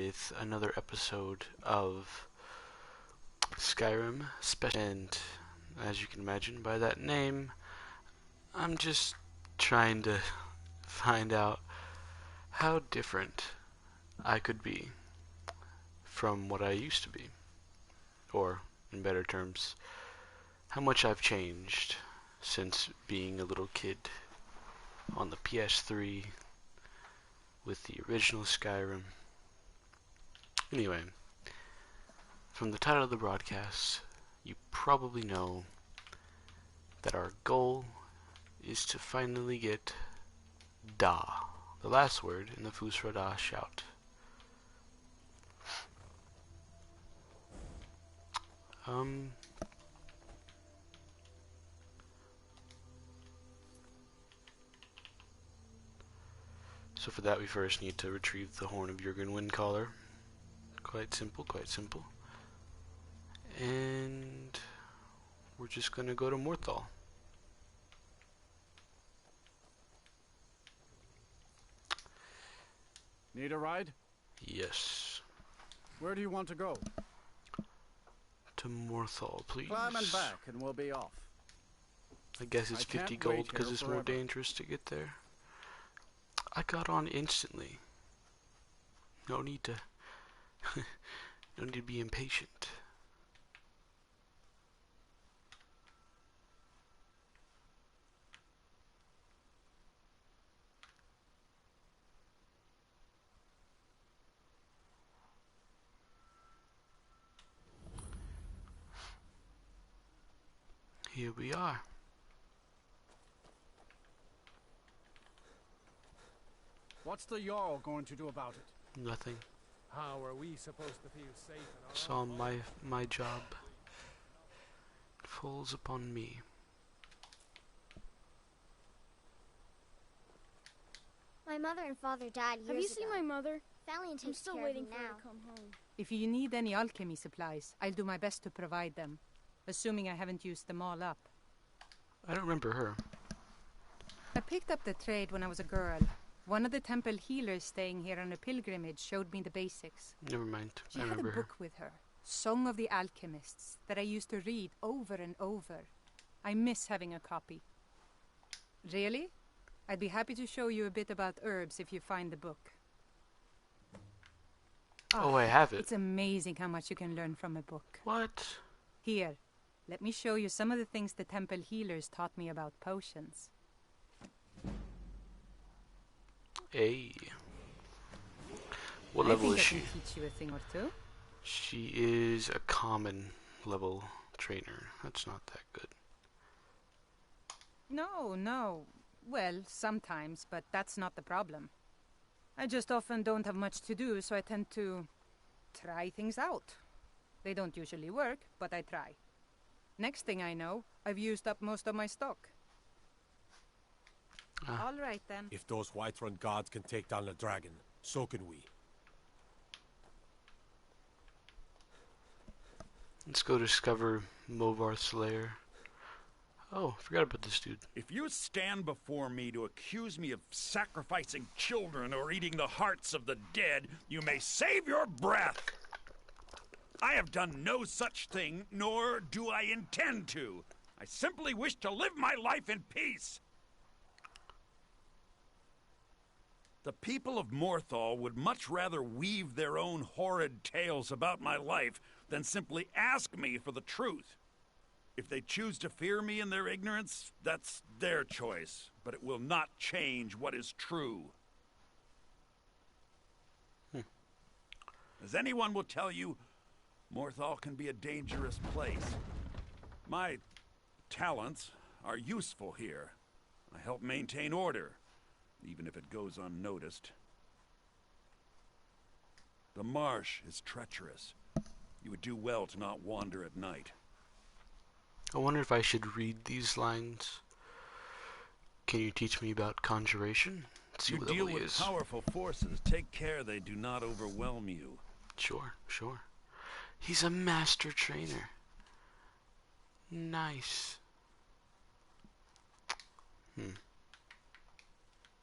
with another episode of Skyrim Special. And as you can imagine by that name, I'm just trying to find out how different I could be from what I used to be. Or, in better terms, how much I've changed since being a little kid on the PS3 with the original Skyrim. Anyway, from the title of the broadcast, you probably know that our goal is to finally get Dah, the last word in the Fus Ro Dah shout. So for that we first need to retrieve the Horn of Jurgen Windcaller. Quite simple, quite simple. And we're just gonna go to Morthal. Need a ride? Yes. Where do you want to go? To Morthal, please. Climb and back and we'll be off. I guess it's 50 gold because it's more dangerous to get there. I got on instantly. No need to no need to be impatient. Here we are. What's the Jarl going to do about it? Nothing. How are we supposed to feel safe in our It's all my job. It falls upon me. My mother and father died years ago. Have you seen my mother? Valiant I'm takes still care waiting of for him her now. to come home. If you need any alchemy supplies, I'll do my best to provide them, assuming I haven't used them all up. I don't remember her. I picked up the trade when I was a girl. One of the temple healers staying here on a pilgrimage showed me the basics. Never mind. She I had a remember her. book with her, Song of the Alchemists, that I used to read over and over. I miss having a copy. Really? I'd be happy to show you a bit about herbs if you find the book. Oh, I have it. It's amazing how much you can learn from a book. What? Here, let me show you some of the things the temple healers taught me about potions. Hey. What level is I she? think I can teach you a thing or two. She is a common level trainer. That's not that good. No. Well, sometimes, but that's not the problem. I just often don't have much to do, so I tend to try things out. They don't usually work, but I try. Next thing I know, I've used up most of my stock. All right, then. If those Whiterun gods can take down the dragon, so can we. Let's go discover Movarth's lair. Oh, forgot about this dude. If you stand before me to accuse me of sacrificing children or eating the hearts of the dead, you may save your breath. I have done no such thing, nor do I intend to. I simply wish to live my life in peace. The people of Morthal would much rather weave their own horrid tales about my life than simply ask me for the truth. If they choose to fear me in their ignorance, that's their choice, but it will not change what is true. As anyone will tell you, Morthal can be a dangerous place. My talents are useful here. I help maintain order, even if it goes unnoticed. The marsh is treacherous. You would do well to not wander at night. I wonder if I should read these lines. Can you teach me about conjuration? See You what deal level he with is. powerful forces. Take care they do not overwhelm you. Sure. He's a master trainer. Nice.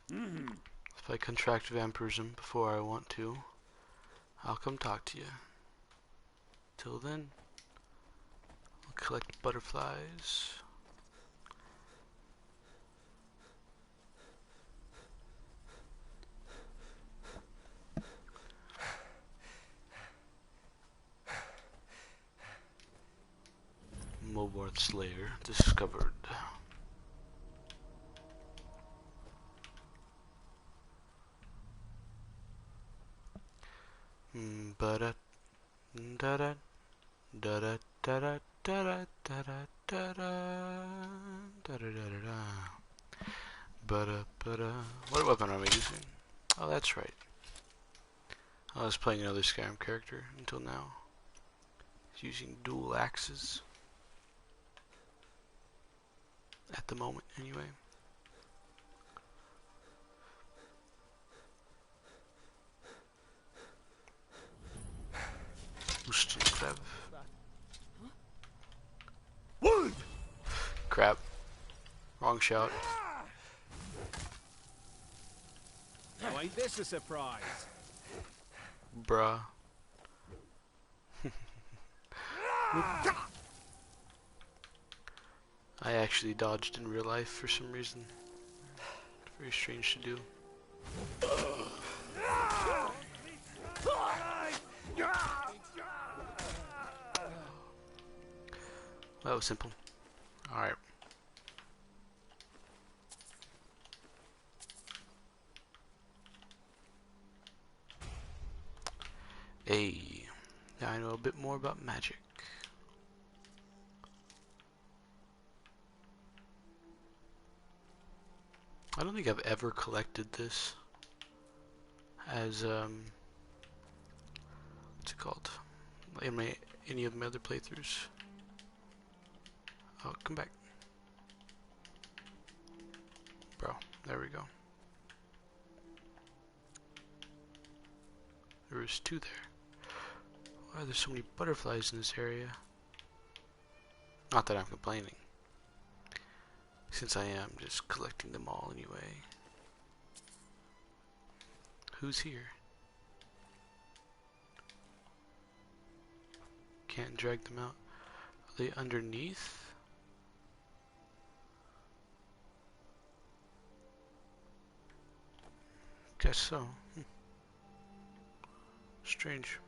If I contract vampirism before I want to, I'll come talk to you. Till then, I'll collect butterflies. Mobarth's lair discovered. Ba-da da-da da-da da-da da-da da-da da-da da-da-da-da-da. Ba-da-ba-da. What weapon am I using? Oh, that's right. I was playing another Skyrim character until now. He's using dual axes. At the moment, anyway. Crab. Wood! Crap. Wrong shout. Now ain't this a surprise? Bruh. I actually dodged in real life for some reason. Very strange to do. That was simple. Alright. Hey, now I know a bit more about magic. I don't think I've ever collected this as what's it called? In any of my other playthroughs. Oh, come back. Bro, there we go. There was 2 there. Why are there so many butterflies in this area? Not that I'm complaining, since I am just collecting them all anyway. Who's here? Can't drag them out. Are they underneath? Guess so. Strange.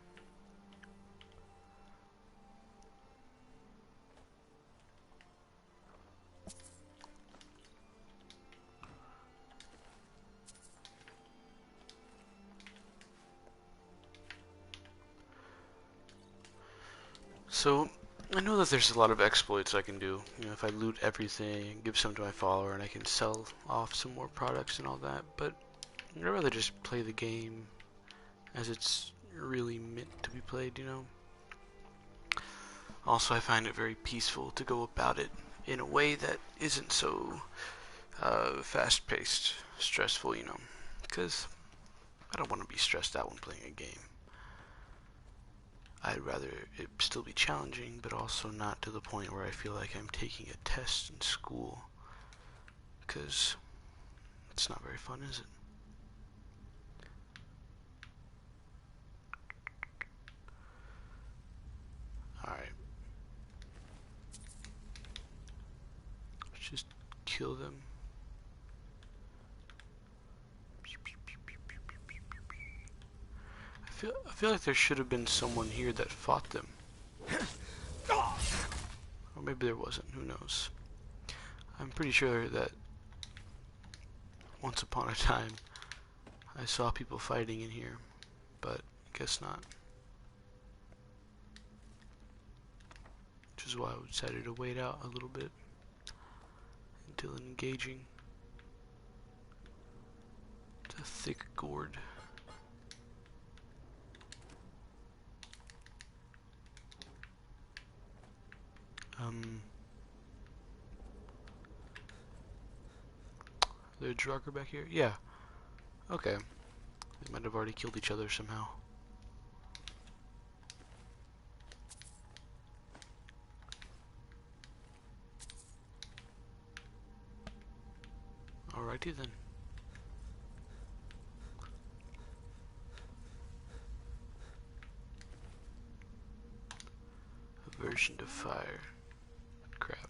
So, I know that there's a lot of exploits I can do. You know, if I loot everything, give some to my follower, and I can sell off some more products and all that, but I'd rather just play the game as it's really meant to be played, you know? Also, I find it very peaceful to go about it in a way that isn't so fast-paced, stressful, you know? Because I don't want to be stressed out when playing a game. I'd rather it still be challenging, but also not to the point where I feel like I'm taking a test in school. Because it's not very fun, is it? Alright. Let's just kill them. I feel like there should have been someone here that fought them. Or maybe there wasn't, who knows. I'm pretty sure that once upon a time I saw people fighting in here, but I guess not. Which is why I decided to wait out a little bit until engaging. It's a thick gourd. Is there a Draugr back here? Yeah. Okay. They might have already killed each other somehow. Alrighty then. Aversion to fire. Crap.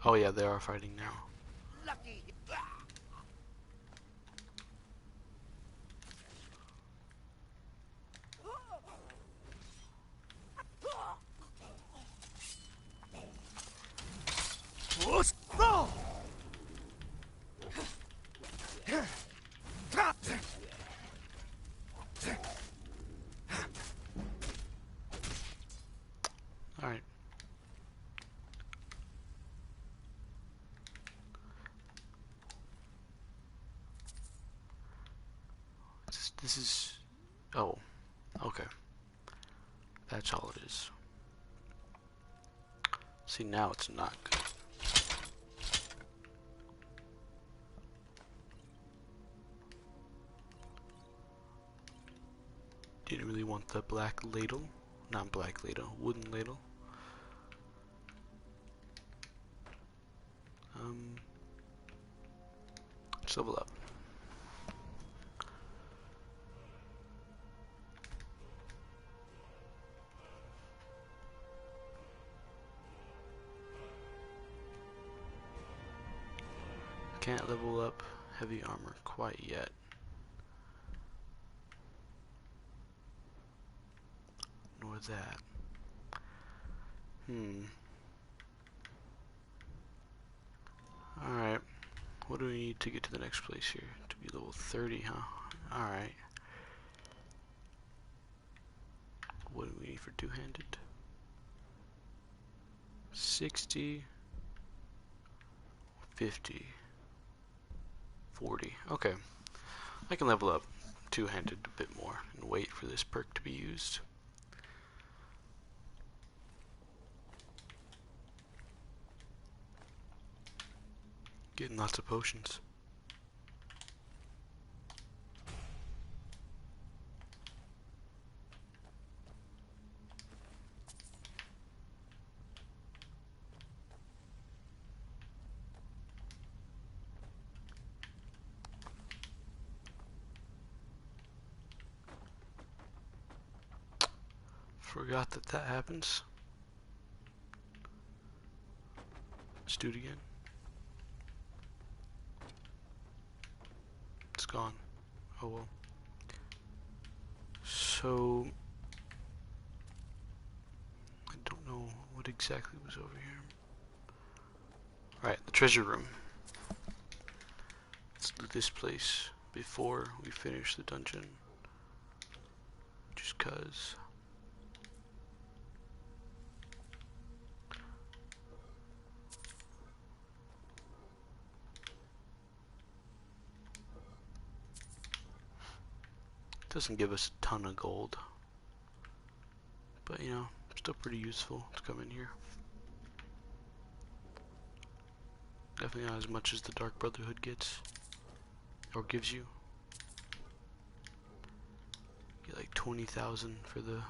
Oh yeah, they are fighting now. Lucky. Alright. This is... Oh. Okay. That's all it is. See, now it's not good. Didn't really want the black ladle. Not black ladle, wooden ladle. Let's level up. Can't level up heavy armor quite yet. Nor that. Alright. What do we need to get to the next place here? To be level 30, huh? Alright. What do we need for two-handed? 60. 50. 40. Okay. I can level up two-handed a bit more and wait for this perk to be used. Getting lots of potions. Forgot that that happens. Let's do it again. It's gone. Oh well. So I don't know what exactly was over here. Alright, the treasure room. Let's do this place before we finish the dungeon. Just cause. Doesn't give us a ton of gold, but you know, still pretty useful to come in here. Definitely not as much as the Dark Brotherhood gets, or gives you. Get like 20,000 for the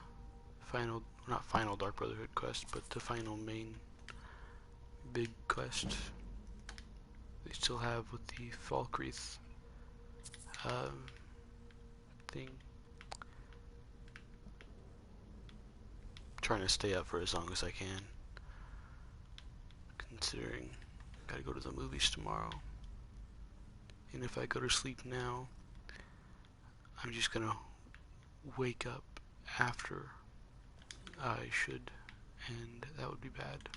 final, not final Dark Brotherhood quest, but the final main big quest. They still have with the Falkreath thing. Trying to stay up for as long as I can, considering I gotta go to the movies tomorrow. And if I go to sleep now, I'm just gonna wake up after I should, and that would be bad.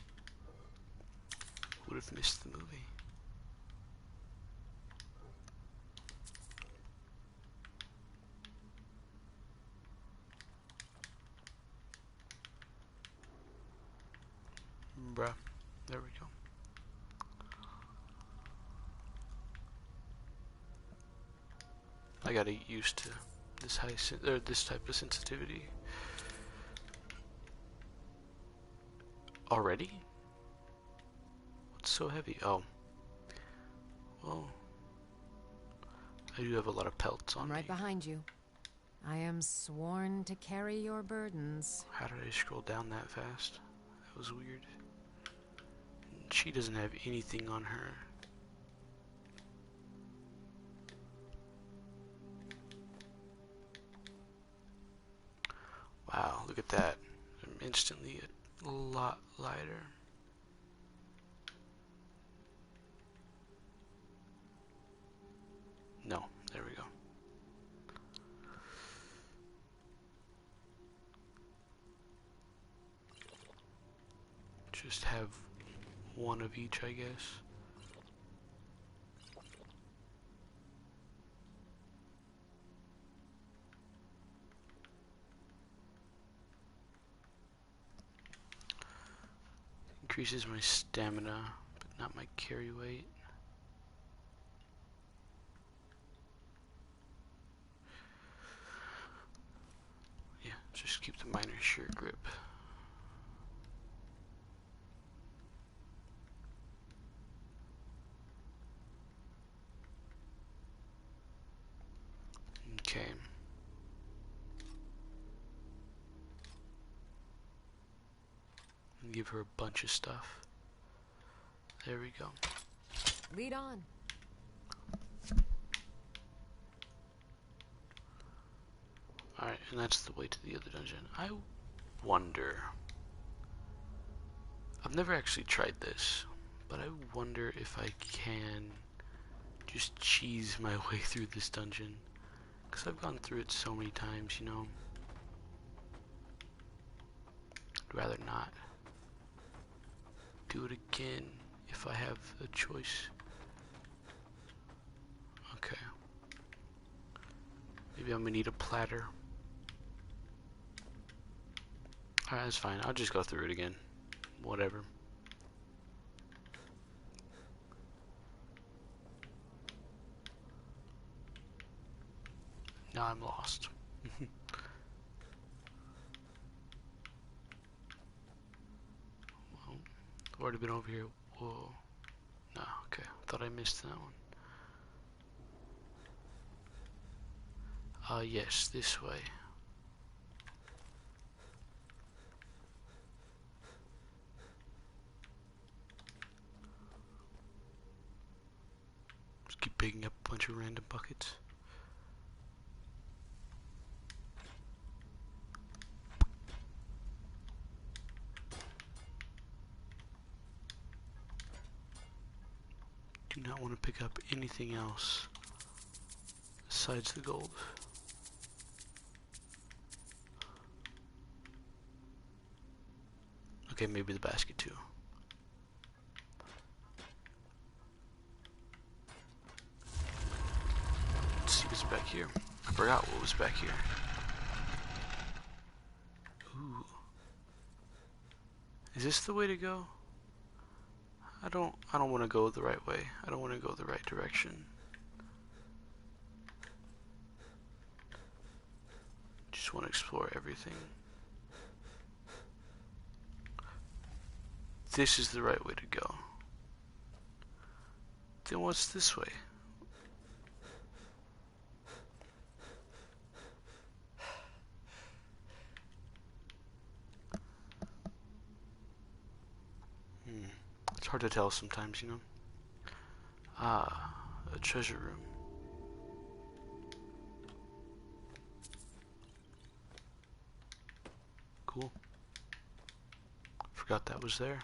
Would have missed the movie. Bruh, there we go. I gotta get used to this this type of sensitivity. Already? What's so heavy? Oh. Well, I do have a lot of pelts on I'm right me. behind you. I am sworn to carry your burdens. How did I scroll down that fast? That was weird. She doesn't have anything on her. Wow, look at that. I'm instantly at a lot lighter. No, there we go. Just have one of each, I guess. Increases my stamina, but not my carry weight. Yeah, just keep the minor sure grip. Okay. And give her a bunch of stuff. There we go. Lead on. Alright, and that's the way to the other dungeon. I wonder... I've never actually tried this, but I wonder if I can just cheese my way through this dungeon. Because I've gone through it so many times, you know. I'd rather not do it again if I have a choice. Okay. Maybe I'm gonna need a platter. Alright, that's fine. I'll just go through it again. Whatever. Now I'm lost. Well, I've already been over here. Whoa. No, okay. Thought I missed that one. Yes, this way. Just keep picking up a bunch of random buckets. Do not want to pick up anything else besides the gold. Okay, maybe the basket too. Let's see what's back here. I forgot what was back here. Ooh. Is this the way to go? I don't want to go the right way. I don't want to go the right direction. Just want to explore everything. This is the right way to go. Then what's this way? It's hard to tell sometimes, you know. Ah, a treasure room. Cool. Forgot that was there.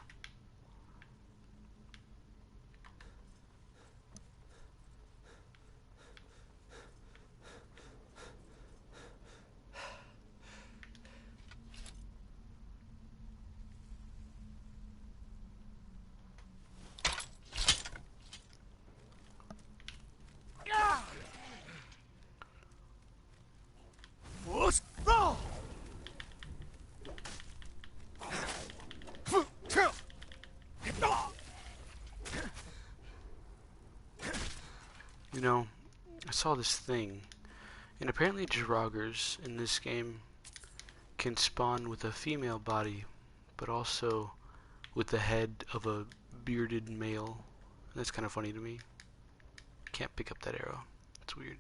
You know, I saw this thing, and apparently Draugrs in this game can spawn with a female body, but also with the head of a bearded male. And that's kind of funny to me. Can't pick up that arrow. It's weird.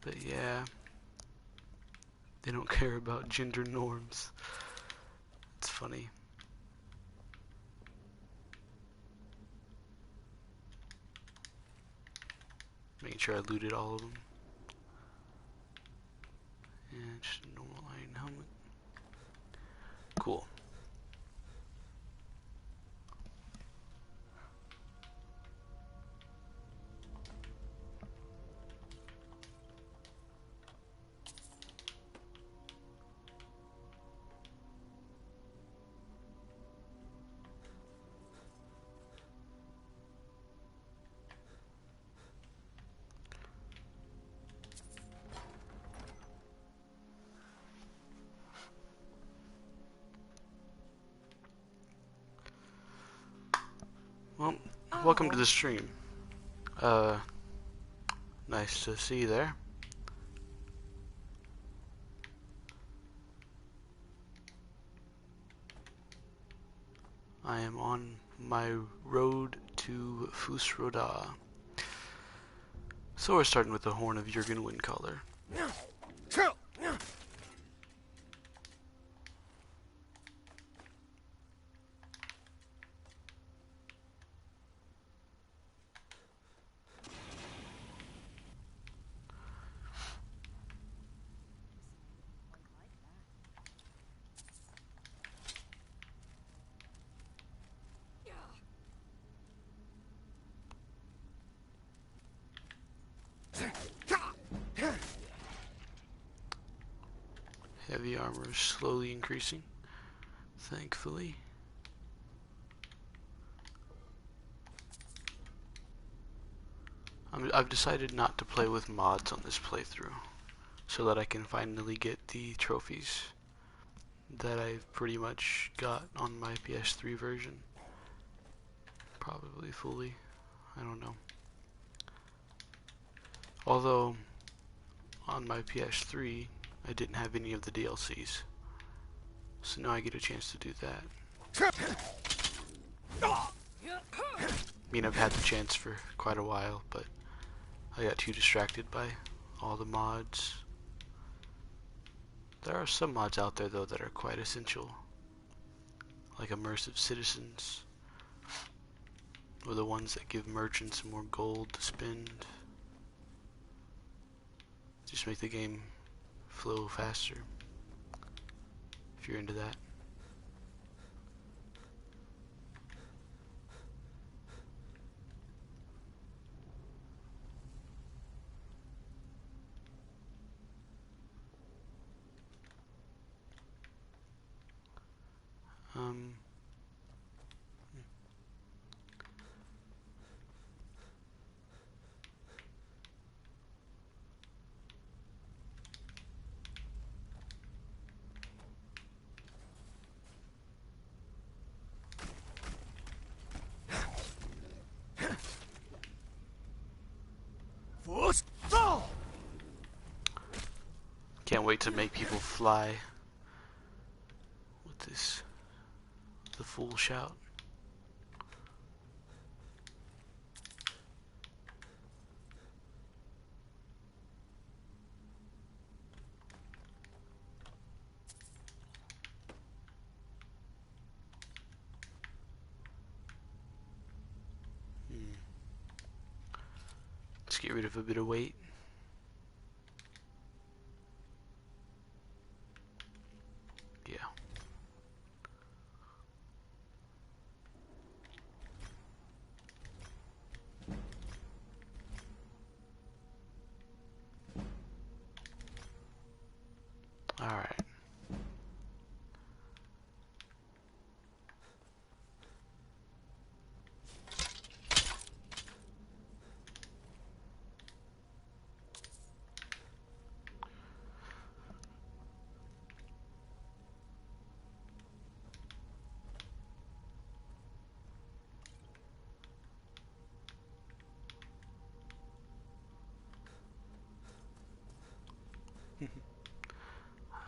But yeah, they don't care about gender norms. It's funny. Making sure I looted all of them. And just a normal iron helmet. welcome to the stream. Nice to see you there. I am on my road to Fus Ro Dah. So we're starting with the Horn of Jurgen Windcaller. Heavy armor is slowly increasing, thankfully. I've decided not to play with mods on this playthrough, so that I can finally get the trophies that I've pretty much got on my PS3 version. Probably fully, I don't know. Although, on my PS3, I didn't have any of the DLCs. So now I get a chance to do that. I mean, I've had the chance for quite a while, but I got too distracted by all the mods. There are some mods out there, though, that are quite essential. Like Immersive Citizens. Or the ones that give merchants more gold to spend. Just make the game flow faster, if you're into that. Can't wait to make people fly with this, the full shout. Let's get rid of a bit of weight. Yeah. All right.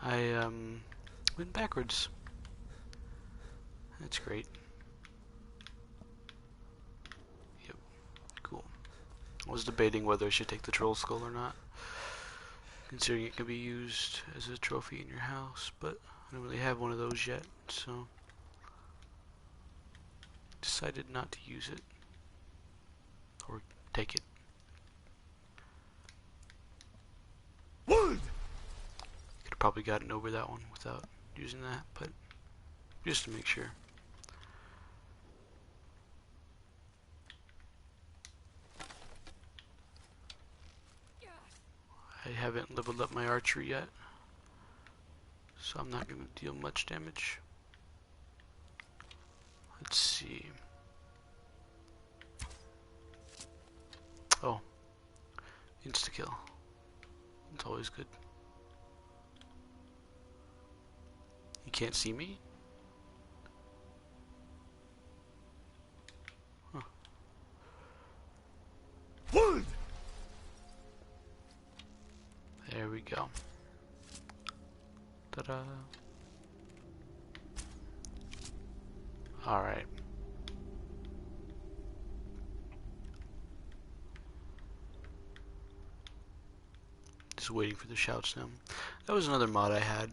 I went backwards. That's great. Yep, cool. I was debating whether I should take the troll skull or not, considering it can be used as a trophy in your house, but I don't really have one of those yet, so decided not to use it or take it. Could have probably gotten over that one without using that, but just to make sure. I haven't leveled up my archery yet, so I'm not going to deal much damage. Let's see. Oh, insta-kill. It's always good. You can't see me? Huh. go. Ta-da. Alright. Just waiting for the shouts now. That was another mod I had.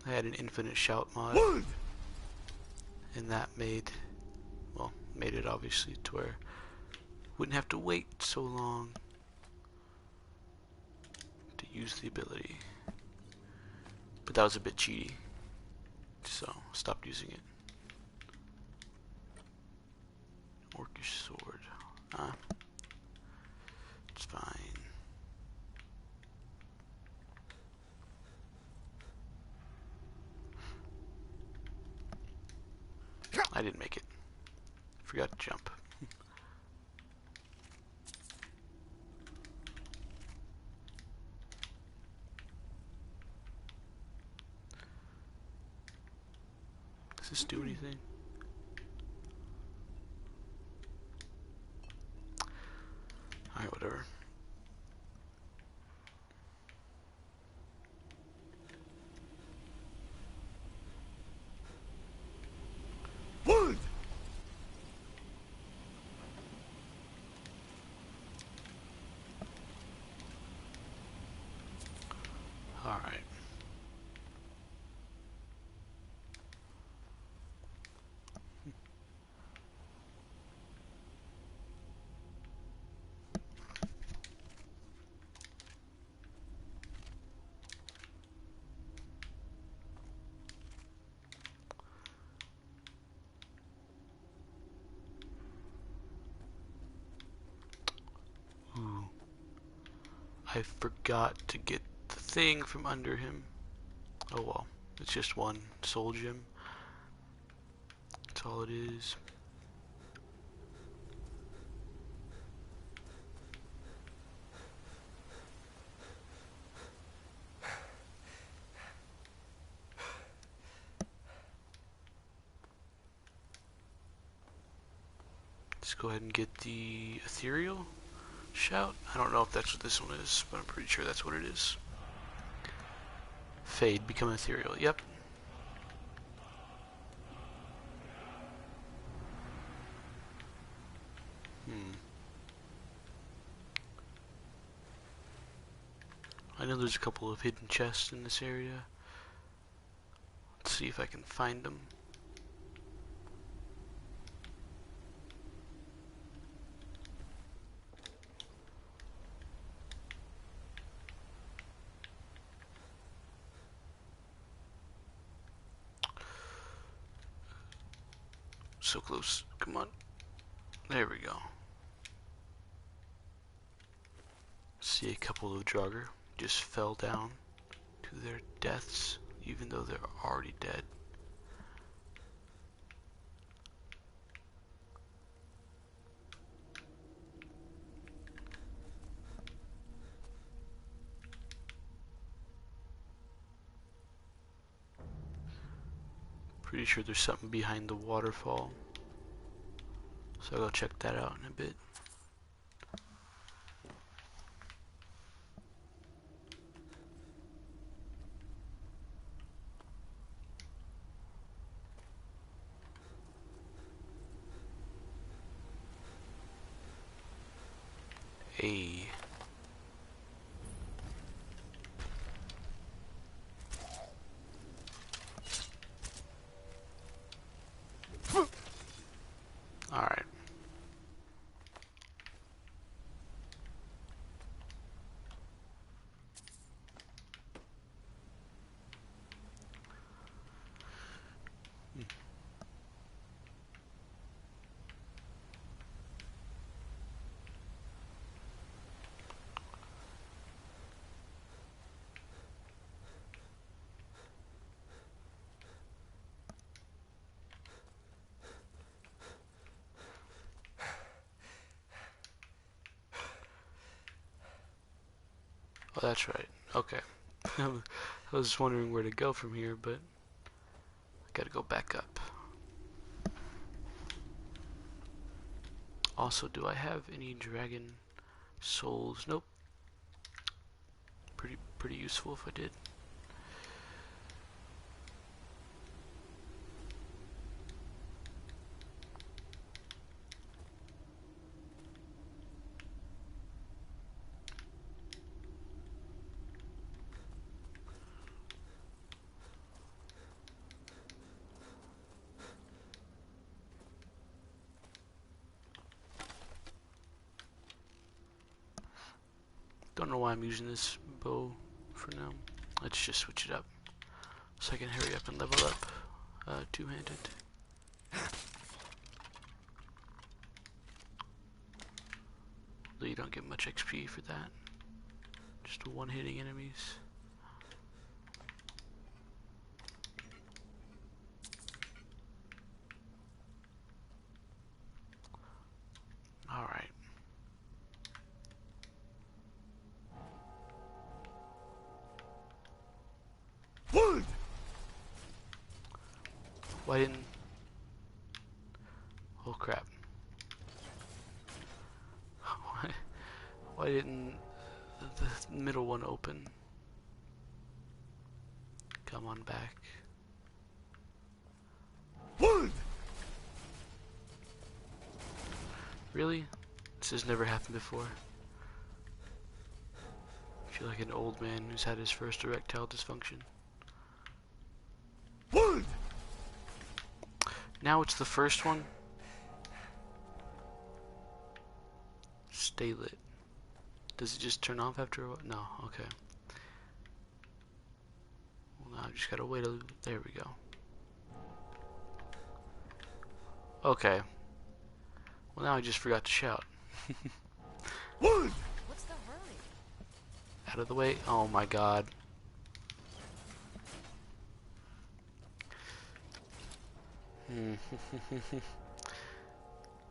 I had an infinite shout mod. And that made it obviously to where wouldn't have to wait so long to use the ability. But that was a bit cheaty, so stopped using it. Orcish sword. It's fine. I didn't make it. Forgot to jump. Does this do anything? Alright, whatever. Alright. Ooh. I forgot to get the thing from under him. Oh well, it's just one soul gem. That's all it is. Let's go ahead and get the ethereal shout. I don't know if that's what this one is, but I'm pretty sure that's what it is. Fade, become ethereal. Yep. I know there's a couple of hidden chests in this area. Let's see if I can find them. So close. Come on. There we go. See a couple of Draugr just fell down to their deaths, even though they're already dead. Pretty sure there's something behind the waterfall, so I'll go check that out in a bit. A all right. Oh, that's right. Okay. I was wondering where to go from here, but I gotta go back up. Also, do I have any dragon souls? Nope. pretty useful if I did. Don't know why I'm using this bow for now. Let's just switch it up so I can hurry up and level up two-handed. Though you don't get much XP for that. Just one-hitting enemies. Alright. Why didn't... Oh crap. Why didn't the middle one open? Come on back. Really? This has never happened before. I feel like an old man who's had his first erectile dysfunction. Now it's the first one. Stay lit. Does it just turn off after a while? No, okay. Well, now I just gotta wait a little. There we go. Okay. Well, now I just forgot to shout. What's the hurry? Out of the way. Oh my god.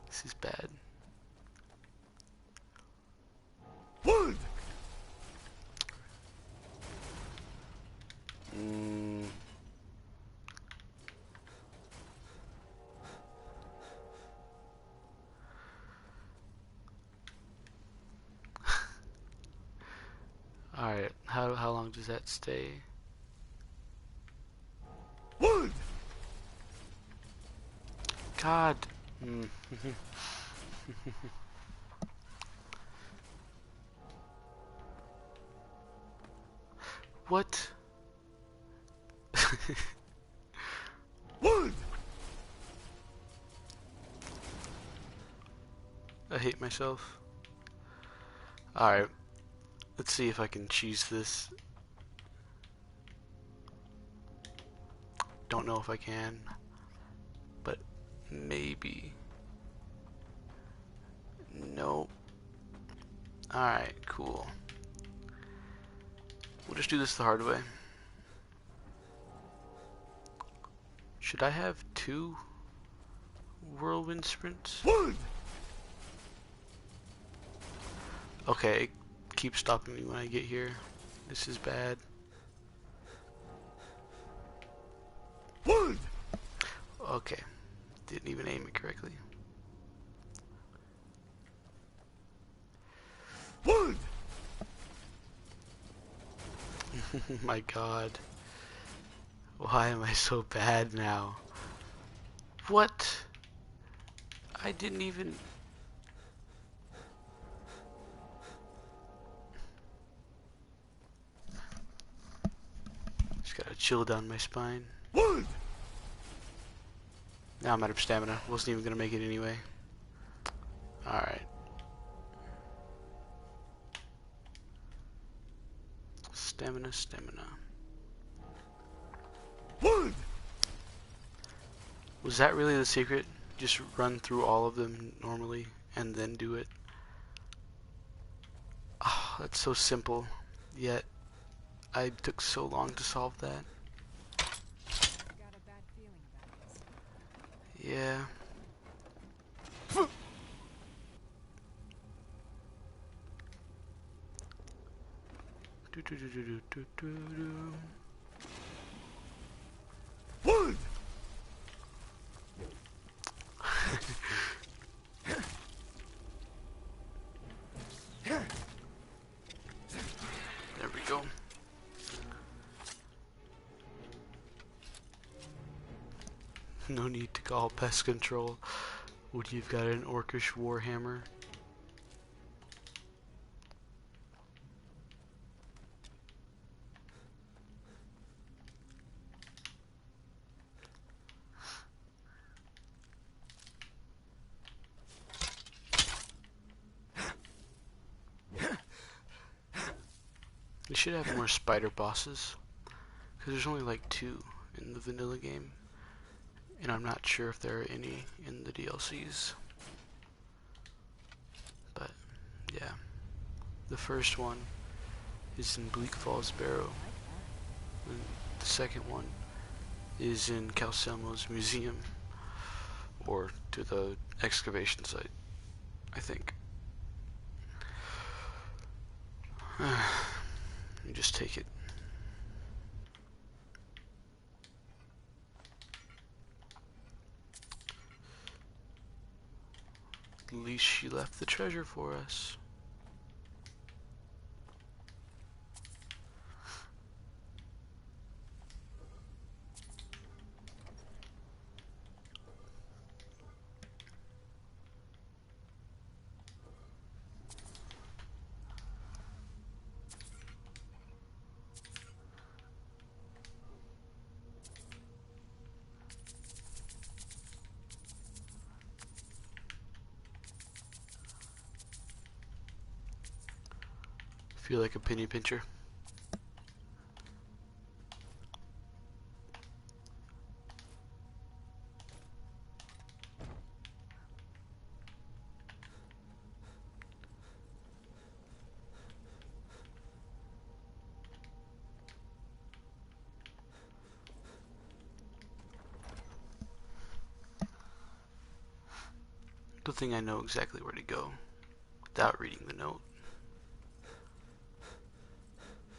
This is bad. Alright, how long does that stay? God. What? I hate myself. Alright. Let's see if I can cheese this. Don't know if I can. But maybe. Nope. Alright, cool. We'll just do this the hard way. Should I have 2 whirlwind sprints? Okay, it keeps stopping me when I get here. This is bad. Okay, didn't even aim it correctly. My god. Why am I so bad now? What? I didn't even... Just gotta chill down my spine. Now I'm out of stamina. Wasn't even gonna make it anyway. Alright. Stamina, stamina. Was that really the secret? Just run through all of them normally and then do it? Oh, that's so simple. Yet, I took so long to solve that. Got a bad feeling about this. Yeah. Do do do do do do do. There we go. No need to call pest control. Would you've got an orcish warhammer? They should have more spider bosses, because there's only like 2 in the vanilla game, and I'm not sure if there are any in the DLCs. But yeah, the first one is in Bleak Falls Barrow, and the second one is in Calcelmo's museum, or to the excavation site, I think. You just take it. At least she left the treasure for us. Feel like a penny pincher. Good thing I know exactly where to go without reading the note.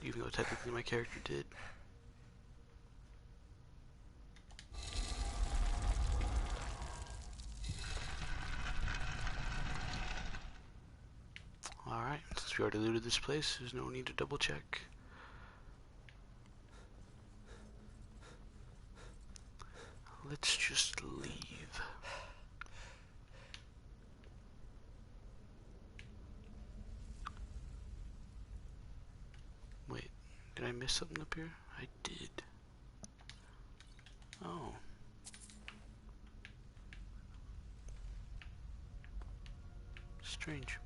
Even though technically my character did. Alright, since we already looted this place, there's no need to double check. Let's just leave. Wait, did I miss something up here? I did. Oh. Strange.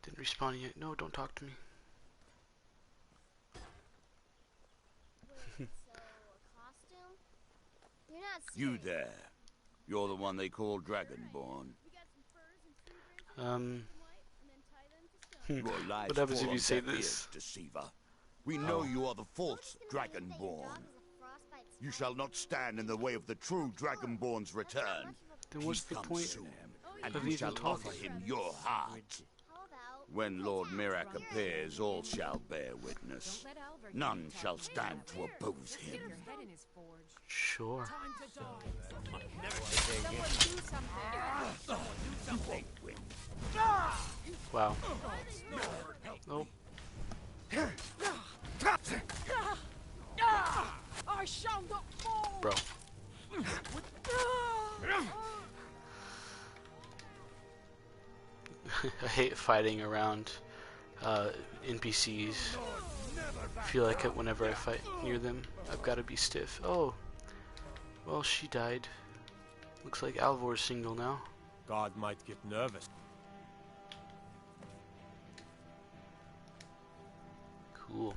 Didn't respawn yet. No, don't talk to me. Wait, so a costume? You're not You serious. there. You're the one they call Dragonborn. Your lies What happens fall if you on say deaf this? ears, deceiver. We know you are the false Dragonborn. You shall not stand in the way of the true Dragonborn's return. Then what's He the comes point soon, and of you even shall talking? offer him your heart. How about When Lord Mirak appears, all shall bear witness. None shall stand to oppose him. Sure. They win. Wow. Oh. Bro. I hate fighting around NPCs. I feel like it whenever I fight near them. I've got to be stiff. Oh. Well, she died. Looks like Alvor's single now. God might get nervous. Cool.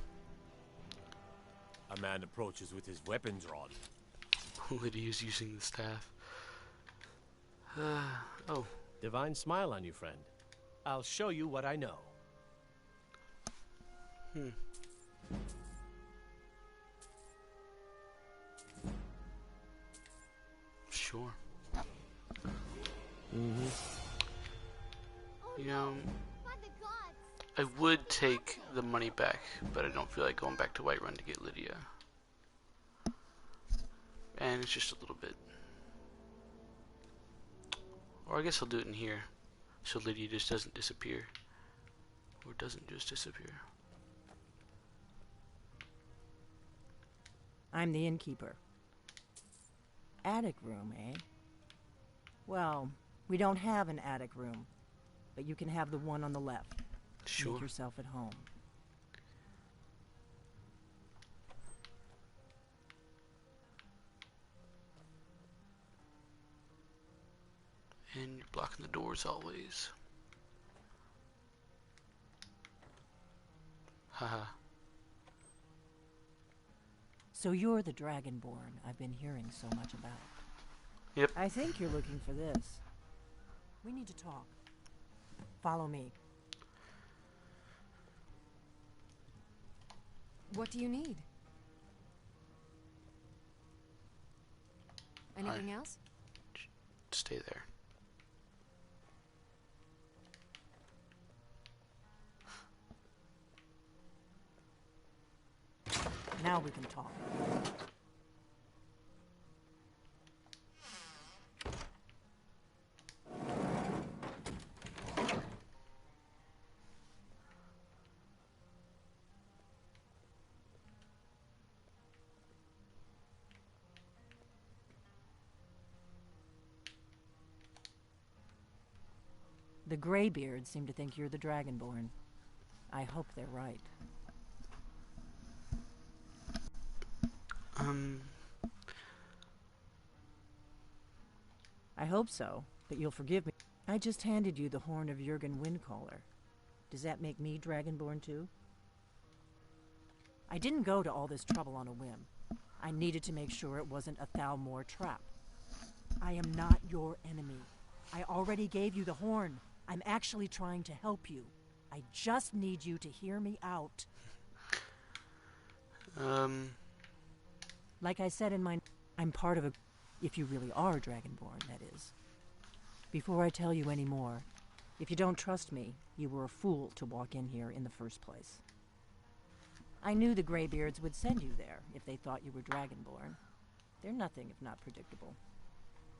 A man approaches with his weapons drawn. Lydia's using the staff. Oh. Divine smile on you, friend. I'll show you what I know. Sure. Mm-hmm. You know, By the gods. I would take the money back, but I don't feel like going back to Whiterun to get Lydia. And it's just a little bit. Or I guess I'll do it in here, so Lydia just doesn't disappear. Or doesn't just disappear. I'm the innkeeper. Attic room, eh? Well, we don't have an attic room, but you can have the one on the left. Sure. Make yourself at home. And you're blocking the doors always. Haha. So you're the Dragonborn I've been hearing so much about. Yep. I think you're looking for this. We need to talk. Follow me. What do you need? Anything else? Stay there. Now we can talk. The Greybeards seem to think you're the Dragonborn. I hope they're right. I hope so, but you'll forgive me. I just handed you the horn of Jurgen Windcaller. Does that make me Dragonborn too? I didn't go to all this trouble on a whim. I needed to make sure it wasn't a Thalmor trap. I am not your enemy. I already gave you the horn. I'm actually trying to help you. I just need you to hear me out. Like I said in my... I'm part of a... If you really are Dragonborn, that is. Before I tell you any more, if you don't trust me, you were a fool to walk in here in the first place. I knew the Greybeards would send you there if they thought you were Dragonborn. They're nothing if not predictable.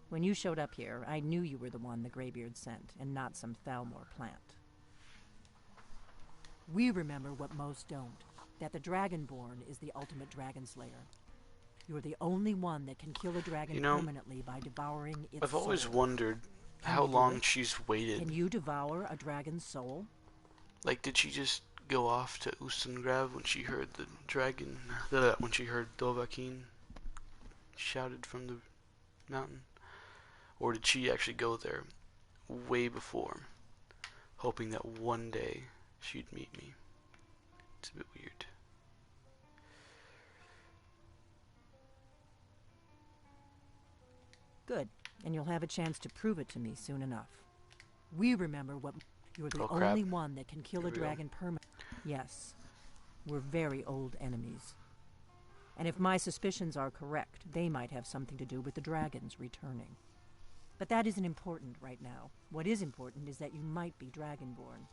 When you showed up here, I knew you were the one the Greybeards sent, and not some Thalmor plant. We remember what most don't, that the Dragonborn is the ultimate dragon slayer. You're the only one that can kill a dragon permanently by devouring its I've always soul. wondered how long she's waited. Can you devour a dragon's soul? Like, did she just go off to Ustengrav when she heard the dragon, when she heard Dovahkiin shouted from the mountain? Or did she actually go there way before, hoping that one day she'd meet me? It's a bit weird. Good, and you'll have a chance to prove it to me soon enough. We remember what... You're the Oh, crap. only one that can kill Here a we go. dragon permanently. Yes, we're very old enemies. And if my suspicions are correct, they might have something to do with the dragons returning. But that isn't important right now. What is important is that you might be Dragonborn.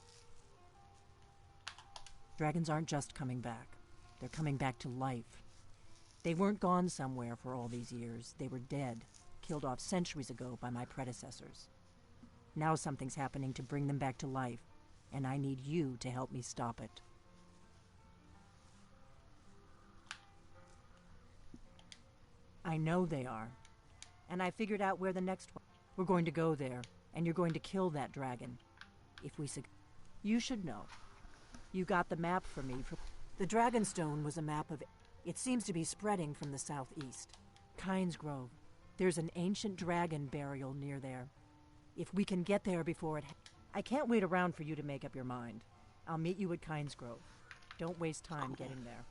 Dragons aren't just coming back. They're coming back to life. They weren't gone somewhere for all these years. They were dead, killed off centuries ago by my predecessors. Now something's happening to bring them back to life, and I need you to help me stop it. I know they are. And I figured out where the next one... We're going to go there, and you're going to kill that dragon. If we You should know. You got the map for me. The Dragonstone was a map of... It seems to be spreading from the southeast. Kynes Grove. There's an ancient dragon burial near there. If we can get there before it... I can't wait around for you to make up your mind. I'll meet you at Kynes Grove. Don't waste time getting there.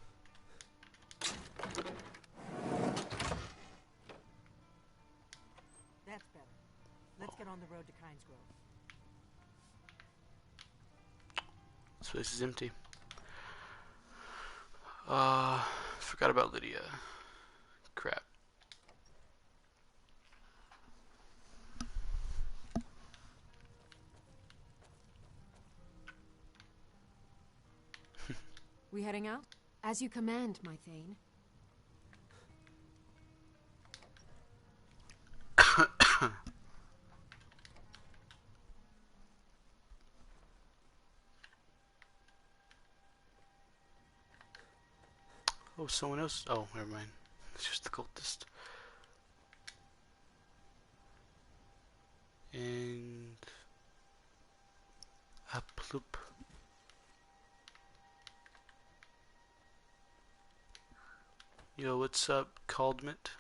That's better. Let's get on the road to Kynes Grove. This place is empty. Forgot about Lydia. Crap. We heading out? As you command, my Thane. Oh, someone else. Oh, never mind. It's just the cultist. And a ploop. Yo, what's up, Caldmit?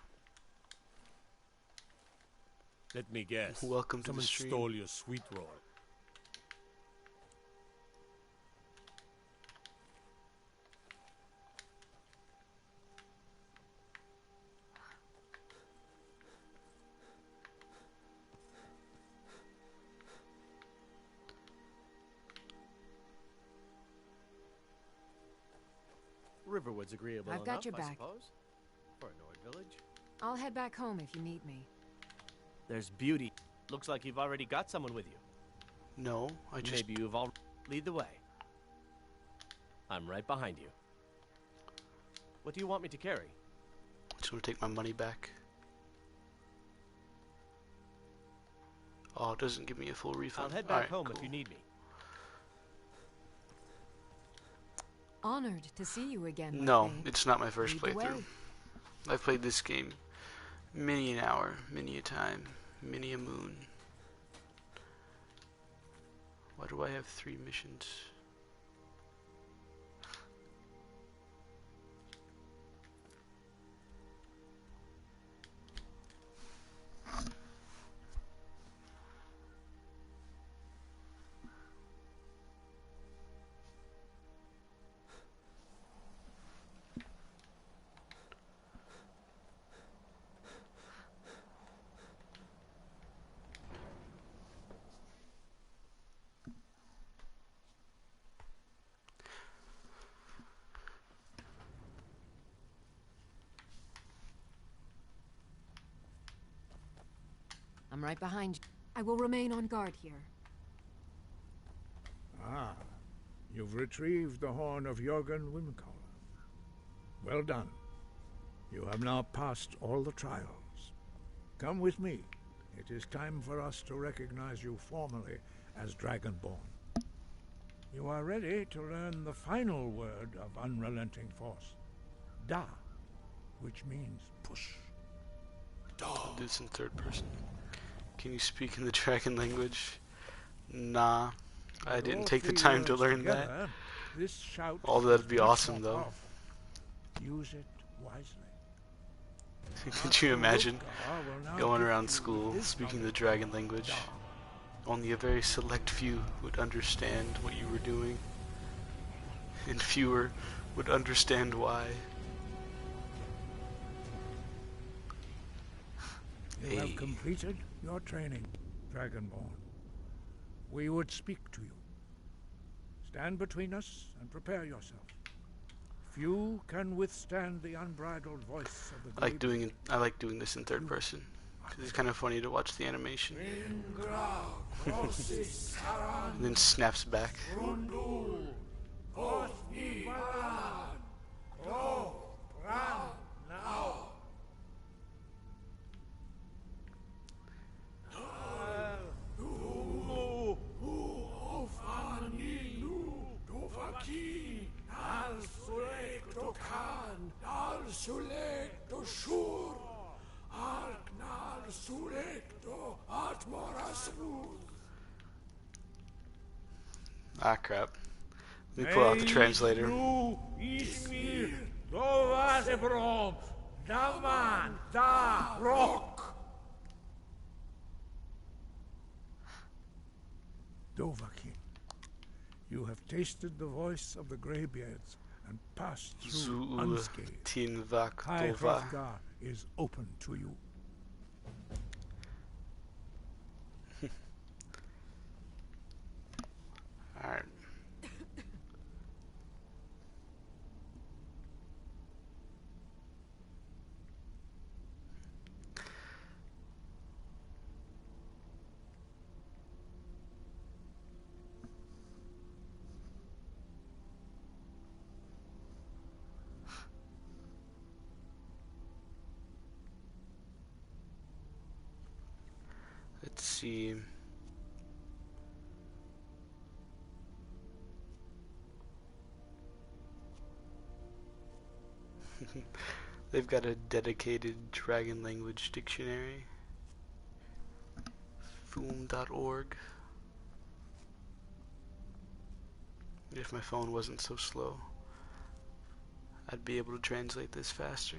Let me guess. Welcome to Someone the stream. stole your sweet roll. Riverwood's agreeable I've enough, got your I back. suppose. For a Nord village. I'll head back home if you need me. There's beauty. Looks like you've already got someone with you. No, I just... Maybe you've all... Lead the way. I'm right behind you. What do you want me to carry? I just want to take my money back. Oh, it doesn't give me a full refund. I'll head back Alright, home cool. if you need me. Honored to see you again. my No, Thane. it's not my first Lead the way. playthrough. I've played this game many an hour, many a time, many a moon. Why do I have 3 missions? I'm right behind you. I will remain on guard here. Ah, you've retrieved the horn of Jorgen Wimkoller. Well done. You have now passed all the trials. Come with me. It is time for us to recognize you formally as Dragonborn. You are ready to learn the final word of unrelenting force. Da, which means push. I'll do this in third person. Can you speak in the dragon language? Nah, I didn't take the time to learn that. This shout Oh, that'd be is much awesome, more though. powerful. Use it wisely. Could you imagine going around school speaking the dragon language? Only a very select few would understand what you were doing, and fewer would understand why. You have completed your training, Dragonborn. We would speak to you. Stand between us and prepare yourself. Few can withstand the unbridled voice of the I like doing this in third person because it's kind of funny to watch the animation. And then snaps back. Ah, crap. Let me pull out the translator. Dovahkiin, You have tasted the voice of the Greybeards and passed through Zu unscathed. tin vak High tova. Hrothgar is open to you. Alright. Let's see. They've got a dedicated dragon language dictionary. Foom.org. If my phone wasn't so slow, I'd be able to translate this faster.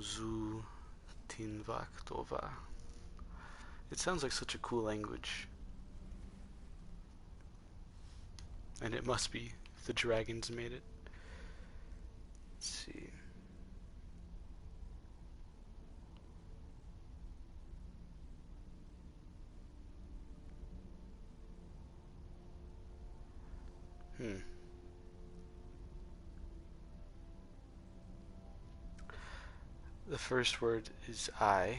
Zu Tinvak Tova. It sounds like such a cool language. And it must be if the dragons made it. Let's see. The first word is I.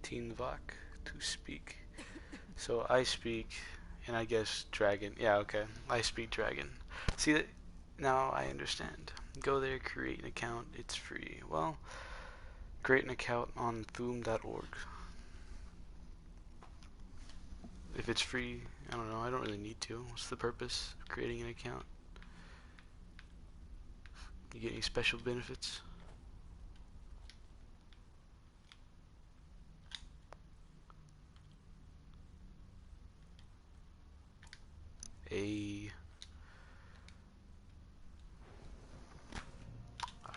Tinvak, to speak. So I speak, and I guess dragon. Yeah, okay. I speak dragon. See that? Now I understand. Go there, create an account. It's free. Well, create an account on Foom.org. If it's free, I don't know. I don't really need to. What's the purpose of creating an account? You get any special benefits?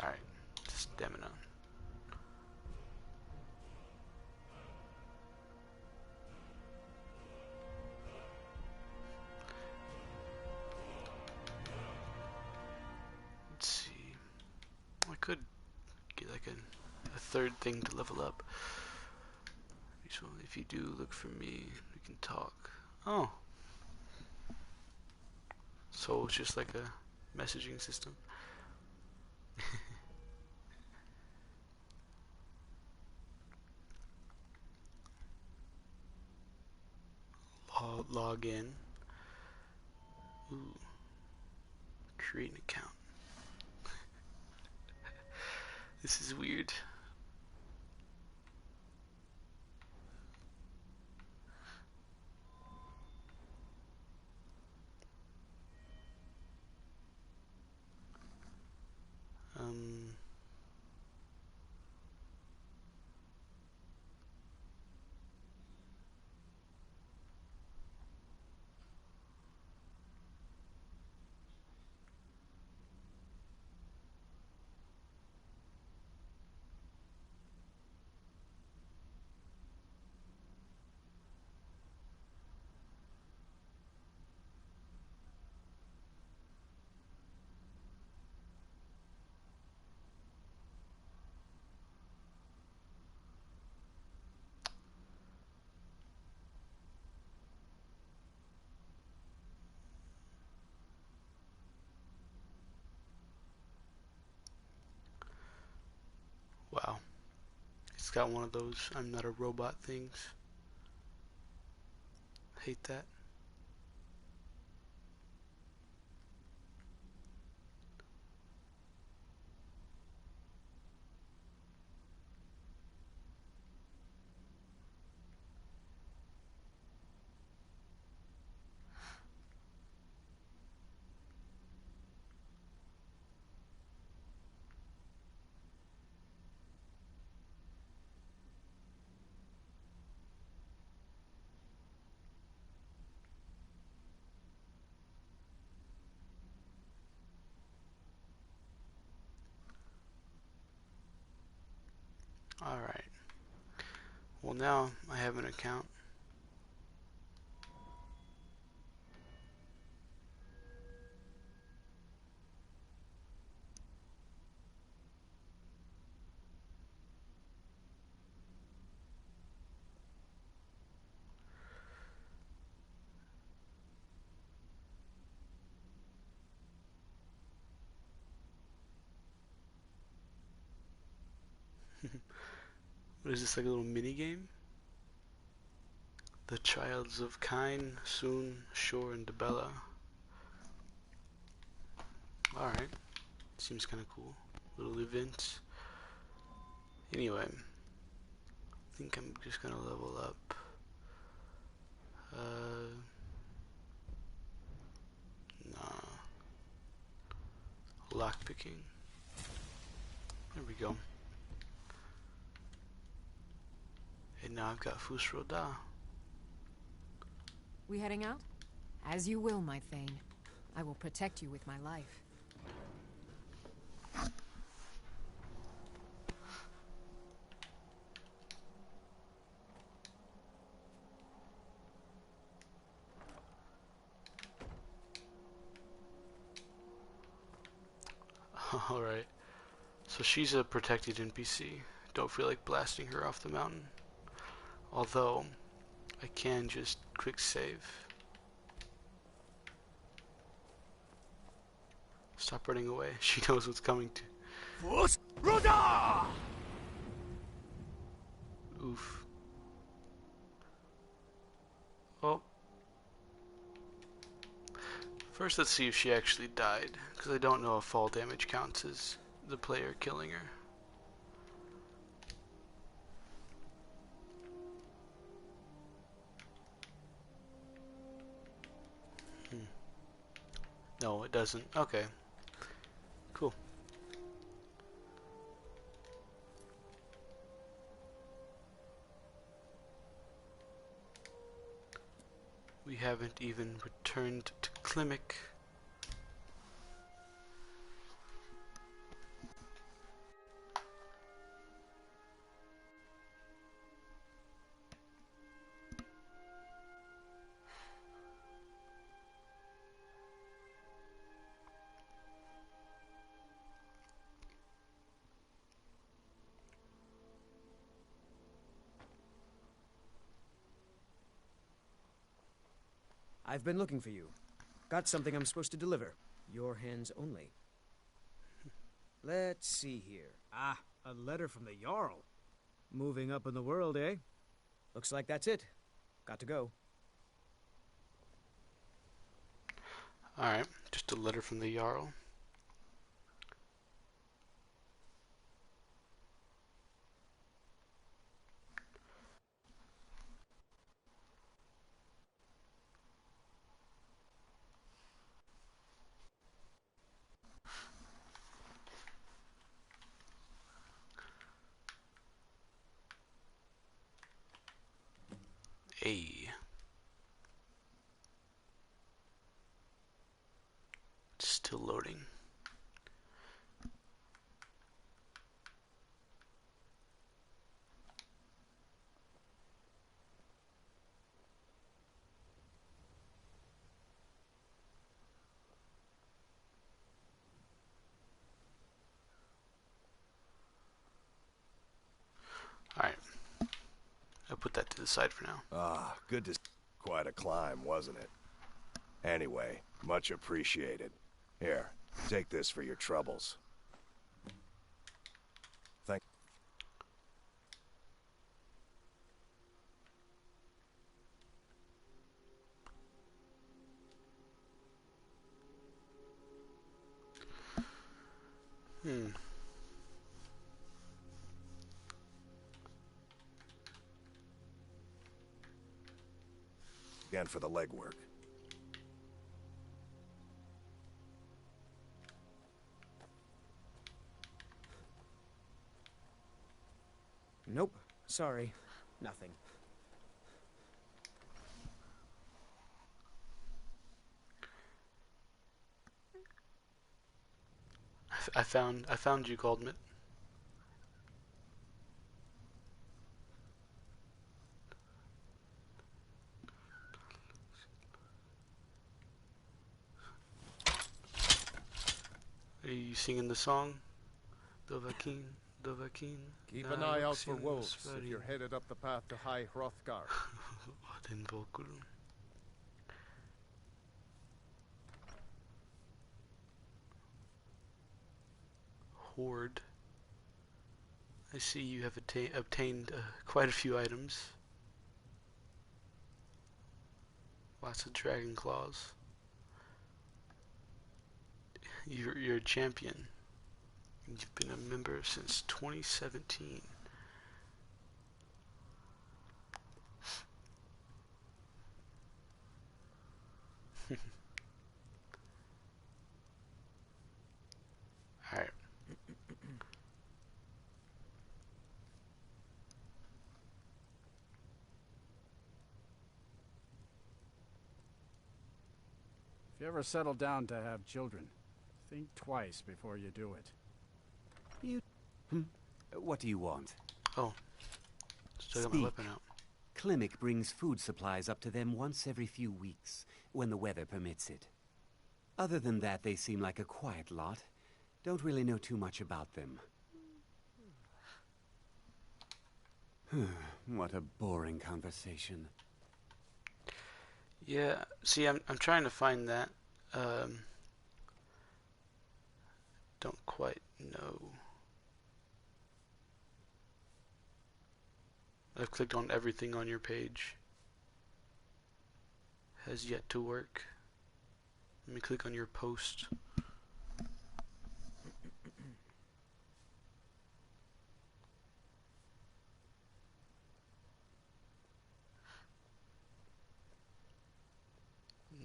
Alright, stamina. Let's see. I could get like a third thing to level up. So if you do look for me, we can talk. Oh. So it's just like a messaging system. Log in. Ooh. Create an account. This is weird. Wow. It's got one of those I'm not a robot things. Hate that. Alright. Well, now I have an account. What is this, like a little mini game? The Childs of Kine, Soon, Shore, and Debella. Alright. Seems kind of cool. Little events. Anyway. I think I'm just gonna level up. Nah. Lockpicking. There we go. And now I've got Fus Ro Dah. We heading out? As you will, my Thane. I will protect you with my life. Alright. So she's a protected NPC. Don't feel like blasting her off the mountain. Although, I can just quick save. Stop running away. She knows what's coming to. Fus Ro Dah! Oof. Oh. First, let's see if she actually died, because I don't know if fall damage counts as the player killing her. No, it doesn't. Okay. Cool. We haven't even returned to Klimek. I've been looking for you. Got something I'm supposed to deliver. Your hands only. Let's see here. Ah, a letter from the Jarl. Moving up in the world, eh? Looks like that's it. Got to go. Alright, just a letter from the Jarl. Still loading. Alright. I'll put that to the side for now. Ah, good to see. Quite a climb, wasn't it? Anyway, much appreciated. Here, take this for your troubles. Thank again for the legwork. Nope. Sorry. Nothing. I found you, Goldmit. Are you singing the song? Dovahkiin, Dovahkiin. Keep an eye out for wolves if you're headed up the path to High Hrothgar. Den Volkul. Horde. I see you have obtained quite a few items. Lots of dragon claws. You're a champion. You've been a member since 2017. Alright. If you ever settle down to have children, think twice before you do it. What do you want? Oh. Still got my weapon out. Klimek brings food supplies up to them once every few weeks, when the weather permits it. Other than that, they seem like a quiet lot. Don't really know too much about them. What a boring conversation. Yeah, see, I'm trying to find that. Don't quite know. I've clicked on everything on your page. Has yet to work. Let me click on your post.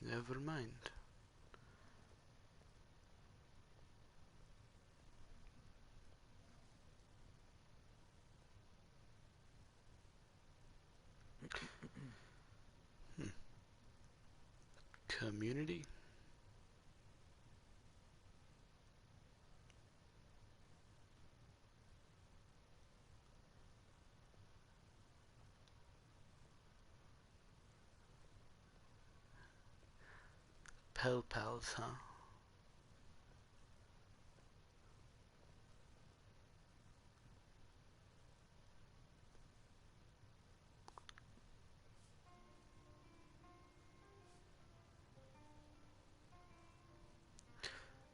Never mind. Community. Pals, huh?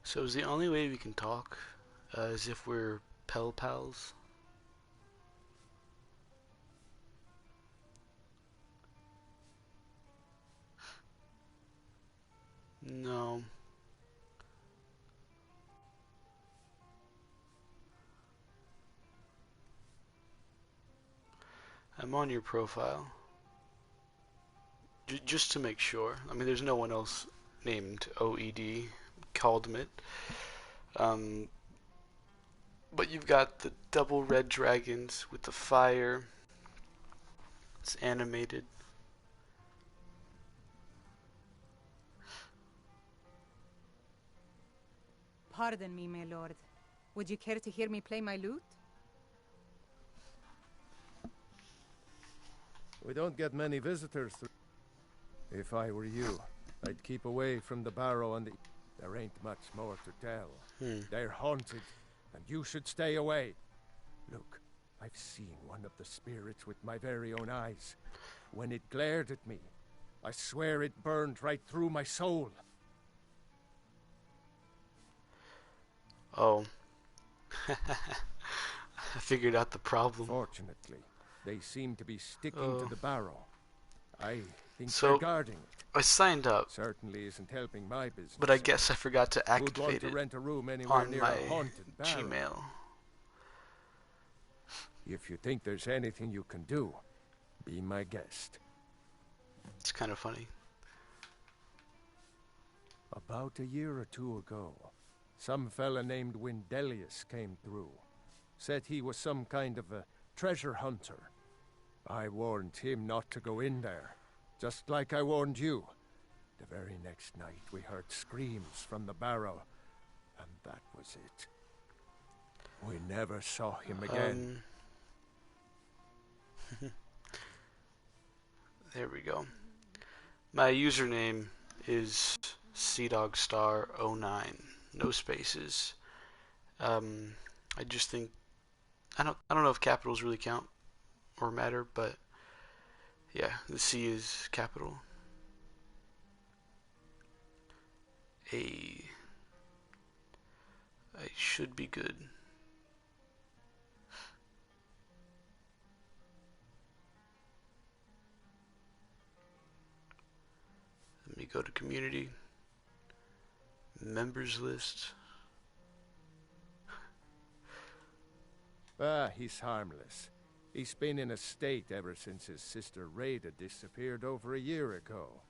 So is the only way we can talk is if we're pals? No. I'm on your profile. Just to make sure. I mean, there's no one else named OED Caldmit. But you've got the double red dragons with the fire. It's animated. Pardon me, my lord. Would you care to hear me play my lute? We don't get many visitors. If I were you, I'd keep away from the barrow and the... There ain't much more to tell. They're haunted, and you should stay away. Look, I've seen one of the spirits with my very own eyes. When it glared at me, I swear it burned right through my soul. Oh. I figured out the problem. Fortunately, they seem to be sticking to the barrow. I think so they're guarding it. I signed up. Certainly isn't helping my business. But I guess I forgot to activate Who'd want to it rent a room anywhere on near my a haunted barrow? Gmail. If you think there's anything you can do, be my guest. It's kind of funny. About a year or two ago, some fella named Windelius came through. Said he was some kind of a treasure hunter. I warned him not to go in there, just like I warned you. The very next night we heard screams from the barrow, and that was it. We never saw him again. There we go. My username is CDogstar09. No spaces. I just think I don't know if capitals really count or matter, but yeah, the C is capital. I should be good. Let me go to community. Members list. Ah, he's harmless. He's been in a state ever since his sister Rada disappeared over a year ago.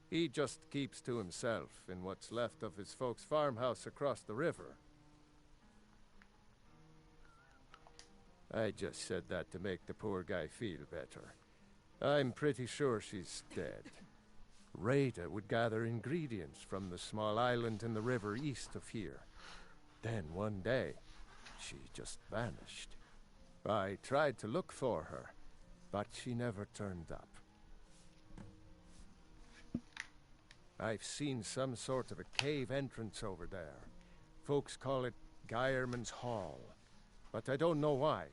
He just keeps to himself in what's left of his folks' farmhouse across the river. I just said that to make the poor guy feel better. I'm pretty sure she's dead. Rada would gather ingredients from the small island in the river east of here. Then one day, she just vanished. I tried to look for her, but she never turned up. I've seen some sort of a cave entrance over there. Folks call it Geierman's Hall, but I don't know why.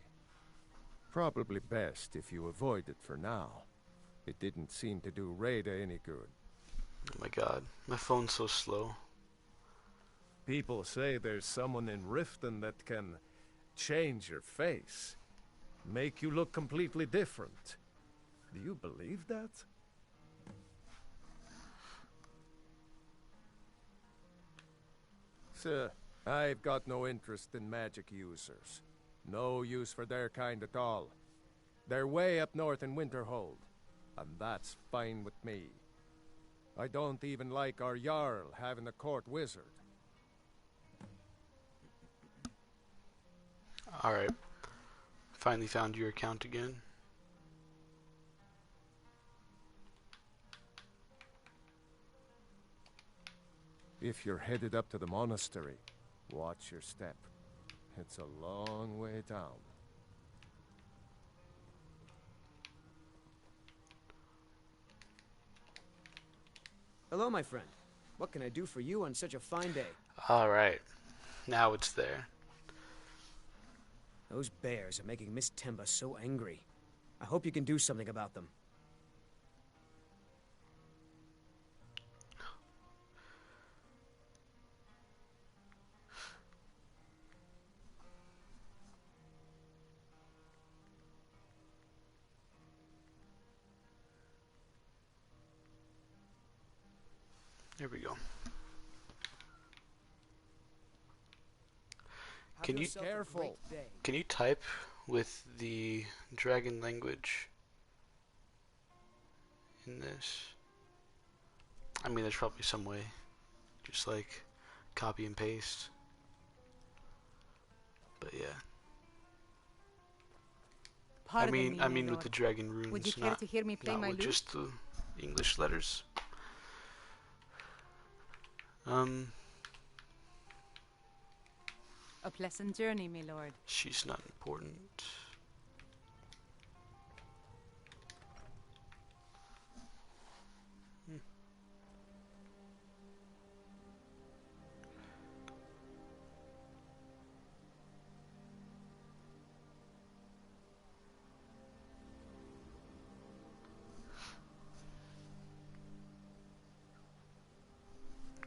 Probably best if you avoid it for now. It didn't seem to do Rada any good. Oh my god, my phone's so slow. People say there's someone in Riften that can change your face, make you look completely different. Do you believe that? Sir, I've got no interest in magic users. No use for their kind at all. They're way up north in Winterhold, and that's fine with me. I don't even like our Jarl having a court wizard. Alright. Finally found your account again. If you're headed up to the monastery, watch your step. It's a long way down. Hello, my friend. What can I do for you on such a fine day? Alright. Now it's there. Those bears are making Miss Temba so angry. I hope you can do something about them. Here we go. Can you type with the dragon language in this? I mean, there's probably some way. Just like copy and paste. But yeah. I mean with the dragon runes, would you care to hear me play my with lute? just the English letters. A pleasant journey, my lord. She's not important.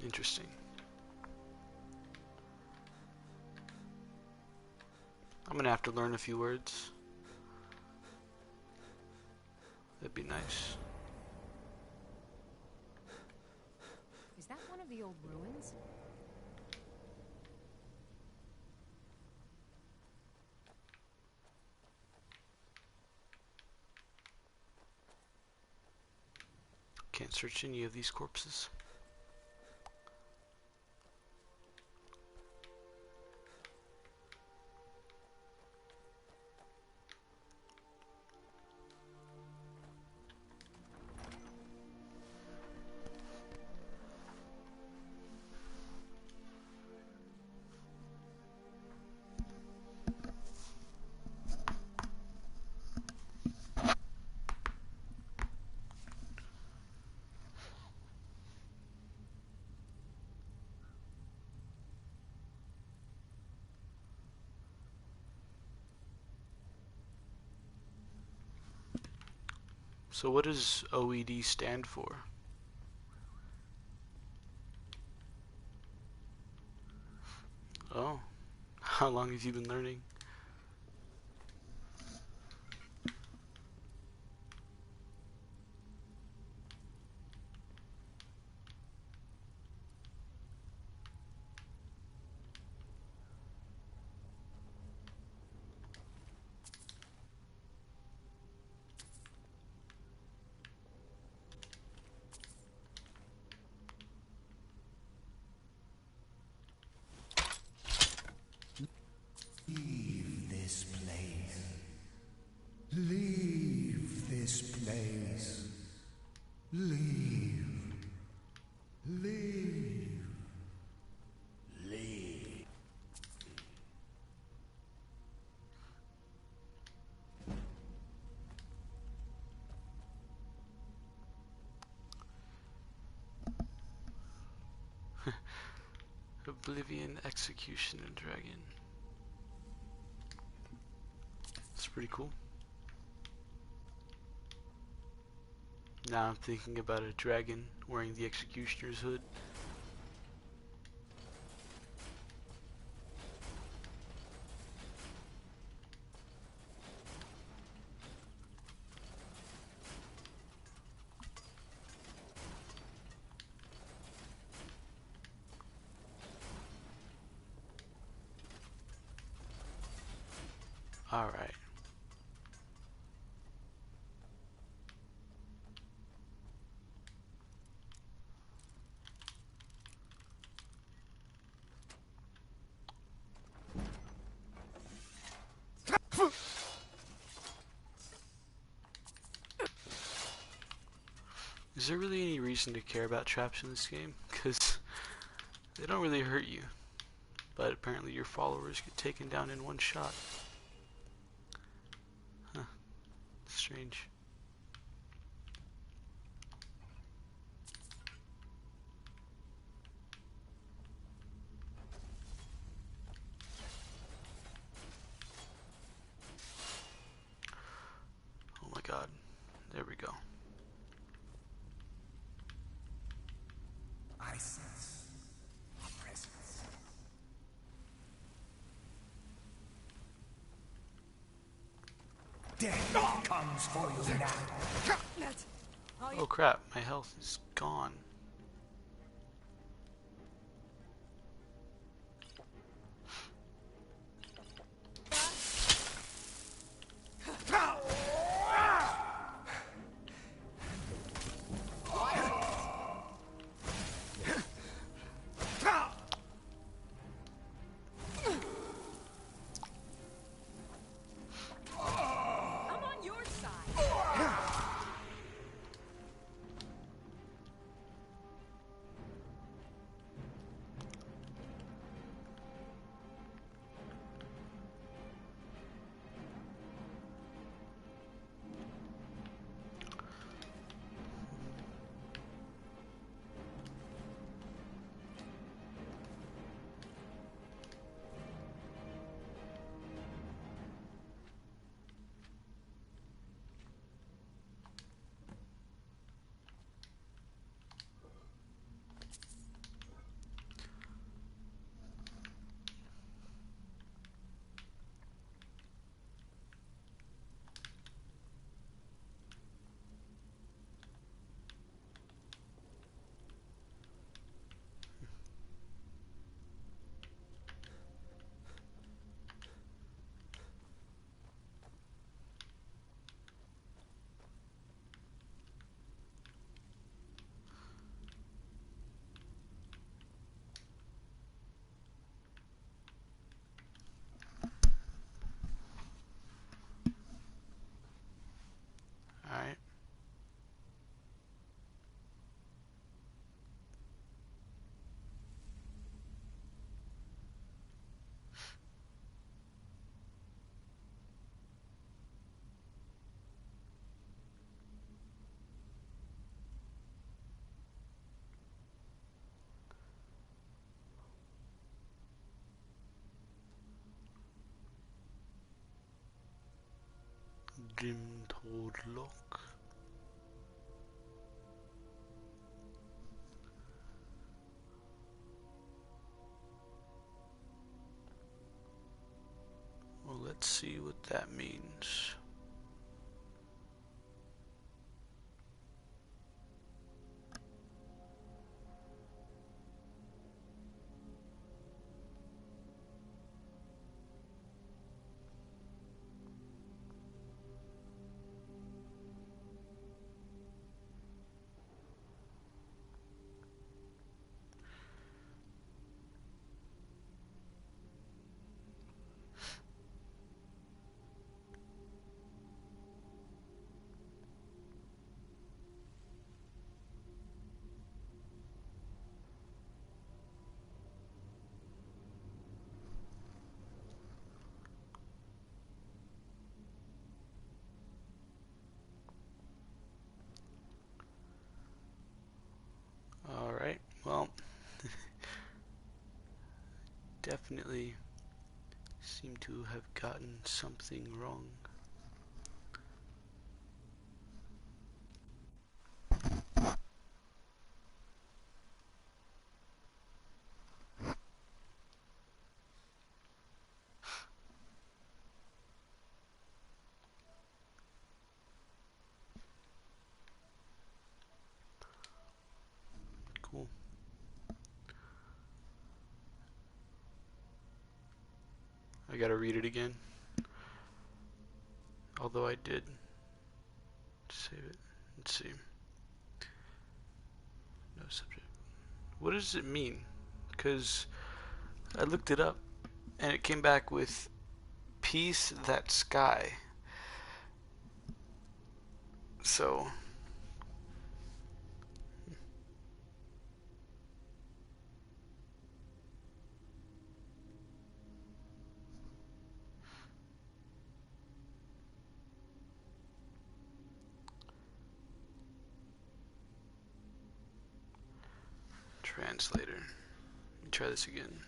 Interesting. I'm gonna have to learn a few words. That'd be nice. Is that one of the old ruins? Can't search any of these corpses. So what does OED stand for? Oh, how long have you been learning? Leave this place. Leave this place. Leave. Leave. Leave. Oblivion, Execution, and Dragon. It's pretty cool. Now I'm thinking about a dragon wearing the Executioner's hood. All right. Is there really any reason to care about traps in this game? Because they don't really hurt you. But apparently your followers get taken down in one shot. Huh. Strange. Oh my god. There we go. I sense a presence. Death comes for you now. Oh crap, my health is gone. Alright. Dim Toad Lock. let's see what that means. Alright, well, definitely seem to have gotten something wrong. Cool. I gotta read it again. Although I did save it. Let's see. No subject. What does it mean? Because I looked it up and it came back with peace that sky. So translator. Let me try this again.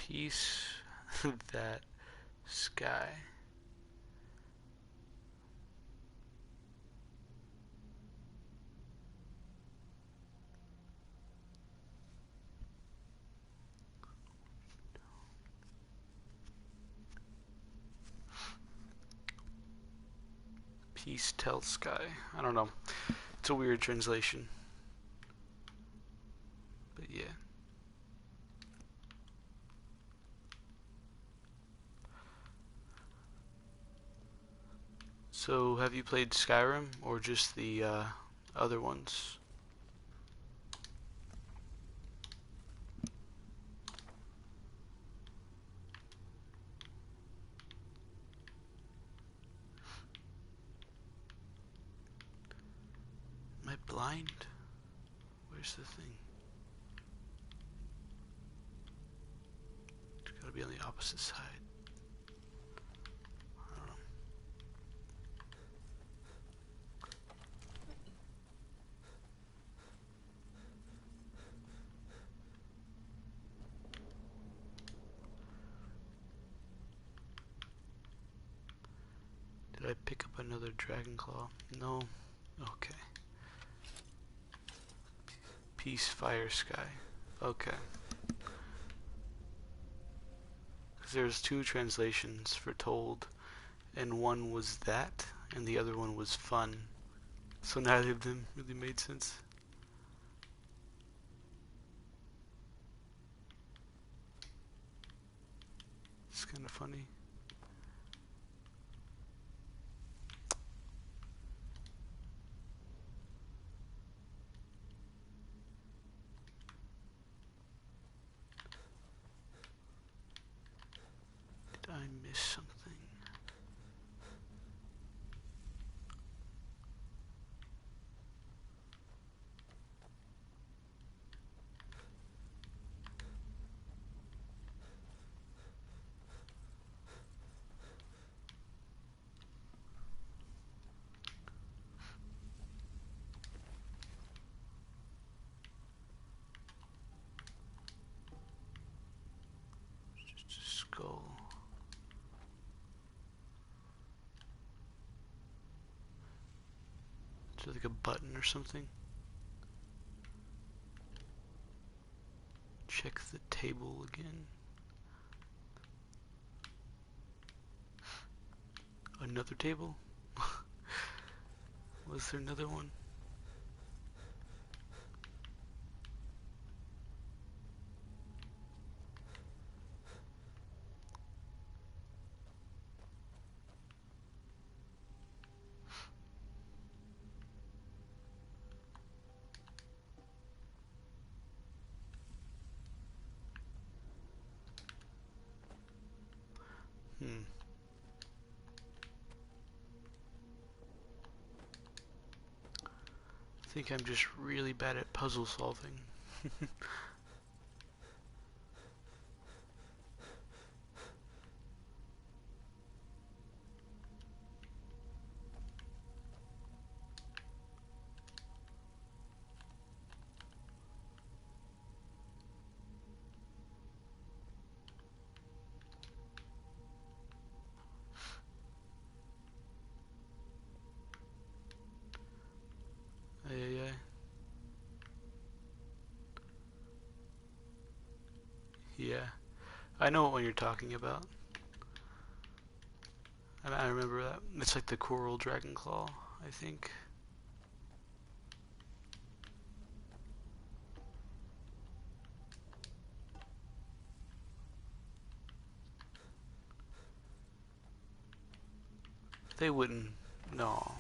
Peace that sky. Peace tell sky. I don't know. It's a weird translation. But yeah. So, have you played Skyrim or just the other ones? Am I blind? Where's the thing? It's gotta be on the opposite side. Did I pick up another dragon claw? No. Okay. Peace, fire, sky. Okay. Because there's two translations for told, and one was that, and the other one was fun. So neither of them really made sense. It's kind of funny. missed something. Just a skull. Is it like a button or something? Check the table again. Another table? Was there another one? I think I'm just really bad at puzzle solving. Yeah, I know what one you're talking about. I remember that. It's like the coral dragon claw, I think. They wouldn't. No.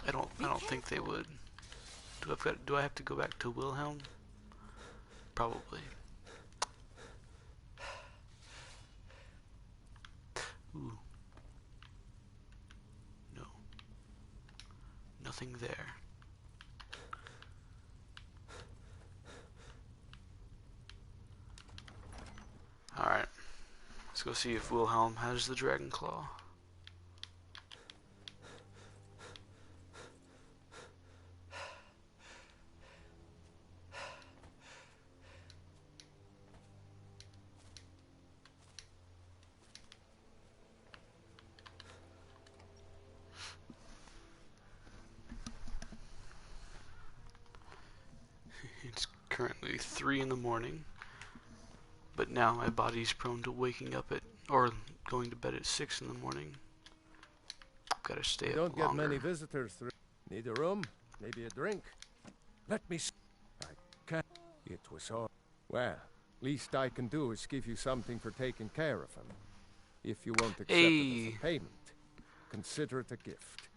I don't think they would. Do I have to go back to Wilhelm? Probably. Ooh. No. Nothing there. Alright. Let's go see if Wilhelm has the dragon claw. It's currently 3 in the morning, but now my body's prone to waking up at, or going to bed at 6 in the morning. Gotta stay up Don't longer. get many visitors through. Need a room? Maybe a drink? Let me see. I can't. It was all. Well, least I can do is give you something for taking care of him. If you won't accept it as a payment, consider it a gift.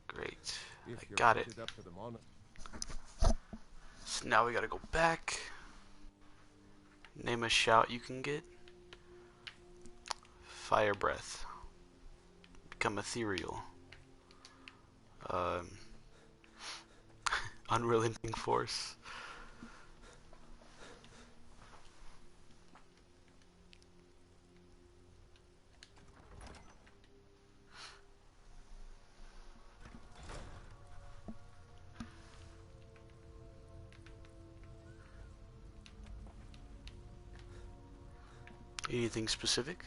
Great. If I you're got it. fitted up to the mon- So now we gotta go back. Name a shout you can get. Fire breath. Become ethereal. Unrelenting force. Anything specific?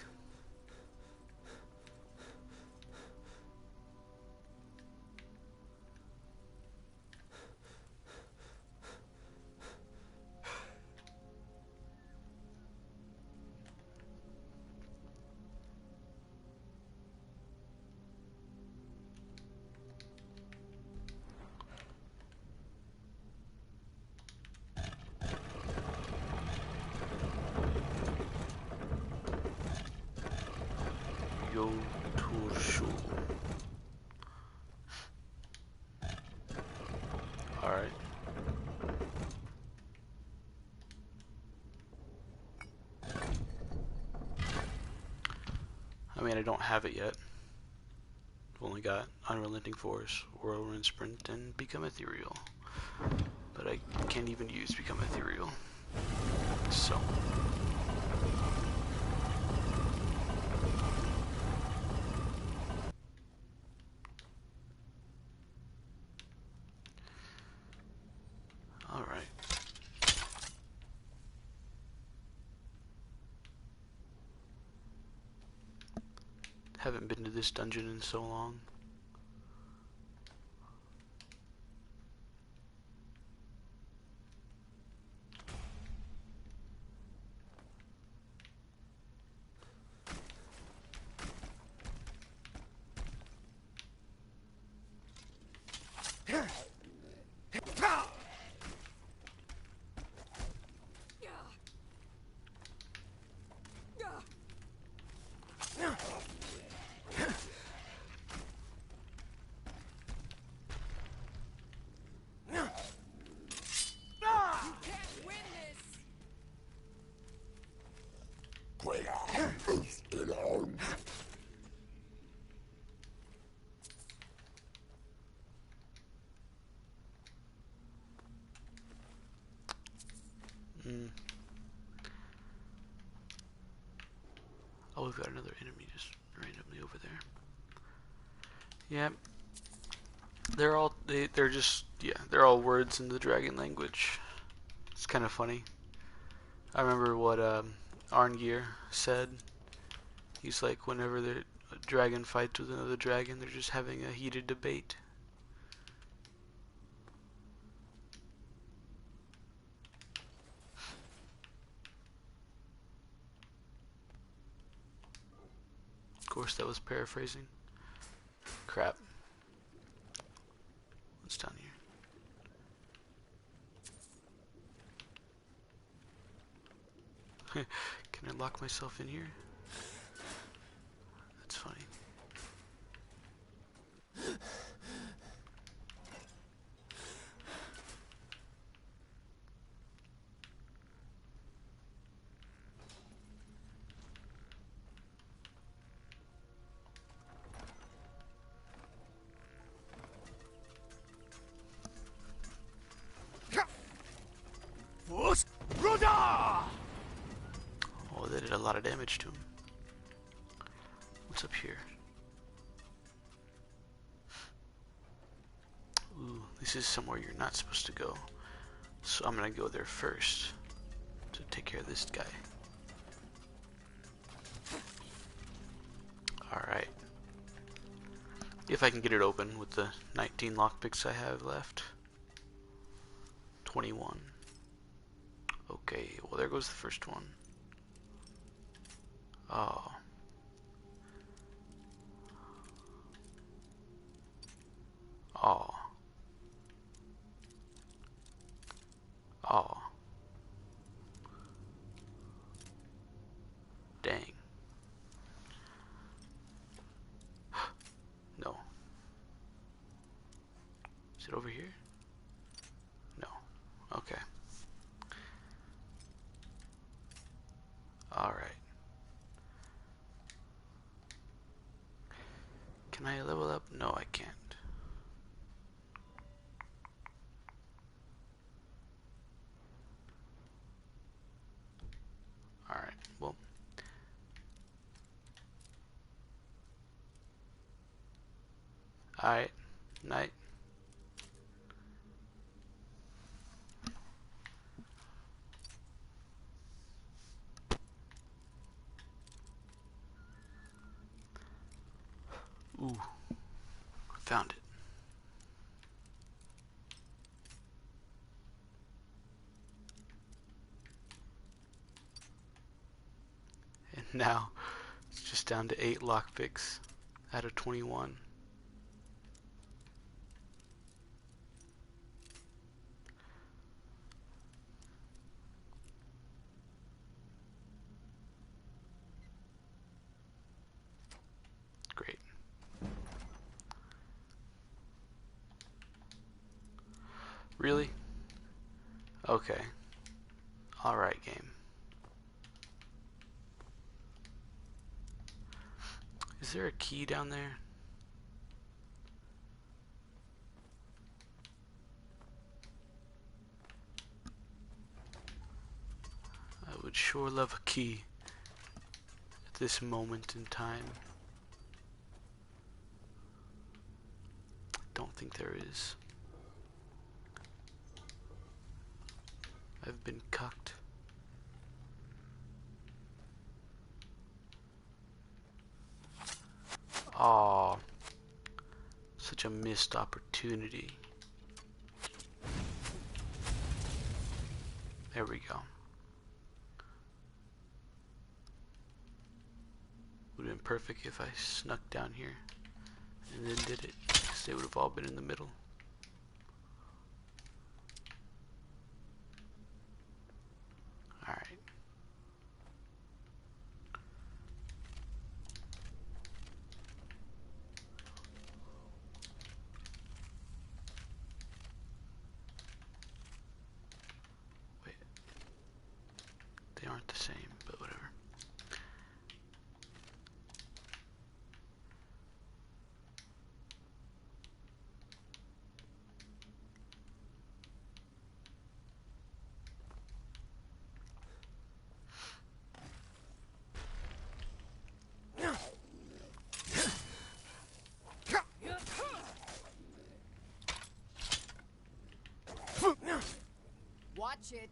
Alright. I mean, I don't have it yet. I've only got Unrelenting Force, Whirlwind Sprint, and Become Ethereal. But I can't even use Become Ethereal. So. Alright. Haven't been to this dungeon in so long. Oh, we've got another enemy just randomly over there. Yep. They're all words in the dragon language. It's kind of funny. I remember what Arngeir said. He's like, whenever the dragon fights with another dragon, they're just having a heated debate. Of course, that was paraphrasing. Crap. What's down here? Can I lock myself in here? That's funny. Fus Ro Dah! Oh, that did a lot of damage to him. What's up here? Ooh, this is somewhere you're not supposed to go. So I'm gonna go there first to take care of this guy. Alright. If I can get it open with the 19 lockpicks I have left. 21. Okay, well there goes the first one. Oh. Oh. Oh. Dang. No. Is it over here? No. Okay. Alright. Can I level up? No, I can't. Alright, well. Alright, night. Ooh, found it. And now it's just down to 8 lockpicks out of 21. Great. Really? Okay. Alright, game. Is there a key down there? I would sure love a key at this moment in time. Don't think there is. I've been cucked. Aw, such a missed opportunity. There we go. Would have been perfect if I snuck down here and then did it, because they would have all been in the middle. Alright. Wait. They aren't the same, but whatever. Watch it.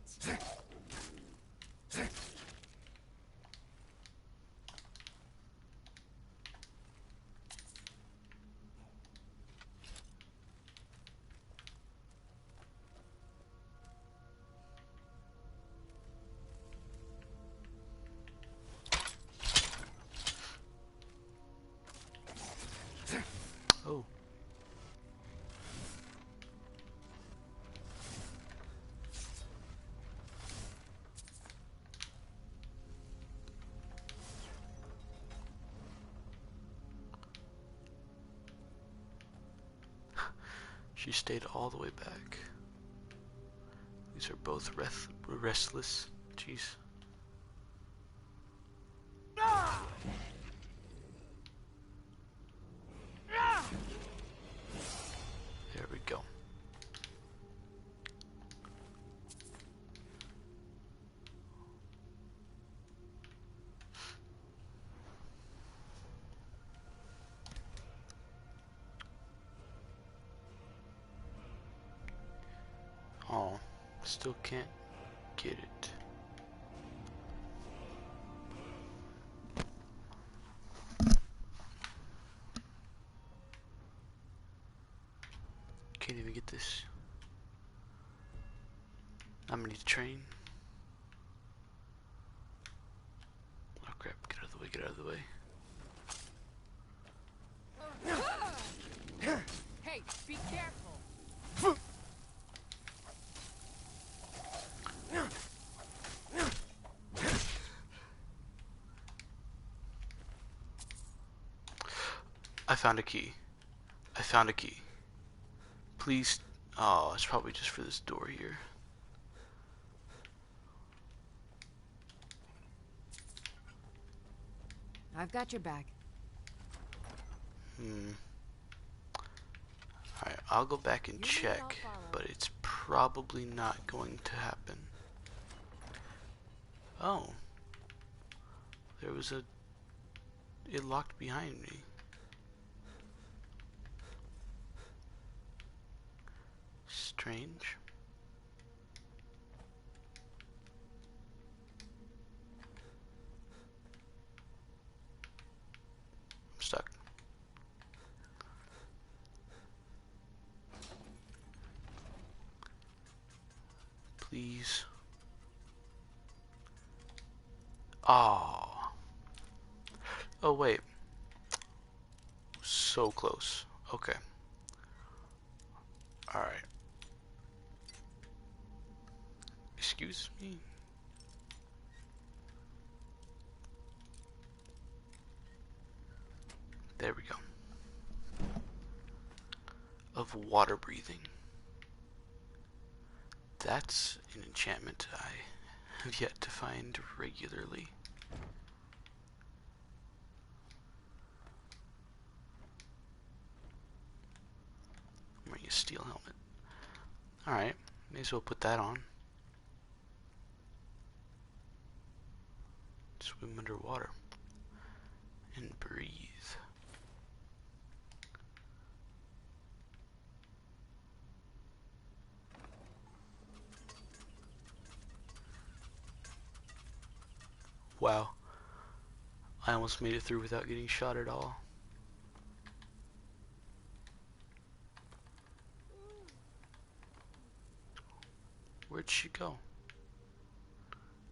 Oh. She stayed all the way back. These are both restless. Jeez. There we go. Oh, still can't get it. Can't even get this. I'm gonna need a train. Oh crap, get out of the way, get out of the way. Hey, be careful. I found a key. I found a key. Please. Oh, it's probably just for this door here. I've got your back. Alright, I'll go back and check, but it's probably not going to happen. Oh. There was a... It locked behind me. Strange. I'm stuck. Please. Oh. Oh wait. So close. Okay. Alright. Excuse me. There we go. Of water breathing. That's an enchantment I have yet to find regularly. a steel helmet. Alright, may as well put that on. Swim underwater. And breathe. Wow. I almost made it through without getting shot at all. Where'd she go?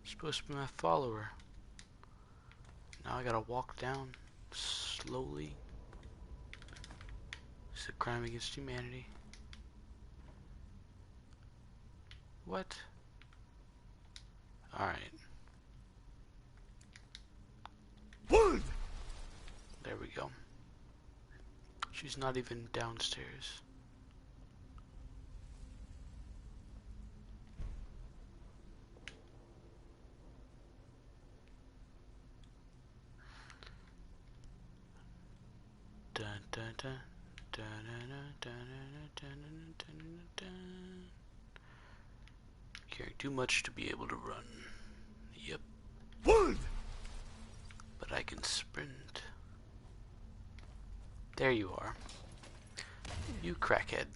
Supposed to be my follower. Now I gotta walk down slowly. It's a crime against humanity. What? Alright. There we go. She's not even downstairs. Dun, dun, dun, dun, dun, dun, dun, dun, dun, dun. Carrying too much to be able to run. Yep. But I can sprint. There you are. You crackhead.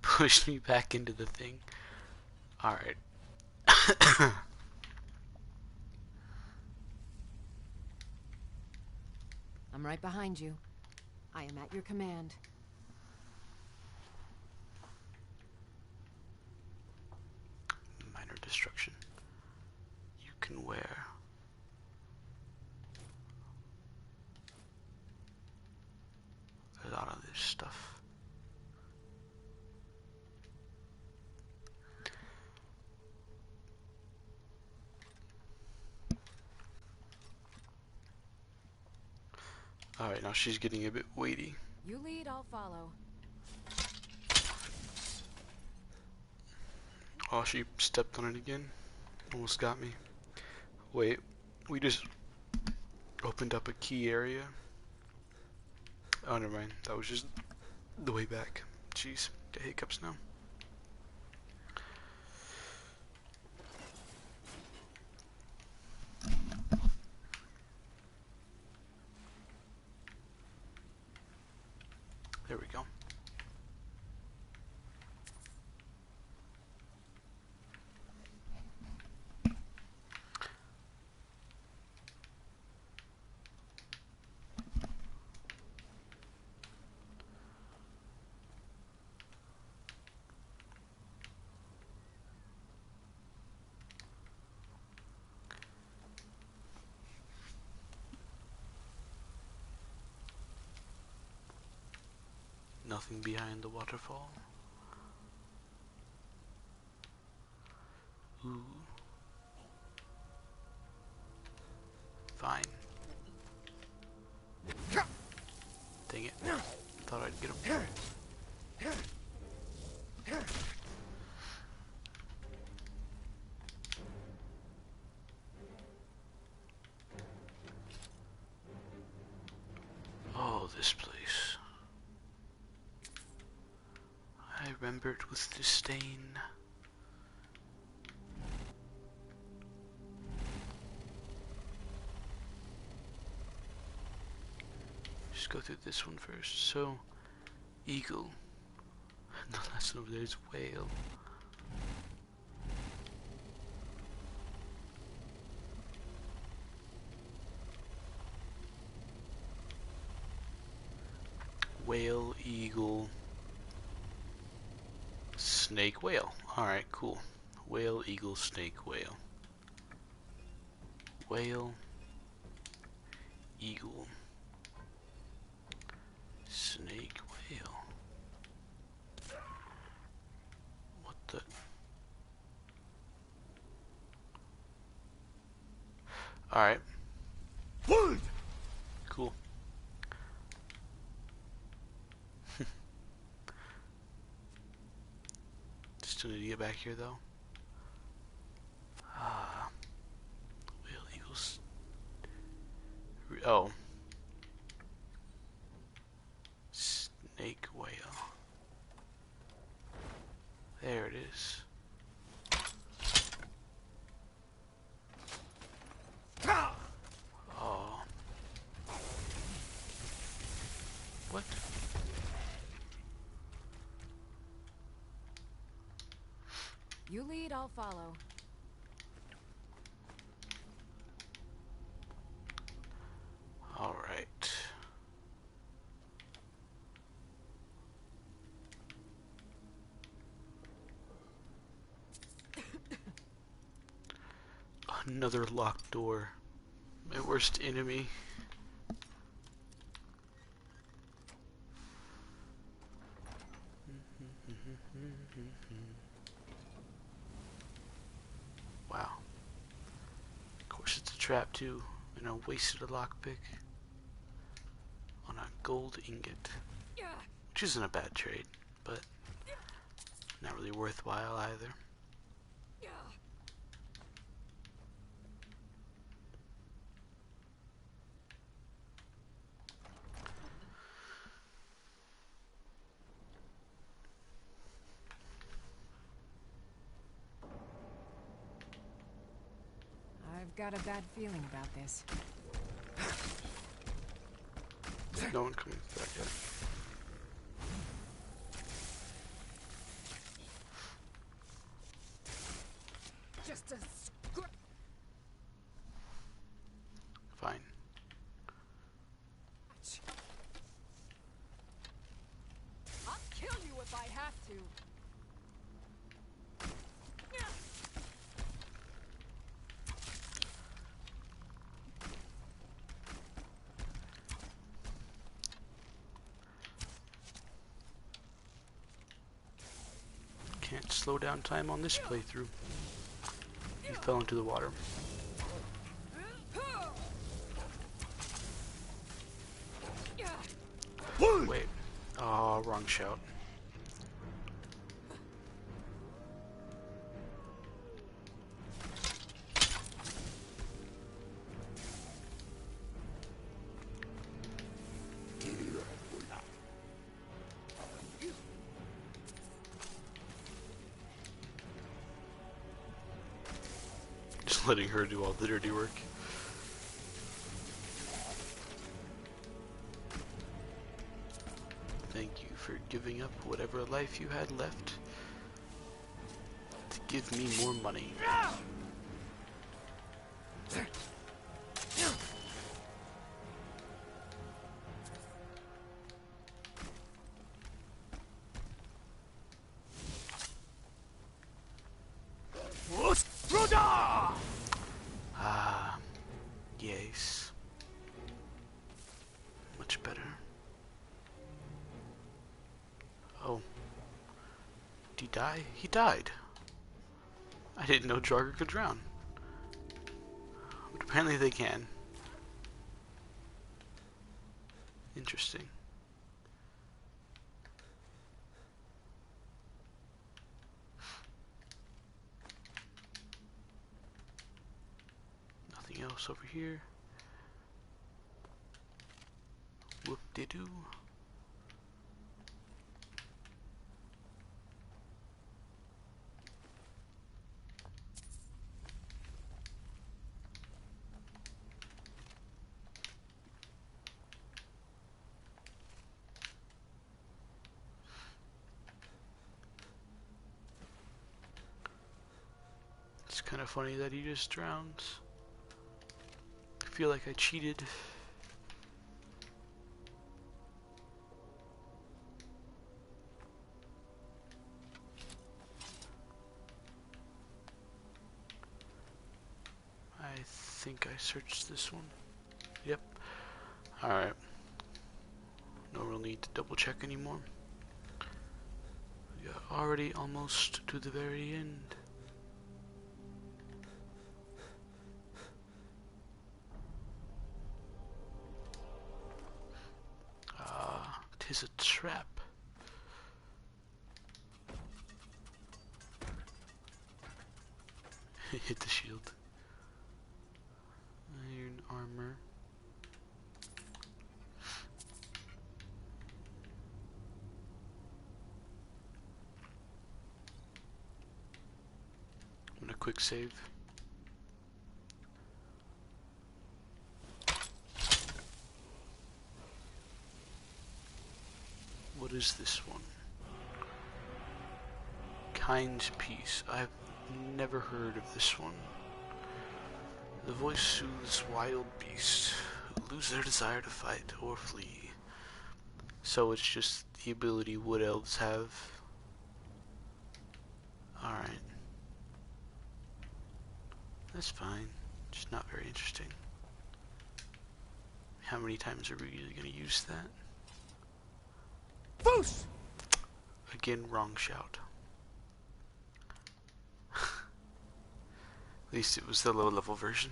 Pushed me back into the thing. Alright. I'm right behind you. I am at your command. Minor destruction. You can wear. A lot of this stuff. Alright, now she's getting a bit weighty. You lead, I'll follow. Oh, she stepped on it again. Almost got me. Wait, we just opened up a key area. Oh, never mind. That was just the way back. Jeez, get hiccups now. There we go. Nothing behind the waterfall. Ooh. Fine. Dang it. Thought I'd get him. Oh, this place. I remember it with disdain. Just go through this one first. So, eagle. And the last one over there is whale. Whale, eagle, snake, whale. Alright, cool. Whale, eagle, snake, whale. Whale, eagle, snake, whale. What the? Alright. Cool. Still need to get back here though. Whale, eagles. Oh. Snake whale. You lead, I'll follow. All right. Another locked door. My worst enemy. Wow. Of course it's a trap too, and I wasted a lockpick on a gold ingot. Which isn't a bad trade, but not really worthwhile either. I've got a bad feeling about this. No one coming back yet. Just a Fine. I'll kill you if I have to. Can't slow down time on this playthrough. He fell into the water. Wait. Oh, wrong shout. Just letting her do all the dirty work. Thank you for giving up whatever life you had left to give me more money. Fus Ro Dah! Ah, yes. Much better. Oh. Did he die? He died. I didn't know Draugr could drown. But apparently they can. Interesting. Nothing else over here. Whoop-de-doo. It's kind of funny that he just drowns. I feel like I cheated. I think I searched this one. Yep. Alright. No real need to double check anymore. We are already almost to the very end. Ah, 'tis a trap. Hit the shield. Iron armor. I'm gonna quick save. What is this one? Kind's Peace. I've never heard of this one. The voice soothes wild beasts who lose their desire to fight or flee. So it's just the ability wood elves have. Alright. That's fine. Just not very interesting. How many times are we really going to use that? Fus! Again, wrong shout. At least it was the low level version,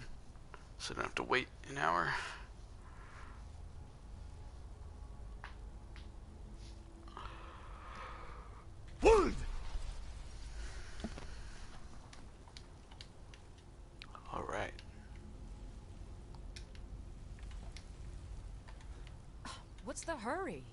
so I don't have to wait an hour. Wood! Alright. What's the hurry?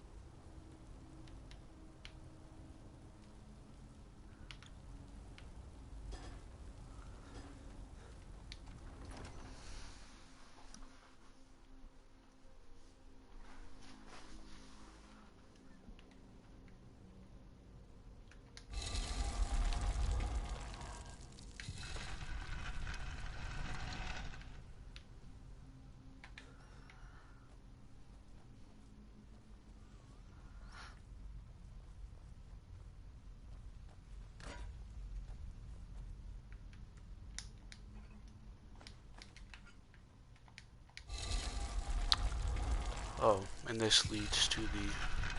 Oh, and this leads to the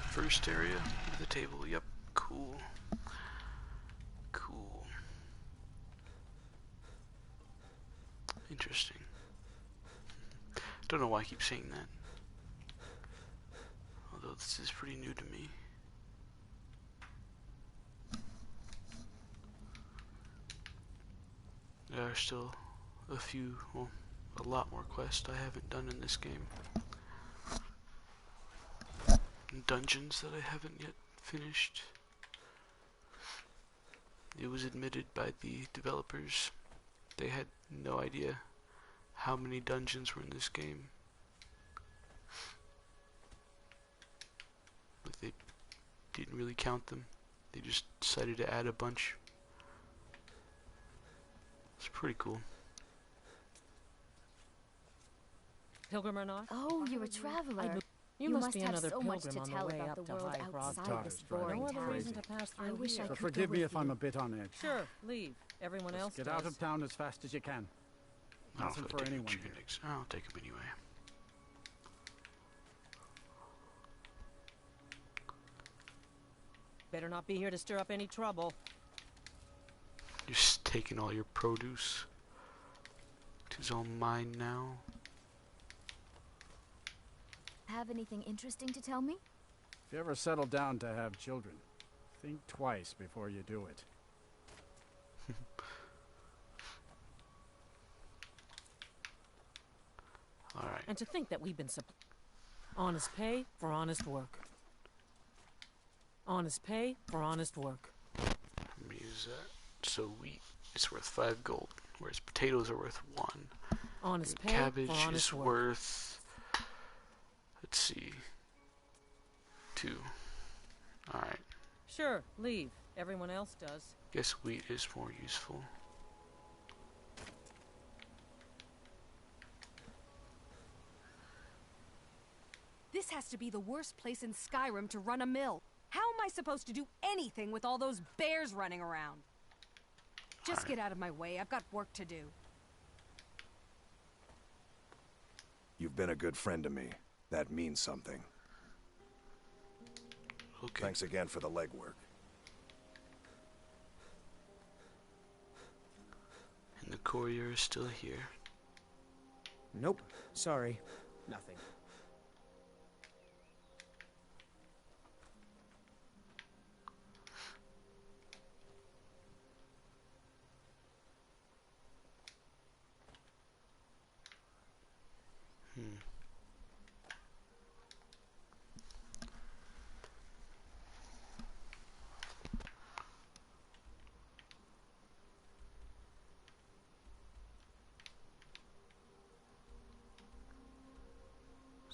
first area of the table. Yep, cool. Cool. Interesting. Don't know why I keep saying that. Although this is pretty new to me. There are still a few, well, a lot more quests I haven't done in this game. Dungeons that I haven't yet finished. It was admitted by the developers they had no idea how many dungeons were in this game. But they didn't really count them. They just decided to add a bunch. It's pretty cool. Pilgrim or not? Oh, you're a traveler. You must be have another so much to pilgrim on tell the way about up the to world High Broad outside Tower. this boring No other town. reason to pass through I wish here. I So could forgive go me with if I'm you. a bit on edge. Sure, leave. Everyone else Get does. out of town as fast as you can. Nothing for anyone here. I'll take them anyway. Better not be here to stir up any trouble. You're just taking all your produce. It's all mine now. Have anything interesting to tell me? If you ever settle down to have children, think twice before you do it. Alright. And to think that we've been honest pay for honest work. Honest pay for honest work. Let me use that. So wheat is worth 5 gold, whereas potatoes are worth 1. Honest and pay cabbage for honest is work. worth, let's see, 2. Alright. Sure, leave. Everyone else does. Guess wheat is more useful. This has to be the worst place in Skyrim to run a mill. How am I supposed to do anything with all those bears running around? Just get out of my way. I've got work to do. You've been a good friend to me. That means something. Okay. Thanks again for the legwork. And the courier is still here. Nope. Sorry. Nothing.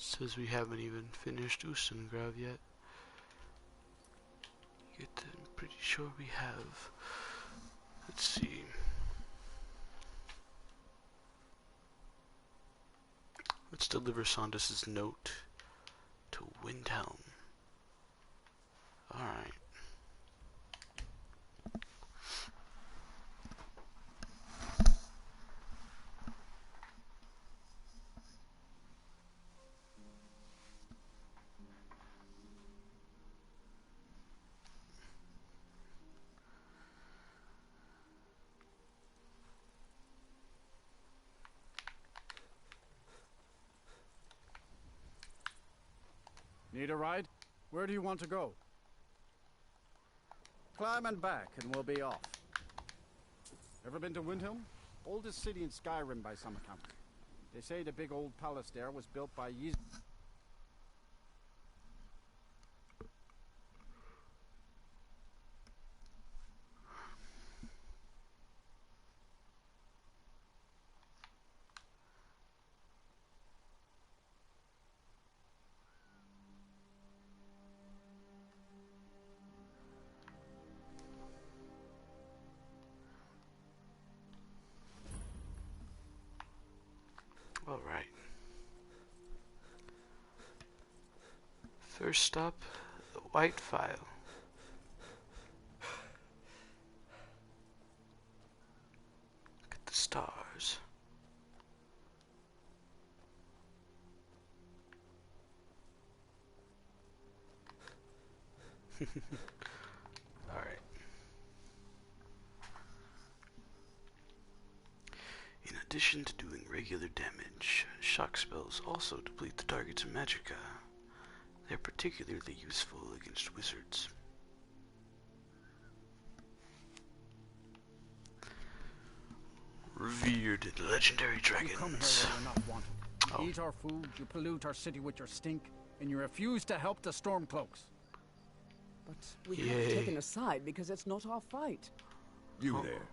Says we haven't even finished Ustengrav yet. Get the pretty sure we have. Let's see. Let's deliver Saunders' note to Windhelm. Alright. Need a ride? Where do you want to go? Climb and back, and we'll be off. Ever been to Windhelm? Oldest city in Skyrim by some account. They say the big old palace there was built by All right. First stop, the White File. Look at the stars. All right. In addition to doing regular damage, shock spells also deplete the target's magicka. They're particularly useful against wizards. Revered and legendary dragons. You come here where you're not wanted. You eat our food, you pollute our city with your stink, and you refuse to help the Stormcloaks. But we have taken a side because it's not our fight. You there.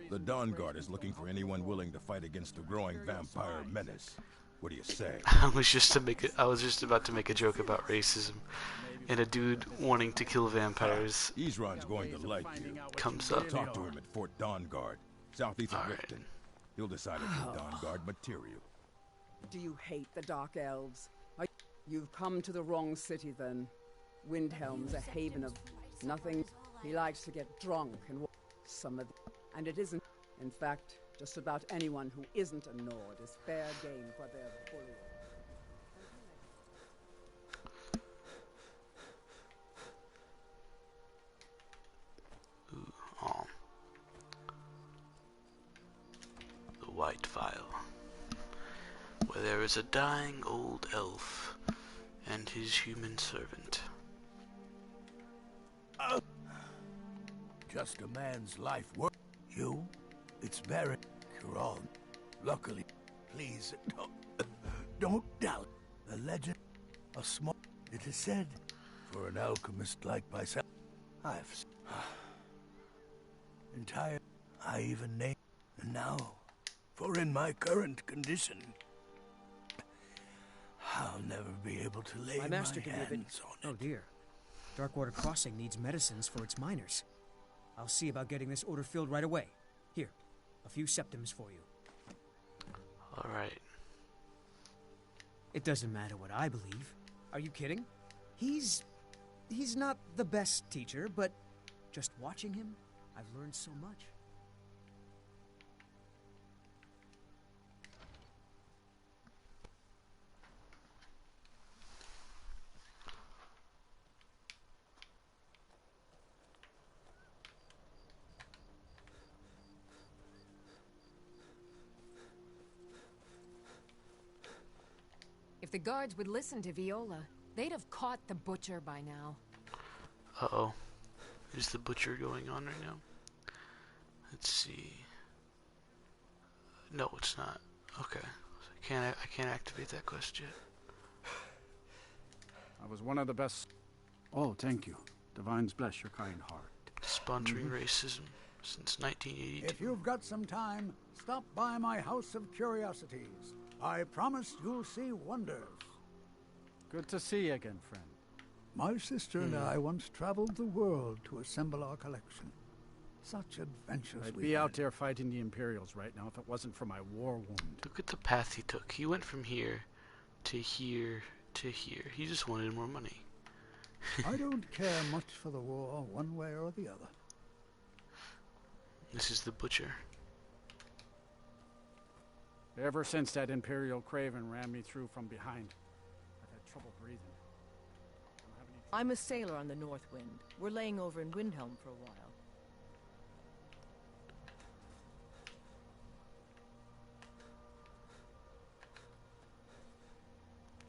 The Dawn Guard is looking for anyone willing to fight against the growing vampire menace. What do you say? I was just about to make a joke about racism, and a dude wanting to kill vampires. Ezron's going to like you. Comes up. Talk to him at Fort Dawn Guard, southeast of Riften. He'll decide if you're Dawn Guard material. Do you hate the Dark Elves? You've come to the wrong city then. Windhelm's a haven of nothing. He likes to get drunk and some of and it isn't. In fact, just about anyone who isn't a Nord is fair game for their bullying. The White File, where there is a dying old elf and his human servant. Just a man's life work. You? It's Baron. You're all. Luckily, please don't doubt the legend. A small. It is said, for an alchemist like myself, I've entire. I even name. And now, for in my current condition, I'll never be able to lay my master can hands on it. Oh dear. Darkwater Crossing needs medicines for its miners. I'll see about getting this order filled right away. Here, a few septims for you. All right. It doesn't matter what I believe. Are you kidding? He's not the best teacher, but just watching him, I've learned so much. If the guards would listen to Viola, they'd have caught the butcher by now. Uh-oh. Is the butcher going on right now? Let's see. No, it's not. Okay. I can't activate that quest yet. I was one of the best. Oh, thank you. Divines bless your kind heart. Sponsoring racism since 1982. If you've got some time, stop by my House of Curiosities. I promise you'll see wonders. Good to see you again, friend. My sister and I once traveled the world to assemble our collection. Such adventures I'd we be had. out there fighting the Imperials right now if it wasn't for my war wound. Look at the path he took. He went from here to here to here. He just wanted more money. I don't care much for the war, one way or the other. This is the butcher. Ever since that Imperial Craven ran me through from behind, I've had trouble breathing. I'm a sailor on the North Wind. We're laying over in Windhelm for a while.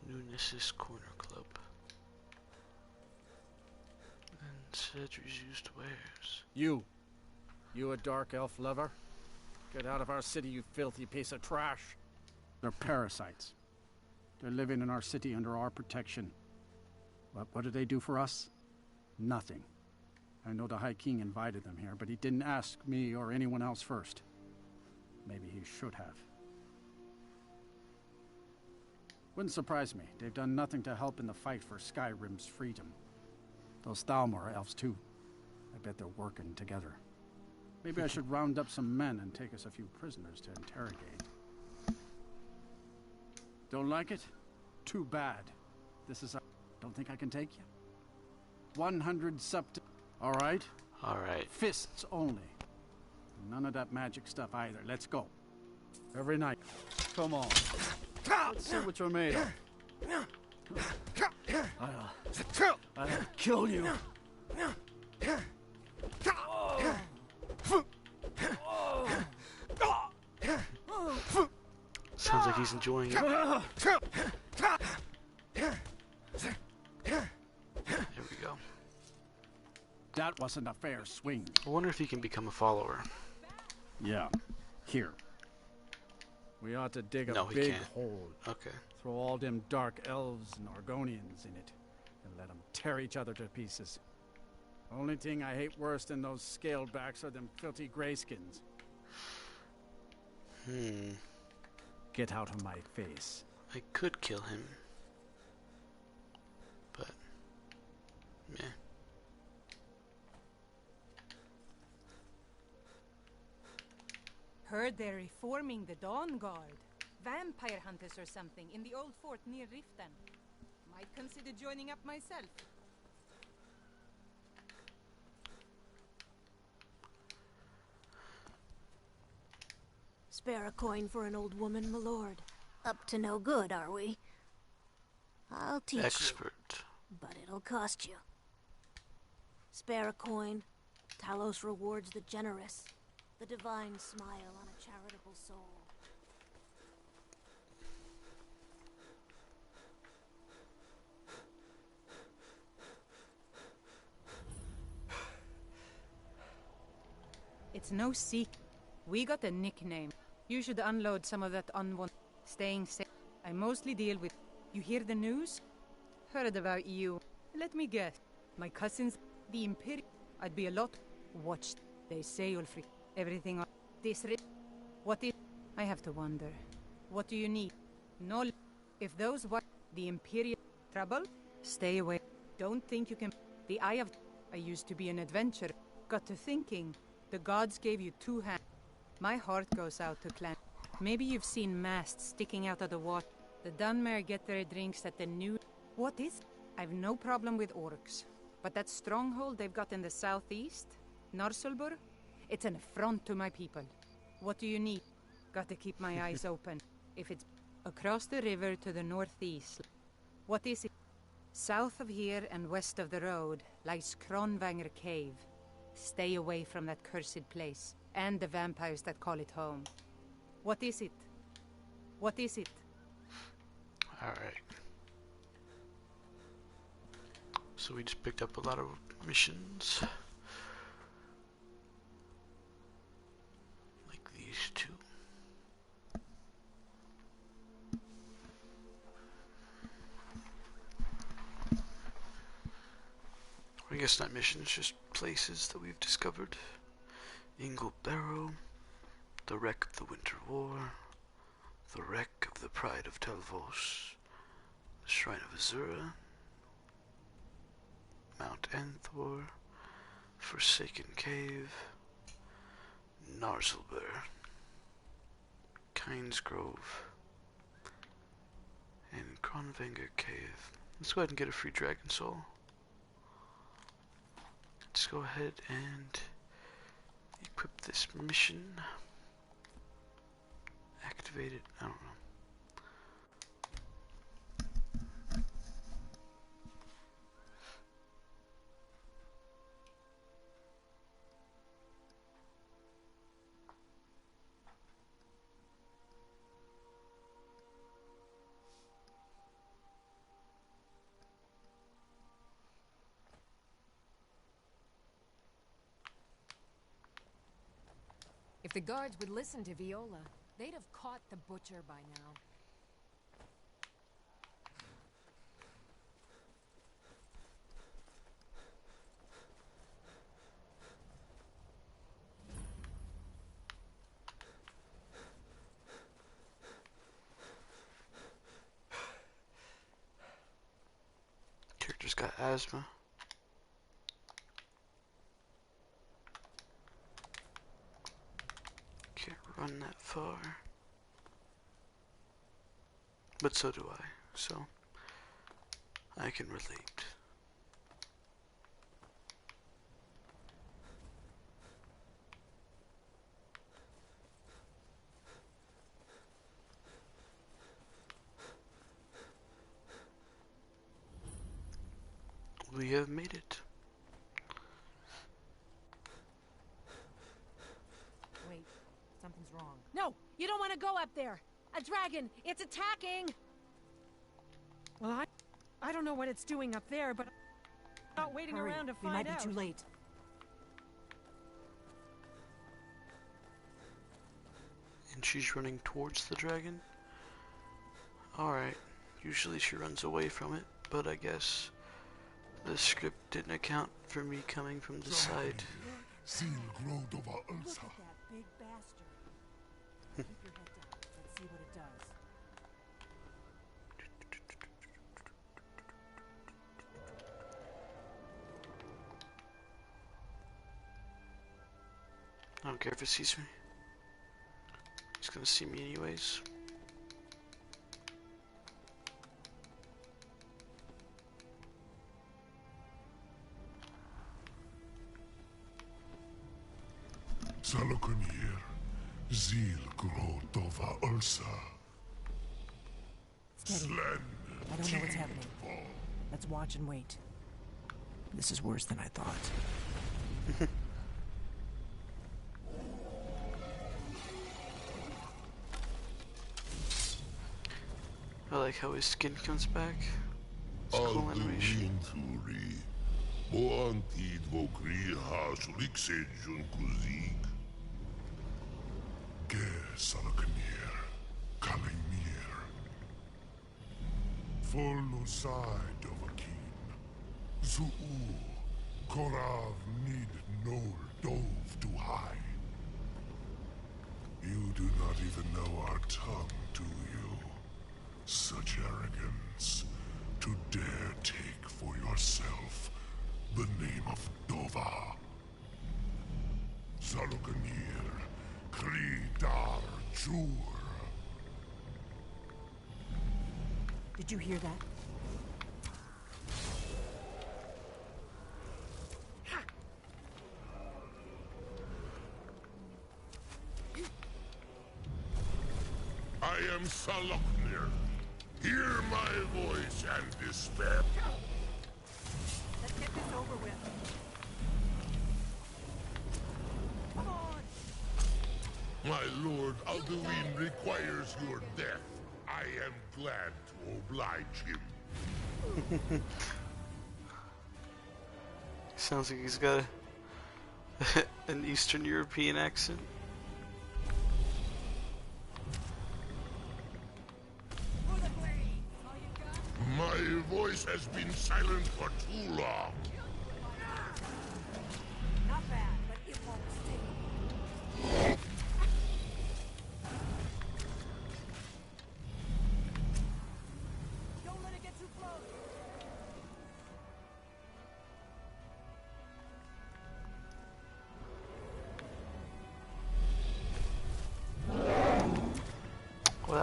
Nunis's Corner Club. And Cedric's used wares. You a dark elf lover? Get out of our city, you filthy piece of trash. They're parasites. They're living in our city under our protection. What did they do for us? Nothing. I know the High King invited them here, but he didn't ask me or anyone else first. Maybe he should have. Wouldn't surprise me. They've done nothing to help in the fight for Skyrim's freedom. Those Thalmor are elves too. I bet they're working together. Maybe I should round up some men and take us a few prisoners to interrogate. Don't like it? Too bad. Don't think I can take you? 100 sept. All right? All right. Fists only. None of that magic stuff either. Let's go. Every night. Come on. Let's see what you're made of. I'll kill you. Sounds like he's enjoying it. There we go. That wasn't a fair swing. I wonder if he can become a follower. Yeah. Here. We ought to dig a No, he big can't. hole. Okay. Throw all them dark elves and Argonians in it. And let them tear each other to pieces. Only thing I hate worse than those scaled backs are them filthy grayskins. Get out of my face. I could kill him. But meh. Heard they're reforming the Dawn Guard. Vampire hunters or something in the old fort near Riften. Might consider joining up myself. Spare a coin for an old woman, my lord. Up to no good, are we? I'll teach Expert. you, but it'll cost you. Spare a coin. Talos rewards the generous. The divine smile on a charitable soul. It's no secret. We got a nickname. You should unload some of that unwanted. Staying safe. I mostly deal with. You hear the news? Heard about you. Let me guess. My cousins, the Imperial. I'd be a lot. Watched. They say you'll free everything on this. What is? I have to wonder. What do you need? No. If those were the Imperial trouble, stay away. Don't think you can. The Eye of. I used to be an adventurer. Got to thinking. The gods gave you two hands. My heart goes out to Clan. Maybe you've seen masts sticking out of the water. The Dunmere get their drinks at the new... What is? I've no problem with orcs. But that stronghold they've got in the southeast, Norsulbur, it's an affront to my people. What do you need? Got to keep my eyes open. If it's across the river to the northeast. What is it? South of here and west of the road lies Kronvanger Cave. Stay away from that cursed place. And the vampires that call it home. What is it? What is it? Alright. So we just picked up a lot of missions. Like these two. I guess not missions, just places that we've discovered. Ingle Barrow, the wreck of the Winter War, the wreck of the Pride of Telvos, the Shrine of Azura, Mount Anthor, Forsaken Cave, Narzelber, Kynes Grove, and Kronvanger Cave. Let's go ahead and get a free Dragon Soul. Let's go ahead and equip this mission. Activate it. I don't know. If the guards would listen to Viola, they'd have caught the butcher by now. Character's got asthma. Can't run that far. But so do I, so I can relate. We have made it. Wait, something's wrong. No, you don't want to go up there. A dragon, it's attacking. Well, I don't know what it's doing up there, but I'm not waiting around to find out. We might be too late. And she's running towards the dragon? Alright, usually she runs away from it, but I guess the script didn't account for me coming from the side. Seal Ro Dah Ulsa. That big bastard. Keep your head down. Let's see what it does. I don't care if it sees me. It's gonna see me anyways. Salokunir, Zil Ro Dah Ulsa. Steady. I don't know what's happening. Let's watch and wait. This is worse than I thought. I like how his skin comes back. It's cool animation. Salokunir, Kalimir. Follow side of a king. Zuu, Korav need no dove to hide. You do not even know our tongue, do you? Such arrogance, to dare take for yourself the name of Dova. Salokunir, Kridar Jur. Did you hear that? I am Saloknir. Hear my voice and despair. Let's get this over with. Come on! My lord Alduin requires your death. I am glad to oblige him. Sounds like he's got an Eastern European accent. My voice has been silent for too long. Not bad, but it won't stay. Don't let it get too close.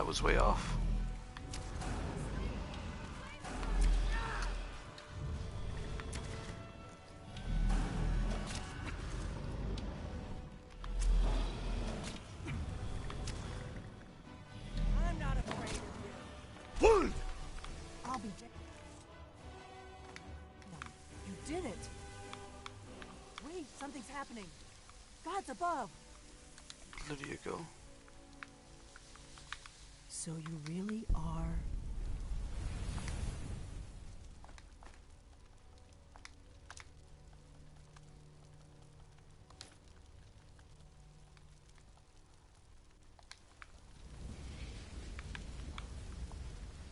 was way off. I'm not afraid of you. I'll be dead. No, you did it. Wait, something's happening. God's above. Lydia, go. So you really are...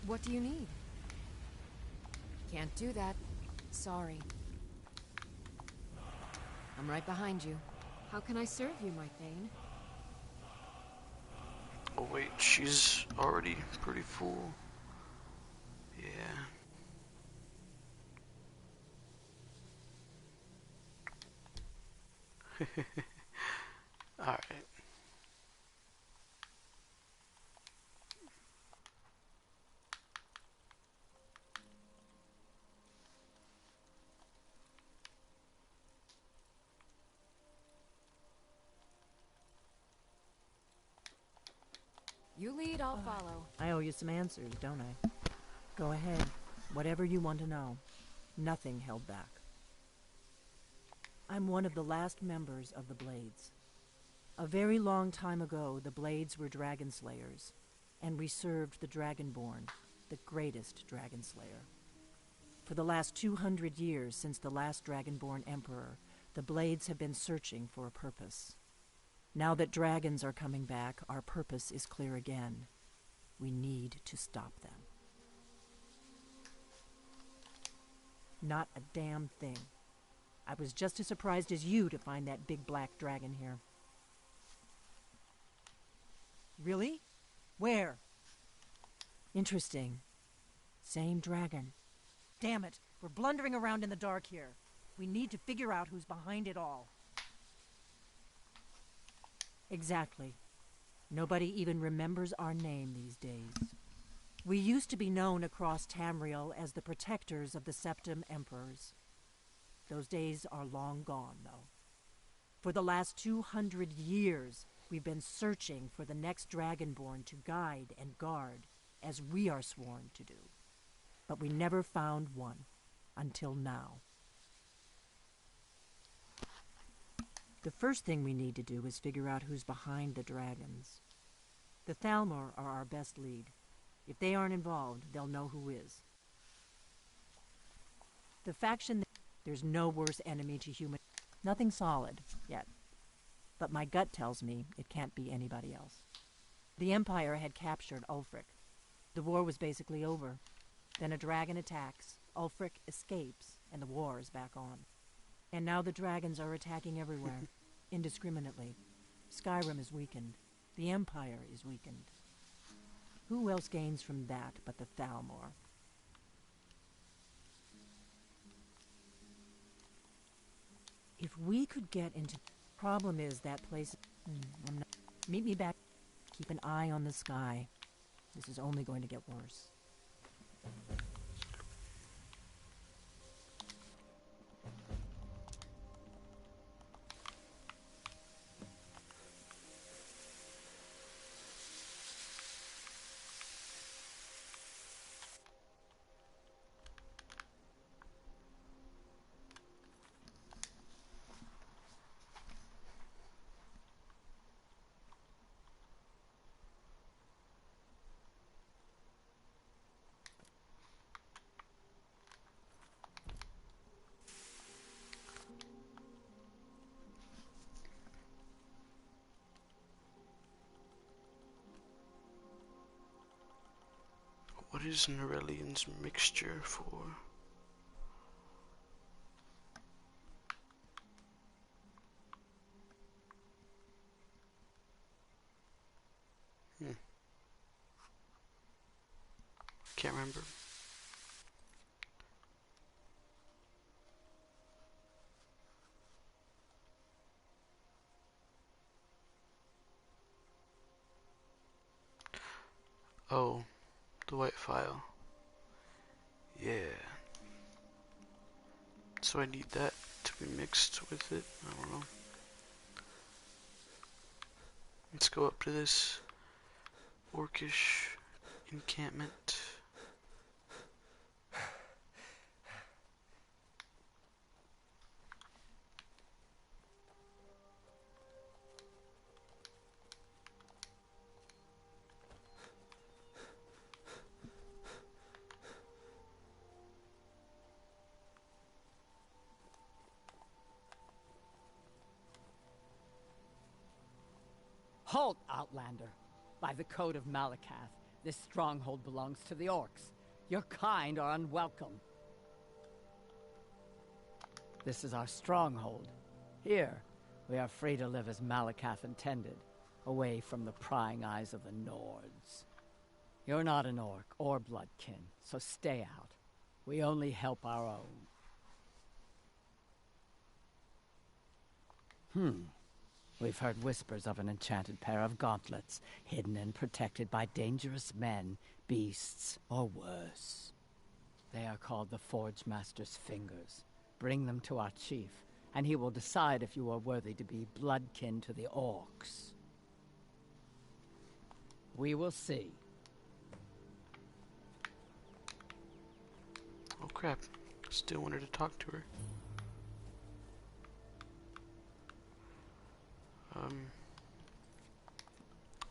What do you need? Can't do that. Sorry. I'm right behind you. How can I serve you, my Thane? Oh wait, she's already pretty full. Yeah. Alright. You lead, I'll follow. I owe you some answers, don't I? Go ahead. Whatever you want to know. Nothing held back. I'm one of the last members of the Blades. A very long time ago, the Blades were dragon slayers, and we served the Dragonborn, the greatest dragon slayer. For the last 200 years since the last Dragonborn Emperor, the Blades have been searching for a purpose. Now that dragons are coming back, our purpose is clear again. We need to stop them. Not a damn thing. I was just as surprised as you to find that big black dragon here. Really? Where? Interesting. Same dragon. Damn it, we're blundering around in the dark here. We need to figure out who's behind it all. Exactly. Nobody even remembers our name these days. We used to be known across Tamriel as the protectors of the Septim Emperors. Those days are long gone, though. For the last 200 years, we've been searching for the next Dragonborn to guide and guard, as we are sworn to do. But we never found one, until now. The first thing we need to do is figure out who's behind the dragons. The Thalmor are our best lead. If they aren't involved, they'll know who is. The faction, there's no worse enemy to human... Nothing solid, yet. But my gut tells me it can't be anybody else. The Empire had captured Ulfric. The war was basically over. Then a dragon attacks, Ulfric escapes, and the war is back on. And now the dragons are attacking everywhere, indiscriminately. Skyrim is weakened. The Empire is weakened. Who else gains from that but the Thalmor? If we could get into... Problem is that place... I'm not... Meet me back. Keep an eye on the sky. This is only going to get worse. What is Nerelian's mixture for? Can't remember. Oh, the white file. Yeah. So I need that to be mixed with it. I don't know. Let's go up to this orcish encampment. Halt, Outlander! By the code of Malakath, this stronghold belongs to the orcs. Your kind are unwelcome. This is our stronghold. Here, we are free to live as Malakath intended, away from the prying eyes of the Nords. You're not an orc or bloodkin, so stay out. We only help our own. We've heard whispers of an enchanted pair of gauntlets, hidden and protected by dangerous men, beasts, or worse. They are called the Forge Master's Fingers. Bring them to our chief, and he will decide if you are worthy to be bloodkin to the orcs. We will see. Oh crap, still wanted to talk to her.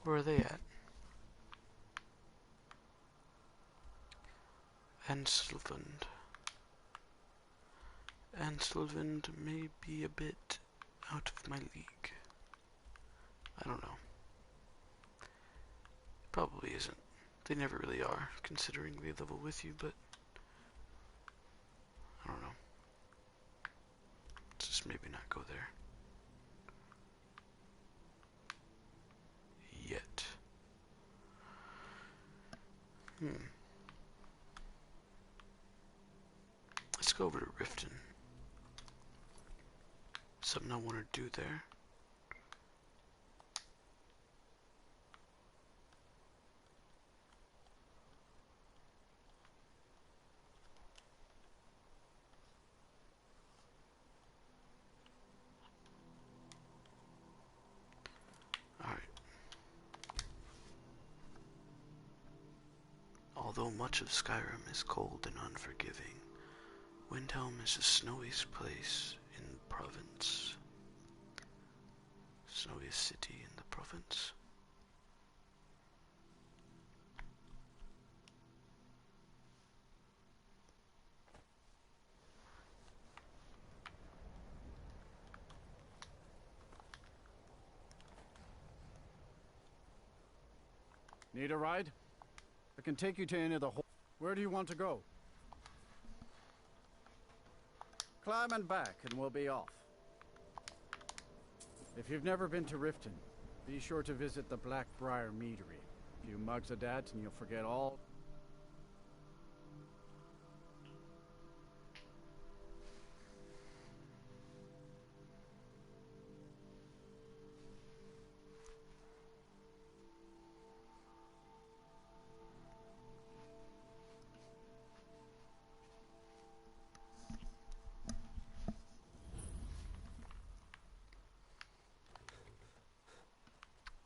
Where are they at? Anselvund. Anselvund may be a bit out of my league. I don't know. Probably isn't. They never really are, considering they level with you, but I don't know. Let's just maybe not go there. Yet. Let's go over to Riften. Something I want to do there. Although much of Skyrim is cold and unforgiving, Windhelm is the snowiest place in the province. Snowiest city in the province. Need a ride? I can take you to any of the Where do you want to go? Climb and back and we'll be off. If you've never been to Riften, be sure to visit the Blackbriar Meadery. A few mugs of that and you'll forget all.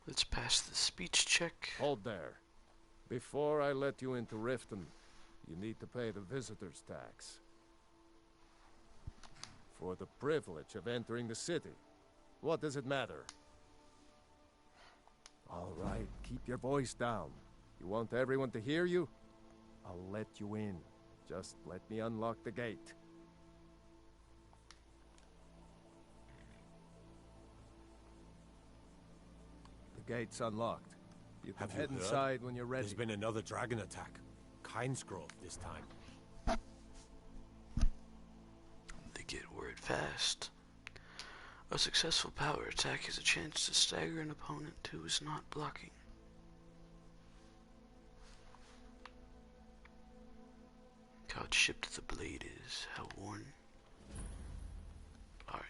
Let's pass the speech check. Hold there. Before I let you into Riften, you need to pay the visitor's tax. For the privilege of entering the city. What does it matter? All right, keep your voice down. You want everyone to hear you? I'll let you in. Just let me unlock the gate. The gate's unlocked. You can head inside when you're ready. There's been another dragon attack. Kynesgrove this time. They get word fast. A successful power attack has a chance to stagger an opponent who is not blocking. How chipped the blade is, how worn. Alright.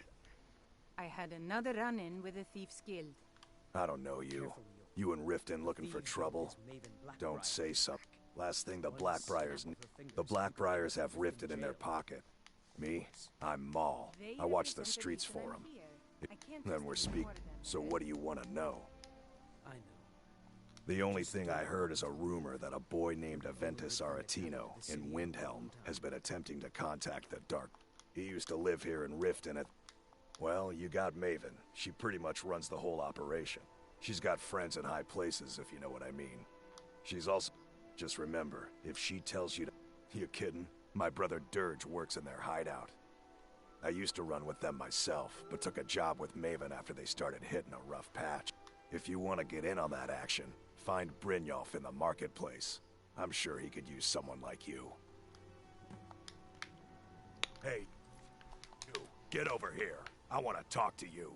I had another run-in with the Thieves' Guild. I don't know you. You and Riften looking for trouble? Don't say something. Last thing the Blackbriars have Riften in their pocket. Me? I'm Maul. I watch the streets for them. Then we're speaking. So what do you want to know? I know. The only thing I heard is a rumor that a boy named Aventus Aretino in Windhelm has been attempting to contact the Dark. He used to live here in Riften at... Well, you got Maven. She pretty much runs the whole operation. She's got friends in high places, if you know what I mean. She's also... Just remember, if she tells you to... You kidding? My brother Dirge works in their hideout. I used to run with them myself, but took a job with Maven after they started hitting a rough patch. If you want to get in on that action, find Brynjolf in the marketplace. I'm sure he could use someone like you. Hey, you, get over here. I want to talk to you.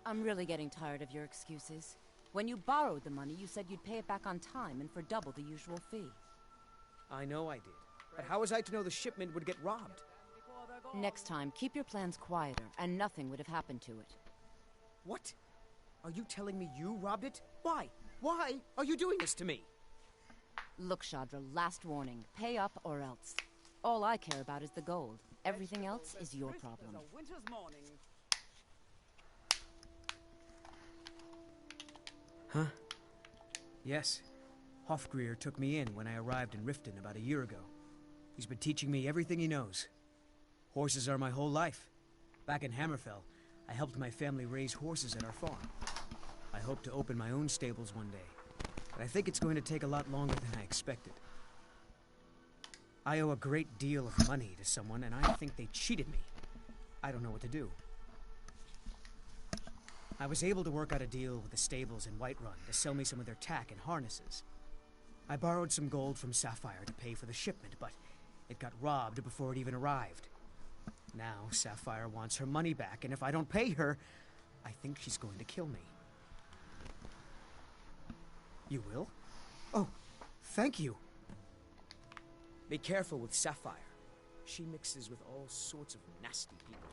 I'm really getting tired of your excuses. When you borrowed the money, you said you'd pay it back on time and for double the usual fee. I know I did. But how was I to know the shipment would get robbed? Next time, keep your plans quieter, and nothing would have happened to it. What? Are you telling me you robbed it? Why? Why are you doing this to me? Look, Shadra, last warning. Pay up or else. All I care about is the gold. Everything else is your problem. Huh? Yes. Hofgrir took me in when I arrived in Riften about a year ago. He's been teaching me everything he knows. Horses are my whole life. Back in Hammerfell, I helped my family raise horses at our farm. I hope to open my own stables one day, but I think it's going to take a lot longer than I expected. I owe a great deal of money to someone, and I think they cheated me. I don't know what to do. I was able to work out a deal with the stables in Whiterun to sell me some of their tack and harnesses. I borrowed some gold from Sapphire to pay for the shipment, but it got robbed before it even arrived. Now Sapphire wants her money back, and if I don't pay her, I think she's going to kill me. You will? Oh, thank you. Be careful with Sapphire. She mixes with all sorts of nasty people.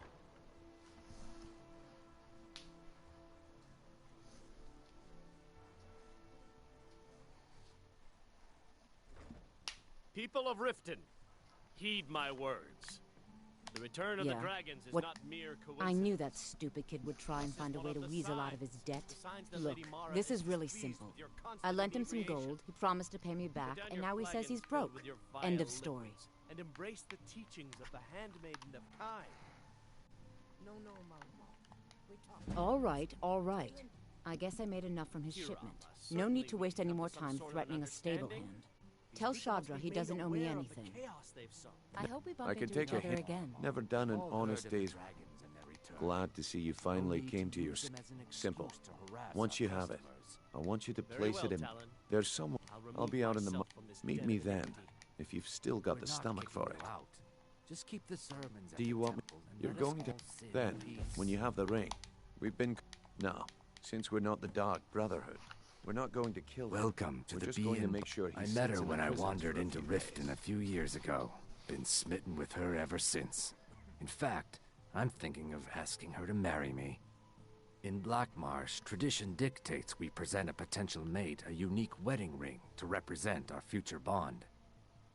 People of Riften, heed my words. The return of the dragons is not mere coincidence. I knew that stupid kid would try and find a way to weasel out of his debt. Look, this is really simple. I lent him some gold, he promised to pay me back, and now he says he's broke. End of story. And embrace the teachings of the handmaiden of Kai. All right, all right. I guess I made enough from his shipment. No need to waste any more time threatening a stable hand. Tell Shadra he doesn't owe me anything. I hope we bump into each other again. Never done an honest day's... Glad to see you finally came to your... Simple. Once you have it, I want you to place it in... There's someone... I'll be out in the... Meet me then, if you've still got the stomach for it. Just keep the sermons. Do you want me... You're going to... Then, when you have the ring, we've been... No, since we're not the Dark Brotherhood, we're not going to kill him. Welcome to the going to make sure I met her when I wandered into Riften a few years ago. Been smitten with her ever since. In fact, I'm thinking of asking her to marry me. In Blackmarsh, tradition dictates we present a potential mate a unique wedding ring to represent our future bond.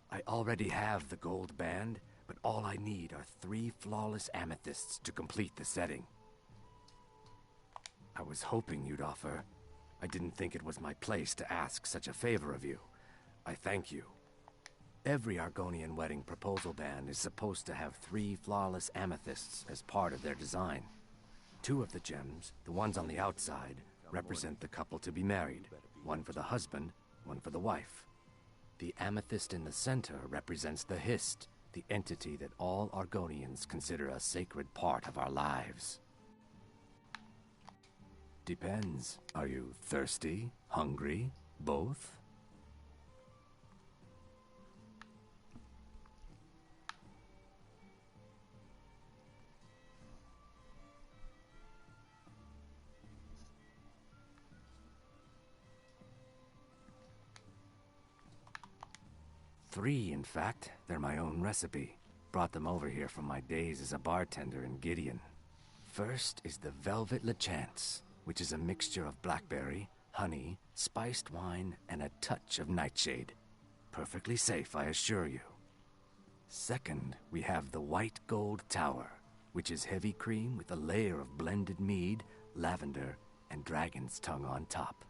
I already have the gold band, but all I need are 3 flawless amethysts to complete the setting. I was hoping you'd offer. I didn't think it was my place to ask such a favor of you. I thank you. Every Argonian wedding proposal band is supposed to have 3 flawless amethysts as part of their design. 2 of the gems, the ones on the outside, represent the couple to be married. 1 for the husband, 1 for the wife. The amethyst in the center represents the Hist, the entity that all Argonians consider a sacred part of our lives. Depends. Are you thirsty? Hungry? Both? 3, in fact. They're my own recipe. Brought them over here from my days as a bartender in Gideon. First is the Velvet Lechance, which is a mixture of blackberry, honey, spiced wine, and a touch of nightshade. Perfectly safe, I assure you. Second, we have the White Gold Tower, which is heavy cream with a layer of blended mead, lavender, and dragon's tongue on top.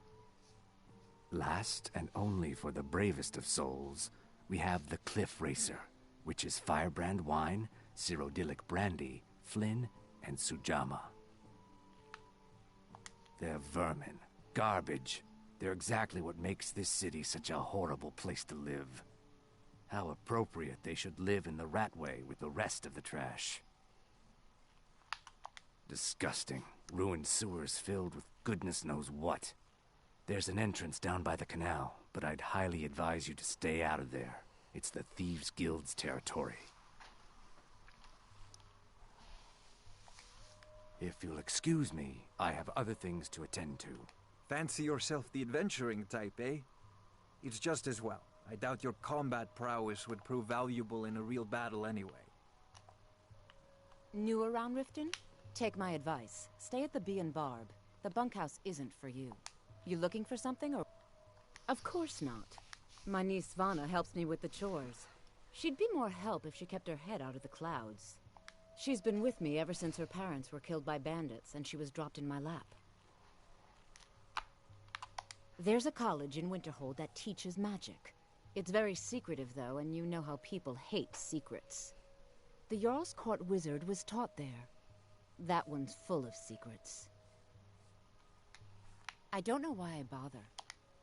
Last, and only for the bravest of souls, we have the Cliff Racer, which is firebrand wine, Cyrodiilic brandy, Flynn, and Sujama. They're vermin, garbage. They're exactly what makes this city such a horrible place to live. How appropriate they should live in the Ratway with the rest of the trash. Disgusting. Ruined sewers filled with goodness knows what. There's an entrance down by the canal, but I'd highly advise you to stay out of there. It's the Thieves' Guild's territory. If you'll excuse me, I have other things to attend to. Fancy yourself the adventuring type, eh? It's just as well. I doubt your combat prowess would prove valuable in a real battle anyway. New around Riften? Take my advice. Stay at the Bee and Barb. The bunkhouse isn't for you. You looking for something, or...? Of course not. My niece Svana helps me with the chores. She'd be more help if she kept her head out of the clouds. She's been with me ever since her parents were killed by bandits, and she was dropped in my lap. There's a college in Winterhold that teaches magic. It's very secretive, though, and you know how people hate secrets. The Jarl's Court wizard was taught there. That one's full of secrets. I don't know why I bother.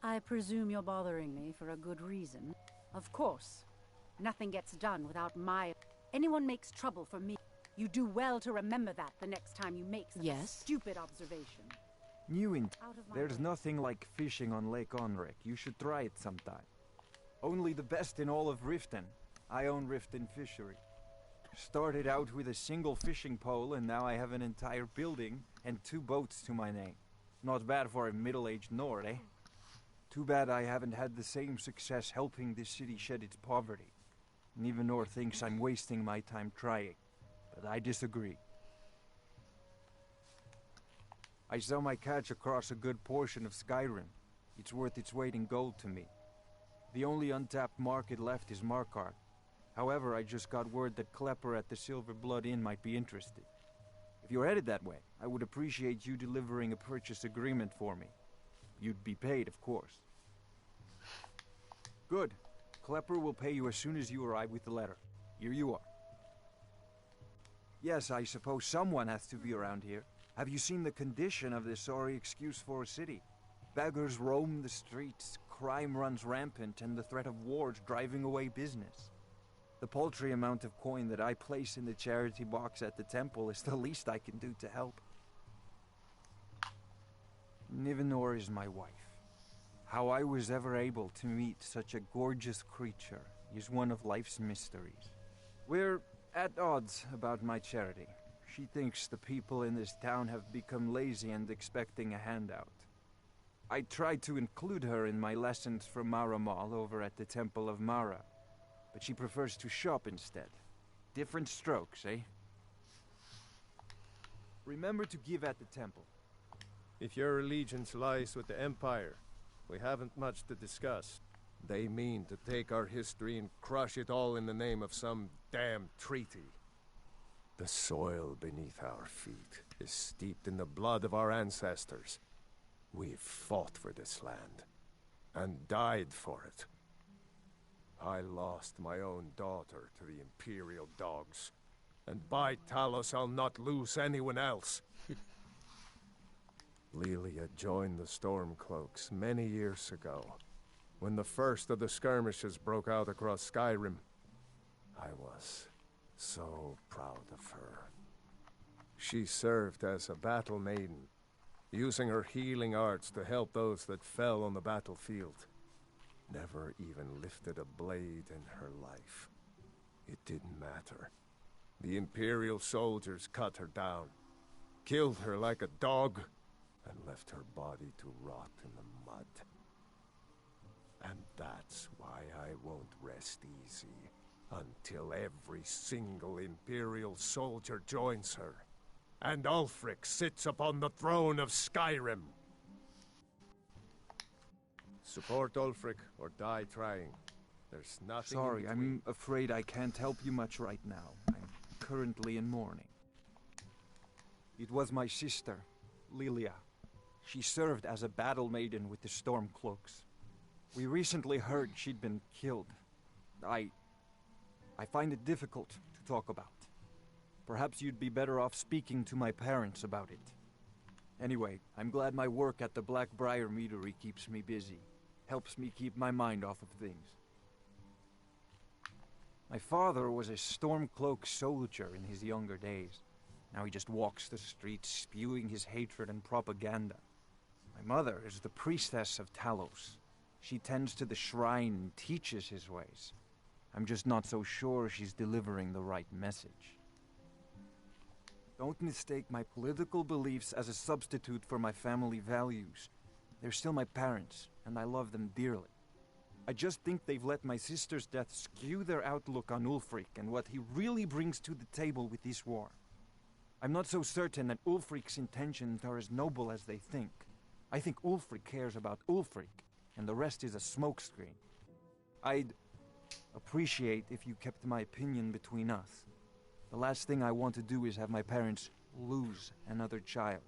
I presume you're bothering me for a good reason. Of course. Nothing gets done without my... Anyone makes trouble for me. You do well to remember that the next time you make such a stupid observation. There's nothing like fishing on Lake Onric. You should try it sometime. Only the best in all of Riften. I own Riften Fishery. Started out with a single fishing pole, and now I have an entire building and 2 boats to my name. Not bad for a middle-aged Nord, eh? Too bad I haven't had the same success helping this city shed its poverty. Nivenor thinks I'm wasting my time trying, but I disagree. I sell my catch across a good portion of Skyrim. It's worth its weight in gold to me. The only untapped market left is Markarth. However, I just got word that Klepper at the Silver Blood Inn might be interested. If you're headed that way, I would appreciate you delivering a purchase agreement for me. You'd be paid, of course. Good. Klepper will pay you as soon as you arrive with the letter. Here you are. Yes, I suppose someone has to be around here. Have you seen the condition of this sorry excuse for a city? Beggars roam the streets, crime runs rampant, and the threat of war's driving away business. The paltry amount of coin that I place in the charity box at the temple is the least I can do to help. Nivenor is my wife. How I was ever able to meet such a gorgeous creature is one of life's mysteries. We're at odds about my charity. She thinks the people in this town have become lazy and expecting a handout. I tried to include her in my lessons from Mara Mall over at the Temple of Mara, but she prefers to shop instead. Different strokes, eh? Remember to give at the temple. If your allegiance lies with the Empire, we haven't much to discuss. They mean to take our history and crush it all in the name of some damn treaty. The soil beneath our feet is steeped in the blood of our ancestors. We've fought for this land, and died for it. I lost my own daughter to the Imperial dogs, and by Talos I'll not lose anyone else. Lilia joined the Stormcloaks many years ago, when the first of the skirmishes broke out across Skyrim. I was so proud of her. She served as a battle maiden, using her healing arts to help those that fell on the battlefield. Never even lifted a blade in her life. It didn't matter. The Imperial soldiers cut her down, killed her like a dog, and left her body to rot in the mud. And that's why I won't rest easy until every single Imperial soldier joins her, and Ulfric sits upon the throne of Skyrim. Support Ulfric or die trying. There's nothing. Sorry, I'm afraid I can't help you much right now. I'm currently in mourning. It was my sister, Lilia. She served as a battle maiden with the Stormcloaks. We recently heard she'd been killed. I find it difficult to talk about. Perhaps you'd be better off speaking to my parents about it. Anyway, I'm glad my work at the Blackbriar Meadery keeps me busy. Helps me keep my mind off of things. My father was a Stormcloak soldier in his younger days. Now he just walks the streets spewing his hatred and propaganda. My mother is the priestess of Talos. She tends to the shrine and teaches his ways. I'm just not so sure she's delivering the right message. Don't mistake my political beliefs as a substitute for my family values. They're still my parents, and I love them dearly. I just think they've let my sister's death skew their outlook on Ulfric and what he really brings to the table with this war. I'm not so certain that Ulfric's intentions are as noble as they think. I think Ulfric cares about Ulfric, and the rest is a smokescreen. I'd appreciate if you kept my opinion between us. The last thing I want to do is have my parents lose another child.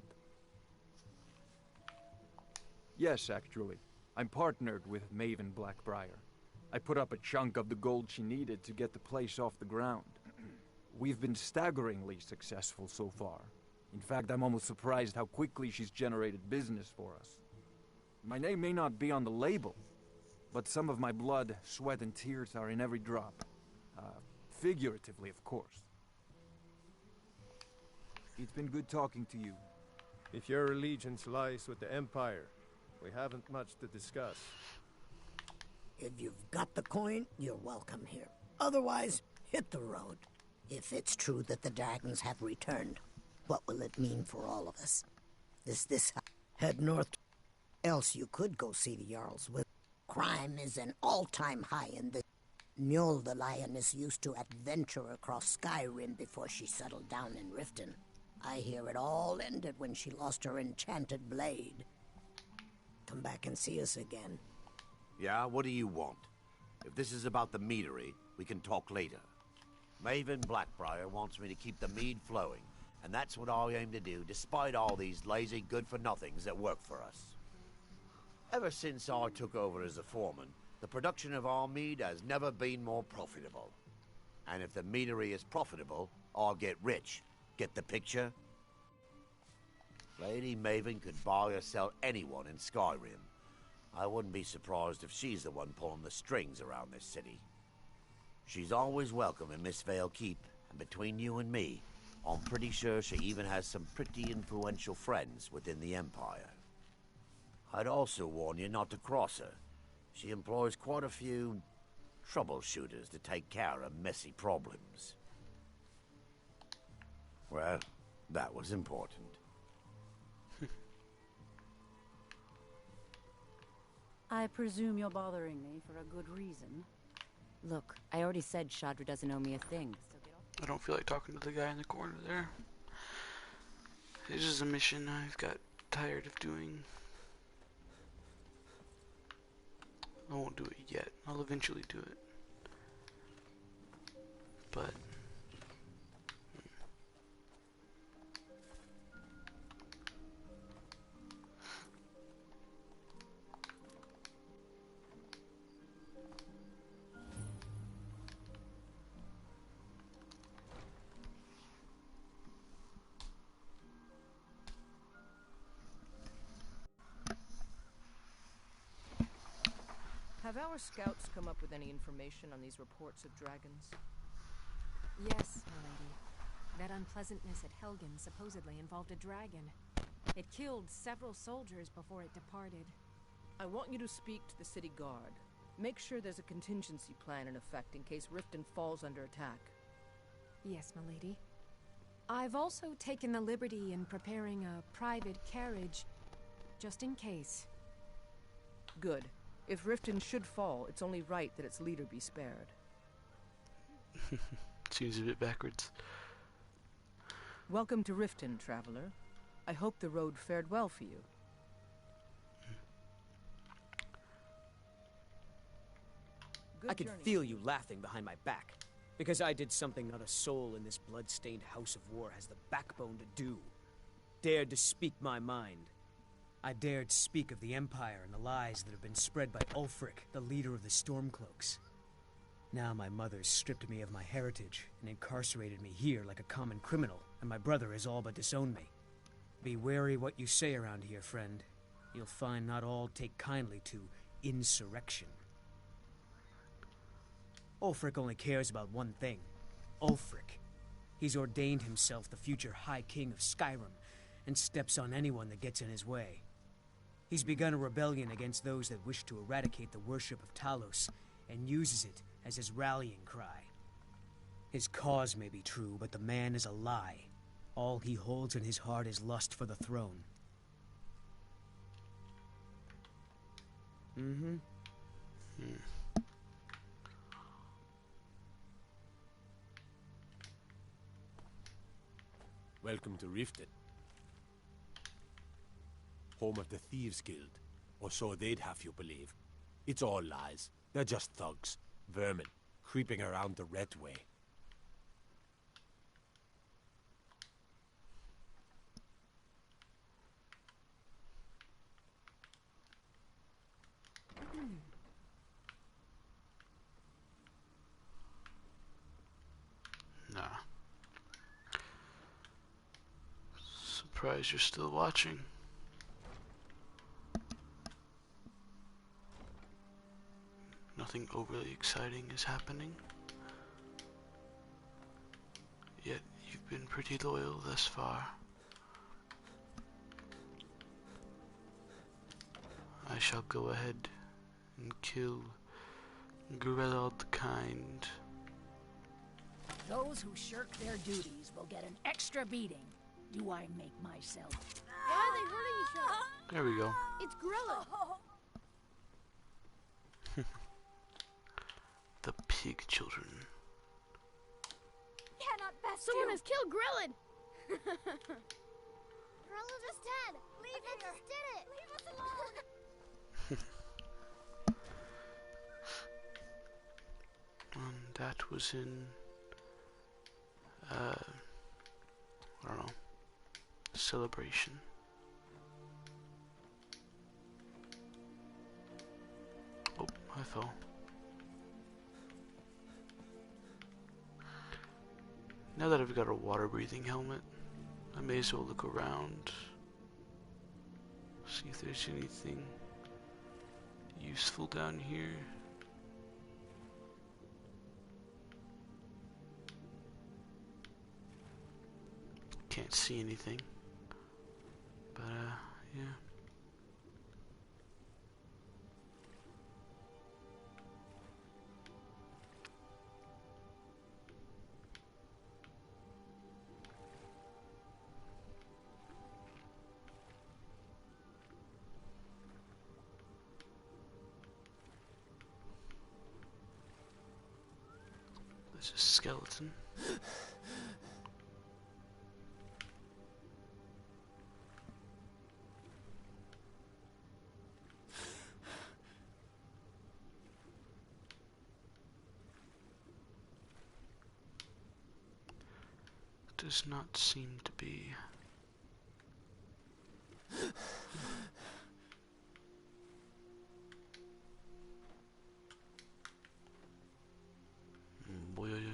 Yes, actually. I'm partnered with Maven Blackbriar. I put up a chunk of the gold she needed to get the place off the ground. We've been staggeringly successful so far. In fact, I'm almost surprised how quickly she's generated business for us. My name may not be on the label, but some of my blood, sweat, and tears are in every drop. Figuratively, of course. It's been good talking to you. If your allegiance lies with the Empire, we haven't much to discuss. If you've got the coin, you're welcome here. Otherwise, hit the road. If it's true that the dragons have returned, what will it mean for all of us? Head north. Else you could go see the Jarl's will. Crime is an all-time high in the... Mjol the Lioness used to adventure across Skyrim before she settled down in Riften. I hear it all ended when she lost her enchanted blade. Come back and see us again. Yeah, what do you want? If this is about the meadery, we can talk later. Maven Blackbriar wants me to keep the mead flowing, and that's what I aim to do, despite all these lazy good-for-nothings that work for us. Ever since I took over as a foreman, the production of our mead has never been more profitable. And if the meadery is profitable, I'll get rich. Get the picture? Lady Maven could buy or sell anyone in Skyrim. I wouldn't be surprised if she's the one pulling the strings around this city. She's always welcome in Mistveil Keep, and between you and me, I'm pretty sure she even has some pretty influential friends within the Empire. I'd also warn you not to cross her. She employs quite a few troubleshooters to take care of messy problems. Well, that was important. I presume you're bothering me for a good reason. Look, I already said Shadra doesn't owe me a thing, so get off. I don't feel like talking to the guy in the corner there. This is a mission I've got tired of doing. I won't do it yet. I'll eventually do it. But have our scouts come up with any information on these reports of dragons? Yes, my lady. That unpleasantness at Helgen supposedly involved a dragon. It killed several soldiers before it departed. I want you to speak to the city guard. Make sure there's a contingency plan in effect in case Riften falls under attack. Yes, my lady. I've also taken the liberty in preparing a private carriage, just in case. Good. If Riften should fall, it's only right that its leader be spared. Seems a bit backwards. Welcome to Riften, traveler. I hope the road fared well for you. I could feel you laughing behind my back, because I did something not a soul in this blood-stained house of war has the backbone to do. Dared to speak my mind. I dared speak of the Empire and the lies that have been spread by Ulfric, the leader of the Stormcloaks. Now my mother's stripped me of my heritage and incarcerated me here like a common criminal, and my brother has all but disowned me. Be wary what you say around here, friend. You'll find not all take kindly to insurrection. Ulfric only cares about one thing. Ulfric. He's ordained himself the future High King of Skyrim, and steps on anyone that gets in his way. He's begun a rebellion against those that wish to eradicate the worship of Talos, and uses it as his rallying cry. His cause may be true, but the man is a lie. All he holds in his heart is lust for the throne. Mm-hmm. Welcome to Riften. Home of the Thieves Guild, or so they'd have you believe. It's all lies. They're just thugs, vermin, creeping around the Red Way. Nah. Surprised you're still watching. Nothing overly exciting is happening. Yet you've been pretty loyal thus far. I shall go ahead and kill Grelod the Kind. Those who shirk their duties will get an extra beating. Do I make myself? Why are they hurting each other? There we go. It's Grilla. The pig children. Cannot best Someone has killed Grillin. Grilla's just dead. Leave it. Just did it. Leave us alone. And that was in I don't know, celebration. Oh, I fell. Now that I've got a water-breathing helmet, I may as well look around, see if there's anything useful down here. Can't see anything, but yeah. There's a skeleton. Does not seem to be. Boing.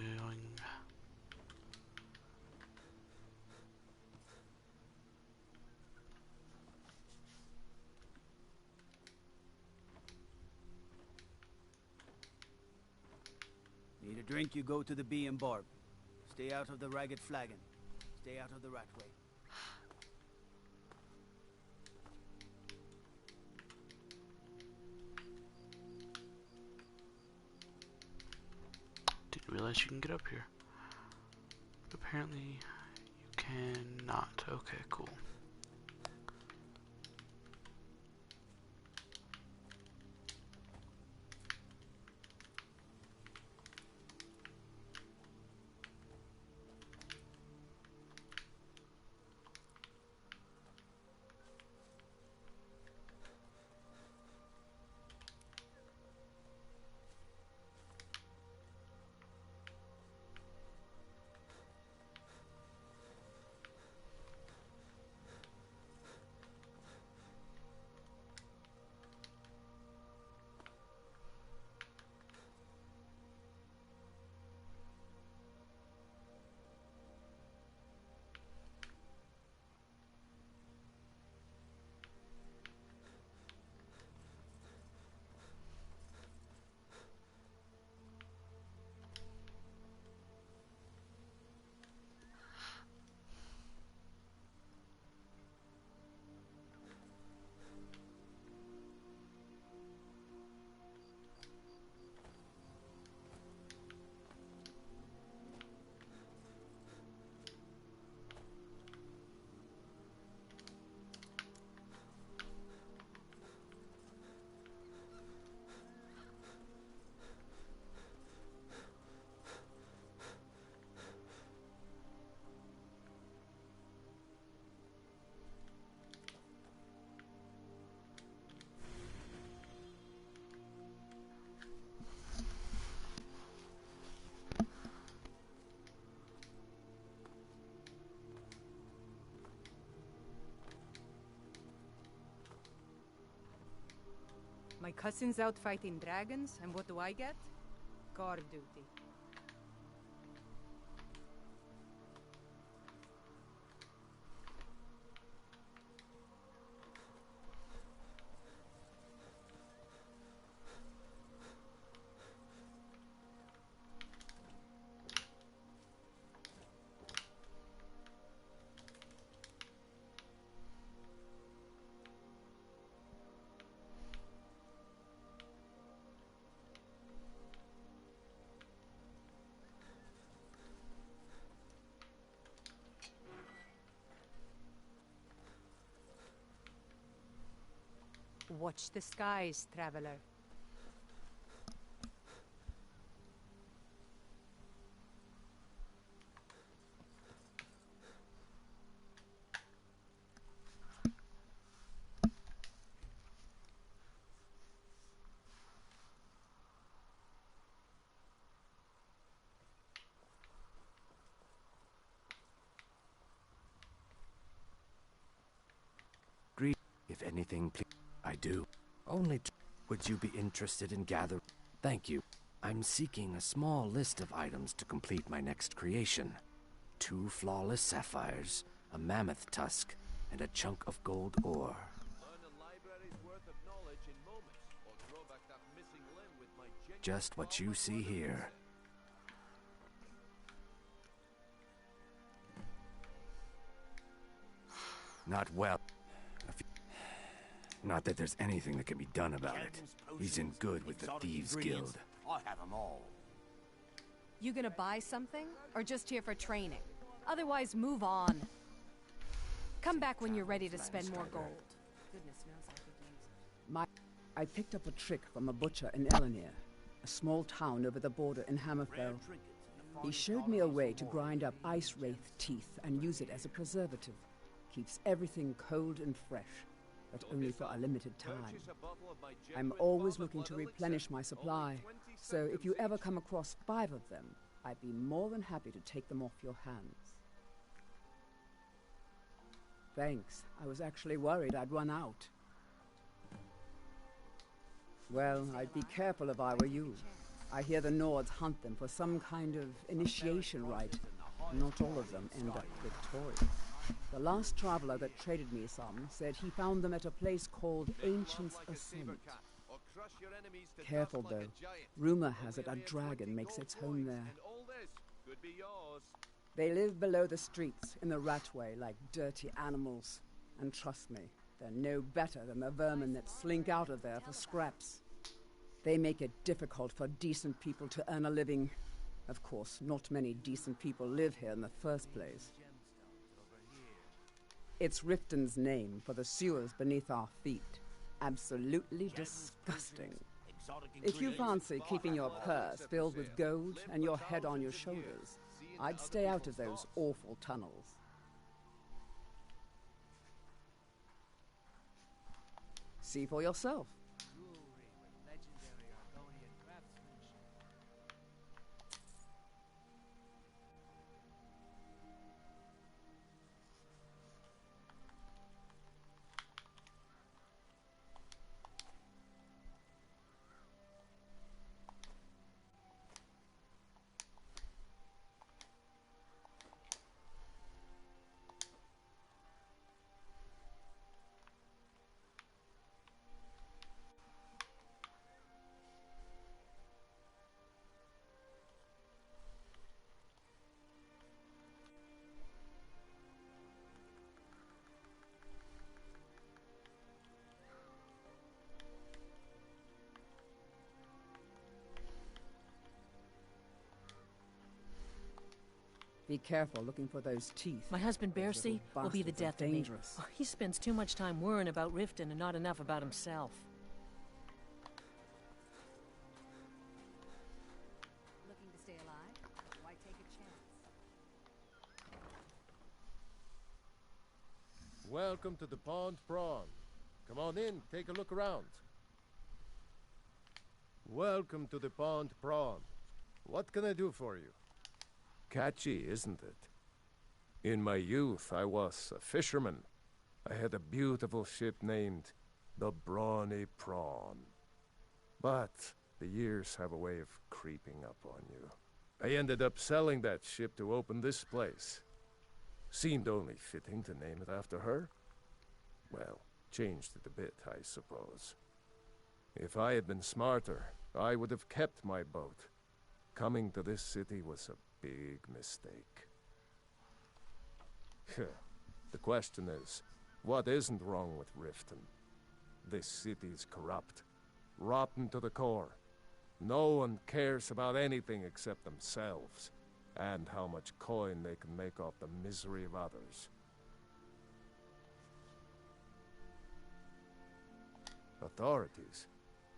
Need a drink, you go to the Bee and Barb. Stay out of the Ragged Flagon. Stay out of the Rat Way. Didn't realize you can get up here. Apparently, you cannot. Okay, cool. My cousin's out fighting dragons, and what do I get? Guard duty. Watch the skies, traveler. Greet, if anything, please. I do. Would you be interested in gathering? Thank you. I'm seeking a small list of items to complete my next creation. 2 flawless sapphires, a mammoth tusk, and a chunk of gold ore. Just what you see here. Not well. Not that there's anything that can be done about it. He's in good with the Thieves Guild. I have them all. You gonna buy something? Or just here for training? Otherwise, move on. Come back when you're ready to spend more gold. Goodness knows I could use it. I picked up a trick from a butcher in Elenir, a small town over the border in Hammerfell. He showed me a way to grind up ice wraith teeth and use it as a preservative. Keeps everything cold and fresh, but only for a limited time. I'm always looking to replenish my supply, so if you ever come across 5 of them, I'd be more than happy to take them off your hands. Thanks. I was actually worried I'd run out. Well, I'd be careful if I were you. I hear the Nords hunt them for some kind of initiation rite. Not all of them end up victorious. The last traveler that traded me some said he found them at a place called Ancient's Ascent. Careful though. Rumor has it a dragon makes its home there. They live below the streets in the ratway like dirty animals. And trust me, they're no better than the vermin that slink out of there for scraps. They make it difficult for decent people to earn a living. Of course, not many decent people live here in the first place. It's Riften's name for the sewers beneath our feet. Absolutely disgusting. If you fancy keeping your purse filled with gold and your head on your shoulders, I'd stay out of those awful tunnels. See for yourself. Be careful looking for those teeth. My husband Bercy will be the death of me. Oh, he spends too much time worrying about Riften and not enough about himself. Looking to stay alive? Why take a chance? Welcome to the Pond Prawn. Come on in, take a look around. Welcome to the Pond Prawn. What can I do for you? Catchy, isn't it? In my youth, I was a fisherman. I had a beautiful ship named the Brawny Prawn. But the years have a way of creeping up on you. I ended up selling that ship to open this place. Seemed only fitting to name it after her. Well, changed it a bit, I suppose. If I had been smarter, I would have kept my boat. Coming to this city was a big mistake. The question is, what isn't wrong with Riften? This city's corrupt, rotten to the core. No one cares about anything except themselves, and how much coin they can make off the misery of others. Authorities,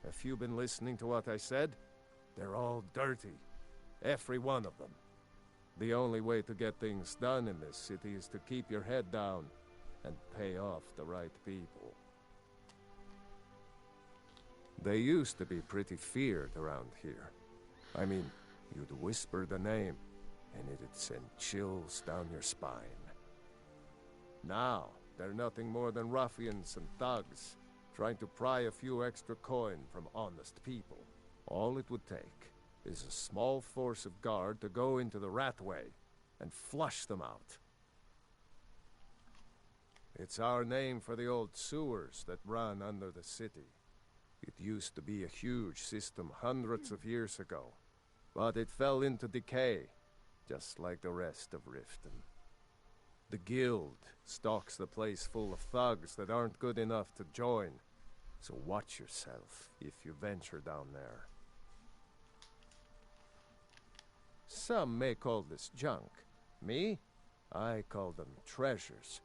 have you been listening to what I said? They're all dirty, every one of them. The only way to get things done in this city is to keep your head down and pay off the right people. They used to be pretty feared around here. I mean, you'd whisper the name, and it'd send chills down your spine. Now, they're nothing more than ruffians and thugs, trying to pry a few extra coin from honest people. All it would take is a small force of guard to go into the Ratway and flush them out. It's our name for the old sewers that run under the city. It used to be a huge system hundreds of years ago, but it fell into decay, just like the rest of Riften. The guild stocks the place full of thugs that aren't good enough to join, so watch yourself if you venture down there. Some may call this junk. Me? I call them treasures.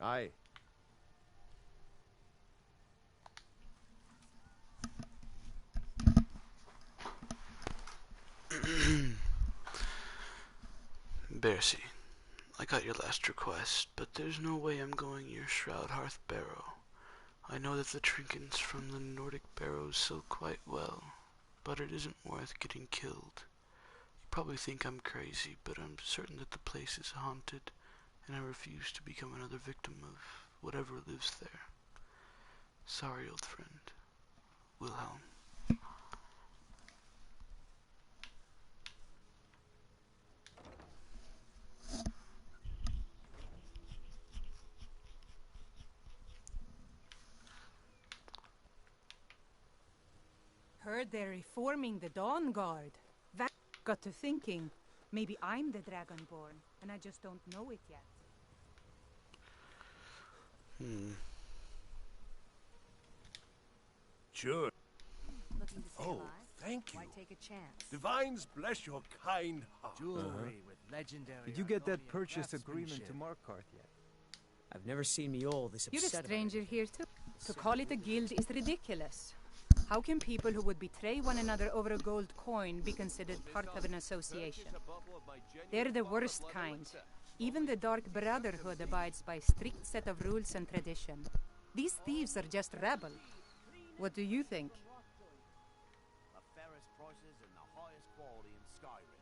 Aye. Bercy, I got your last request, but there's no way I'm going your Shroud Hearth Barrow. I know that the trinkets from the Nordic barrows sell quite well, but it isn't worth getting killed. You probably think I'm crazy, but I'm certain that the place is haunted, and I refuse to become another victim of whatever lives there. Sorry, old friend. Wilhelm. Heard they're reforming the Dawn Guard. That got to thinking, maybe I'm the Dragonborn, and I just don't know it yet. Sure. Looking to stay alive? Thank you. Why take a chance? Divines bless your kind heart. Jewelry with legendary. Did you get that purchase agreement to Markarth yet? I've never seen Mjol this You're a upset. stranger here too. To call it a guild is ridiculous. How can people who would betray one another over a gold coin be considered part of an association? They're the worst kind. Even the Dark Brotherhood abides by a strict set of rules and tradition. These thieves are just rabble. What do you think? The fairest prices and the highest quality in Skyrim.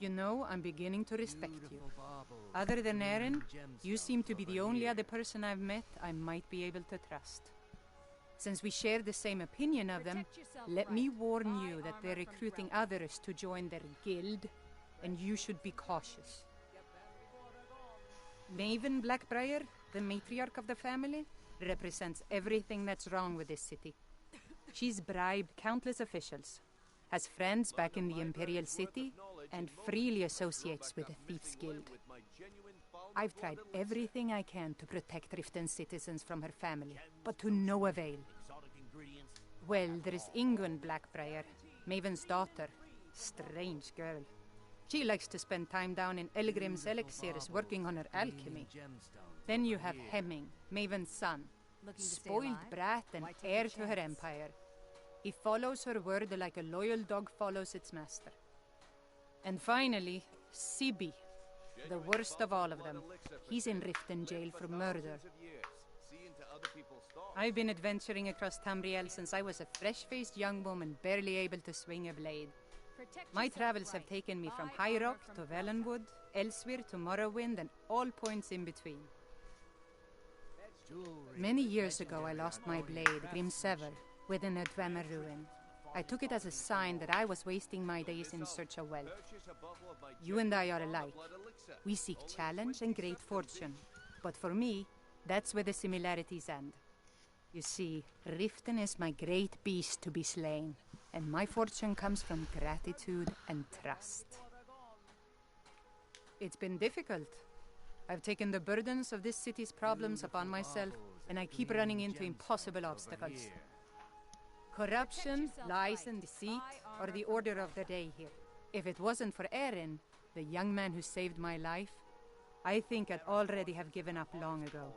You know, I'm beginning to respect you. Other than Eren, you seem to be the only other person I've met I might be able to trust. Since we share the same opinion of them, let me warn you that they're recruiting others to join their guild, and you should be cautious. Maven Blackbriar, the matriarch of the family, represents everything that's wrong with this city. She's bribed countless officials, has friends back in the Imperial City, and freely associates with the Thieves Guild. I've tried everything I can to protect Riften citizens from her family, but to no avail. Well, there is Ingun Blackbriar, Maven's daughter. Strange girl. She likes to spend time down in Elgrim's elixirs working on her alchemy. Then you have Hemming, Maven's son. Spoiled brat and heir to her empire. He follows her word like a loyal dog follows its master. And finally, Sibi, the worst of all of them. He's in Riften jail for murder. I've been adventuring across Tamriel since I was a fresh-faced young woman barely able to swing a blade. My travels have taken me from High Rock to Valenwood, elsewhere to Morrowind, and all points in between. Many years ago I lost my blade, Grimsever, within a Dwemer ruin. I took it as a sign that I was wasting my days in search of wealth. You and I are alike. We seek challenge and great fortune. But for me, that's where the similarities end. You see, Riften is my great beast to be slain, and my fortune comes from gratitude and trust. It's been difficult. I've taken the burdens of this city's problems upon myself, and I keep running into impossible obstacles. Corruption, lies and deceit are the order of the day here. If it wasn't for Eren, the young man who saved my life, I think I'd already have given up long ago.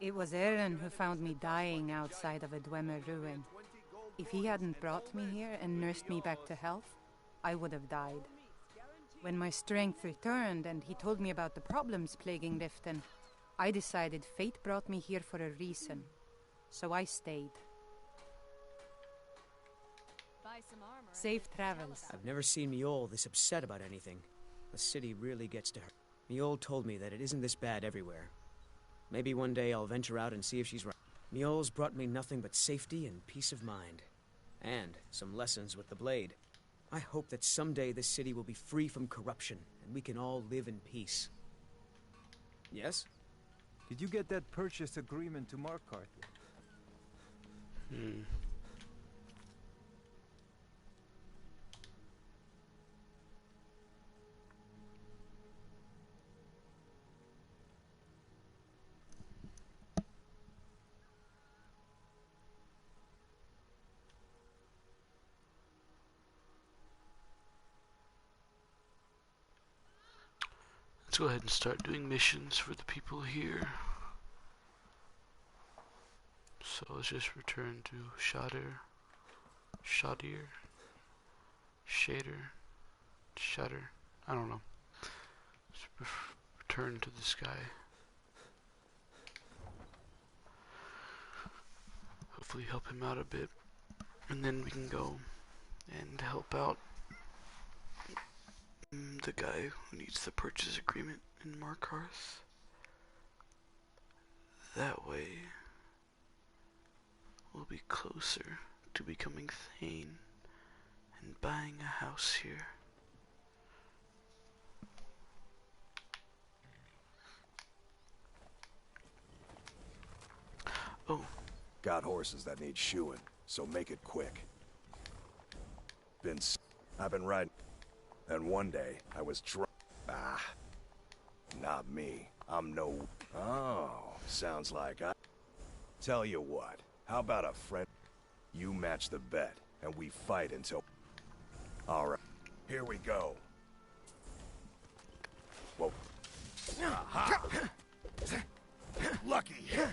It was Eren who found me dying outside of a Dwemer ruin. If he hadn't brought me here and nursed me back to health, I would have died. When my strength returned and he told me about the problems plaguing Riften, I decided fate brought me here for a reason. So I stayed. Safe travels. I've never seen Mjol this upset about anything. The city really gets to her. Mjol told me that it isn't this bad everywhere. Maybe one day I'll venture out and see if she's right. Mjol's brought me nothing but safety and peace of mind. And some lessons with the blade. I hope that someday this city will be free from corruption, and we can all live in peace. Yes? Did you get that purchase agreement to Markarth yet? Let's go ahead and start doing missions for the people here. So let's just return to Shadir, I don't know. Let's return to the sky. Hopefully help him out a bit, and then we can go and help out the guy who needs the purchase agreement in Markarth. That way, we'll be closer to becoming Thane and buying a house here. Oh. Got horses that need shoeing. so make it quick. I've been riding, and one day I was drunk. Ah, not me. I'm no... Oh, sounds like I... Tell you what, how about a friend? You match the bet, and we fight until... Alright, here we go. Whoa. Aha. Lucky hit.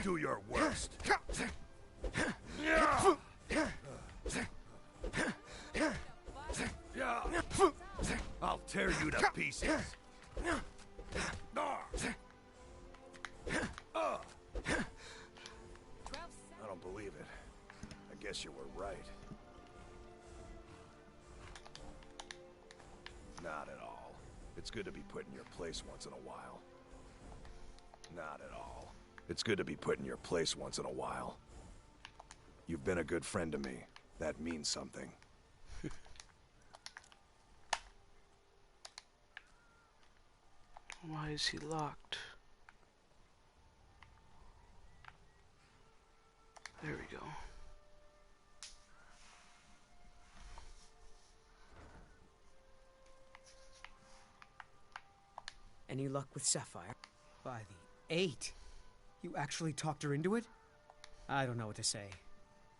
Do your worst. I'll tear you to pieces. I don't believe it. I guess you were right. Not at all. It's good to be put in your place once in a while. Not at all. It's good to be put in your place once in a while. You've been a good friend to me. That means something. Why is he locked? There we go. Any luck with Sapphire? By the 8. You actually talked her into it? I don't know what to say.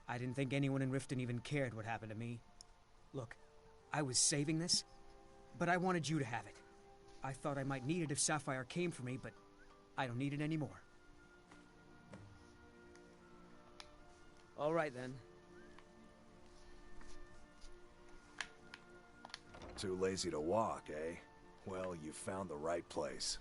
I didn't think anyone in Riften even cared what happened to me. Look, I was saving this, but I wanted you to have it. I thought I might need it if Sapphire came for me, but I don't need it anymore. All right, then. Too lazy to walk, eh? Well, you found the right place.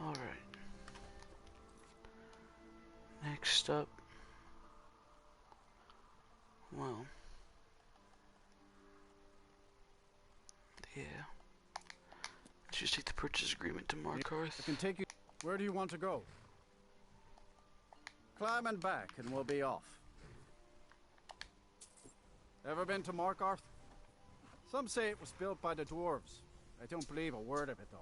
All right. Next up. Well. Yeah. Let's just take the purchase agreement to Markarth. I can take you. Where do you want to go? Climb and back, and we'll be off. Ever been to Markarth? Some say it was built by the dwarves. I don't believe a word of it, though.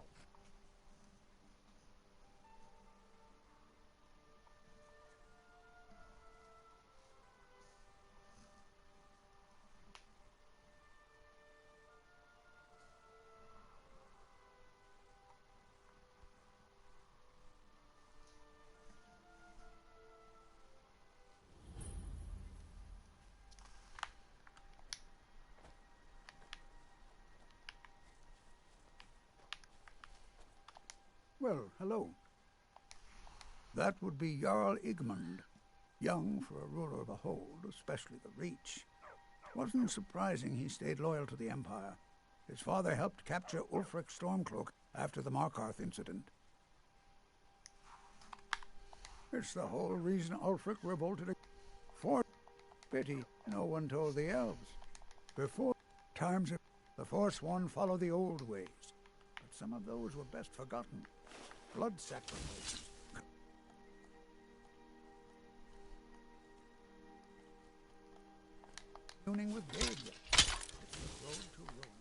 Well, hello. That would be Jarl Igmund. Young for a ruler of a hold, especially the Reach. Wasn't surprising he stayed loyal to the Empire. His father helped capture Ulfric Stormcloak after the Markarth incident. It's the whole reason Ulfric revolted. For pity, no one told the elves. Before times, the Forsworn followed the old ways. But some of those were best forgotten. Blood sacrifices. Tuning with Daedra. It's the road to Rome.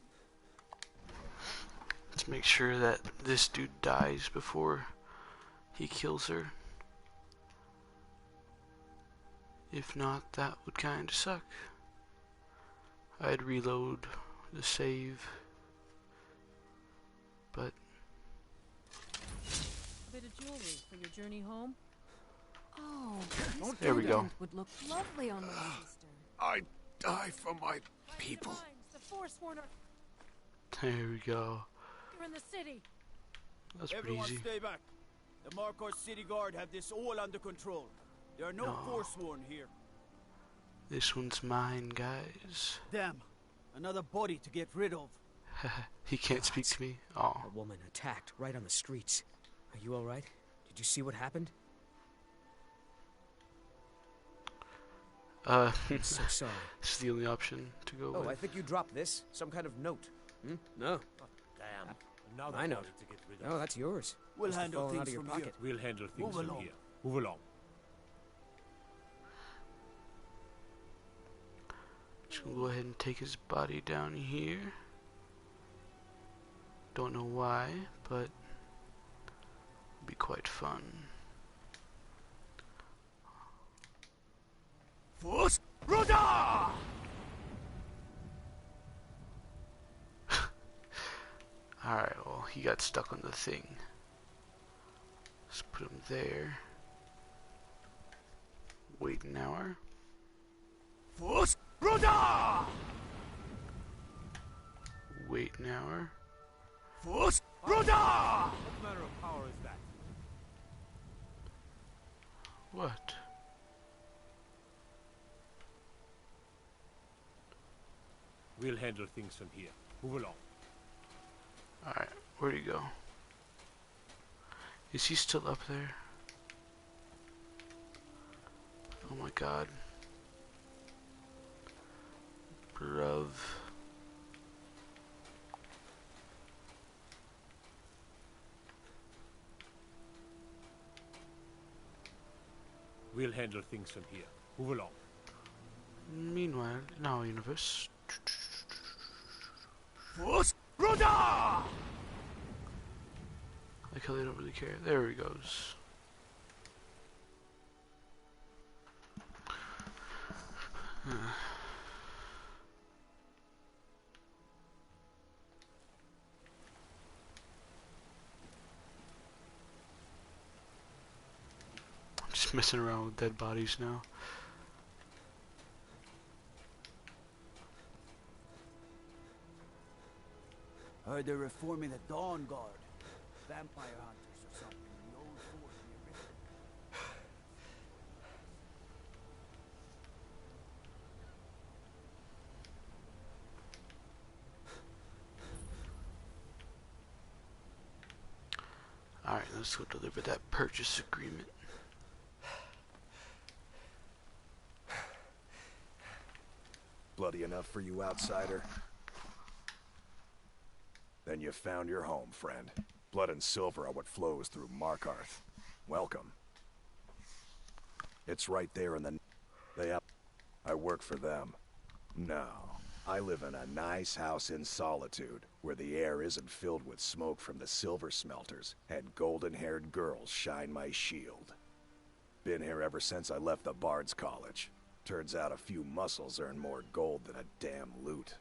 Let's make sure that this dude dies before he kills her. If not, that would kinda suck. I'd reload the save, but A bit of jewelry for your journey home. Oh, this there we go. pendant would look lovely on my sister. I die for my people. The Forsworn are There we go. here in the city. That's pretty Everyone easy. stay back. The Markarth City Guard have this all under control. There are no Forsworn here. This one's mine, guys. Damn. Another body to get rid of. He can't speak to me. Oh. A woman attacked right on the streets. Are you all right? Did you see what happened? I'm so sorry. This is the only option to go with. I think you dropped this. Some kind of note. Hmm? No. Damn. My note. No, that's yours. We'll Must have handle fallen out things of your from pocket. here. We'll handle things Move from along. here. Move along. Just gonna go ahead and take his body down here. Don't know why, but it'll be quite fun. Fus Ro Dah! Alright, well, he got stuck on the thing. Let's put him there. Wait an hour. Fus Ro Dah! Wait an hour. Fus Ro Dah! What manner of power is that? What? We'll handle things from here. Move along. Alright, where'd he go? Is he still up there? Oh my god. Bruv. We'll handle things from here. Move along. Meanwhile, in our universe. Fus Ro Dah! Like how they don't really care. There he goes. Just messing around with dead bodies now. Heard they're reforming the Dawn Guard. Vampire hunters or something in the old fort near Riften. Alright, let's go deliver that purchase agreement. Bloody enough for you, outsider? Then you found your home, friend. Blood and silver are what flows through Markarth. Welcome. It's right there in the... I work for them. No. I live in a nice house in solitude, where the air isn't filled with smoke from the silver smelters, and golden-haired girls shine my shield. Been here ever since I left the Bard's College. Turns out a few muscles earn more gold than a damn loot.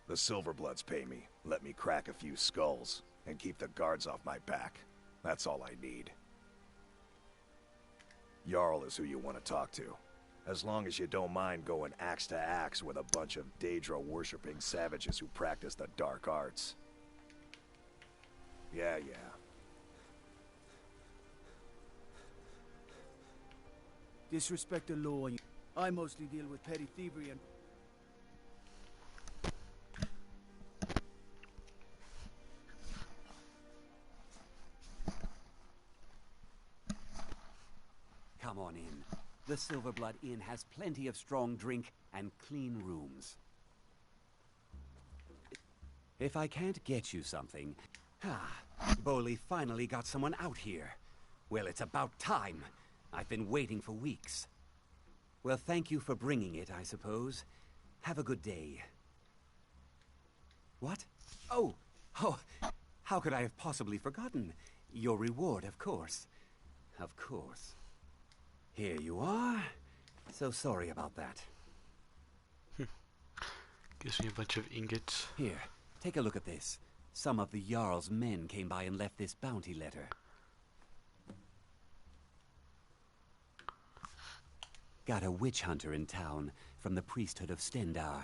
The Silverbloods pay me, let me crack a few skulls, and keep the guards off my back. That's all I need. Jarl is who you want to talk to. As long as you don't mind going axe to axe with a bunch of Daedra-worshipping savages who practice the dark arts. Yeah. Disrespect the law. I mostly deal with petty thievery and... Come on in. The Silverblood Inn has plenty of strong drink and clean rooms. If I can't get you something... Boley finally got someone out here. Well, it's about time. I've been waiting for weeks. Well, thank you for bringing it, I suppose. Have a good day. What? Oh, how could I have possibly forgotten? Your reward, of course. Of course. Here you are. So sorry about that. Gives me a bunch of ingots. Here, take a look at this. Some of the Jarl's men came by and left this bounty letter. Got a witch hunter in town from the priesthood of Stendarr.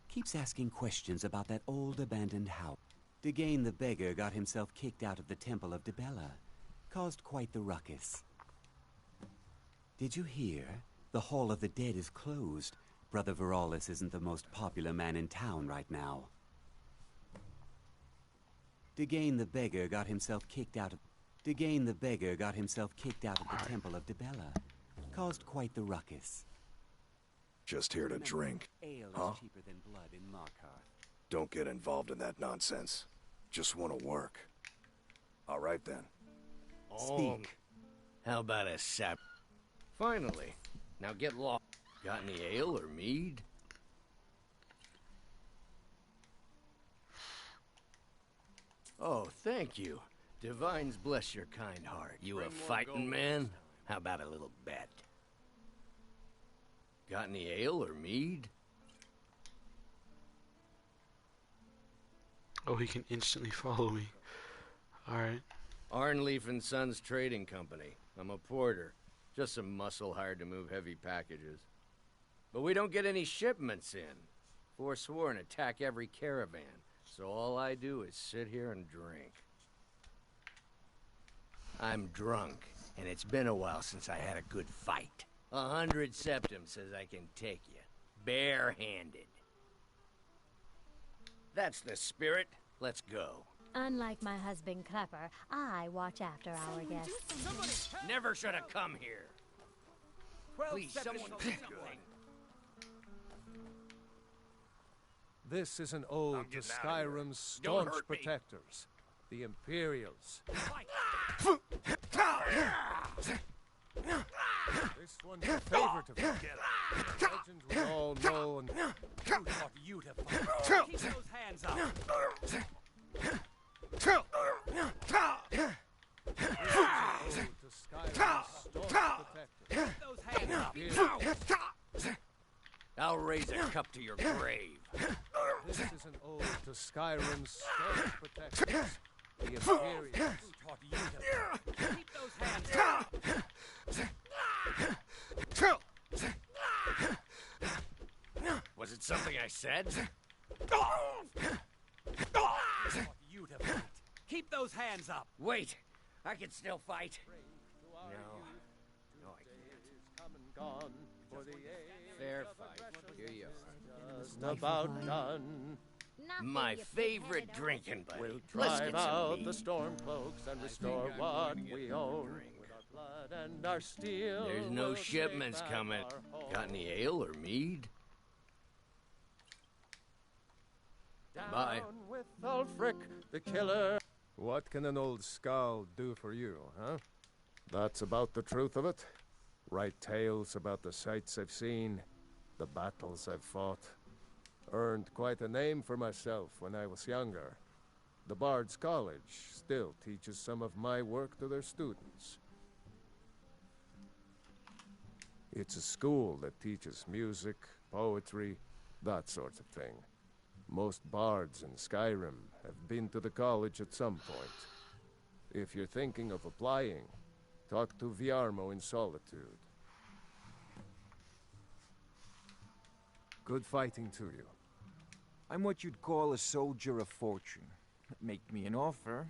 Keeps asking questions about that old abandoned house. Degane the beggar got himself kicked out of the Temple of Dibella. Caused quite the ruckus. Did you hear? The Hall of the Dead is closed. Brother Veralis isn't the most popular man in town right now. Degane the beggar got himself kicked out of... Degane the beggar got himself kicked out of the Temple of Dibella. Caused quite the ruckus. Just here to drink, Ale huh? is cheaper than blood in Markarth. Don't get involved in that nonsense. Just want to work. All right then. Speak. How about a sap? Finally. Now get lost. Got any ale or mead? Oh, thank you. Divines bless your kind heart. You a fighting man? How about a little bet? Got any ale or mead? Oh, he can instantly follow me. Alright. Arnleaf and Sons Trading Company. I'm a porter. Just some muscle hired to move heavy packages. But we don't get any shipments in. Forsworn attack every caravan. So all I do is sit here and drink. I'm drunk, and it's been a while since I had a good fight. 100 septum says I can take you, barehanded. That's the spirit. Let's go. Unlike my husband Clapper, I watch after our guests. Never should have come here. Please, someone do something. This is an ode to Skyrim's staunch protectors, the Imperials. This one's a favorite of mine. Legends we all know and who thought you'd have found. Keep those hands up. I'll raise a cup to your grave. This is an ode to Skyrim's staunch protectors, the Imperials. Who taught you to keep those hands up? Was it something I said? You to fight. Keep those hands up. Wait, I can still fight. No, I can't. Fair fight. Here you are. Just about done. My favorite drinking buddy. We'll Let's drive get some out mead. the storm cloaks and restore what we own. With our blood and our steel. There's no we'll shipments take back coming. our home. Got any ale or mead? Bye. Down with Ulfric, the killer. What can an old skull do for you, huh? That's about the truth of it. Write tales about the sights I've seen, the battles I've fought. Earned quite a name for myself when I was younger. The Bard's College still teaches some of my work to their students. It's a school that teaches music, poetry, that sort of thing. Most bards in Skyrim have been to the college at some point. If you're thinking of applying, talk to Viarmo in Solitude. Good fighting to you. I'm what you'd call a soldier of fortune. Make me an offer,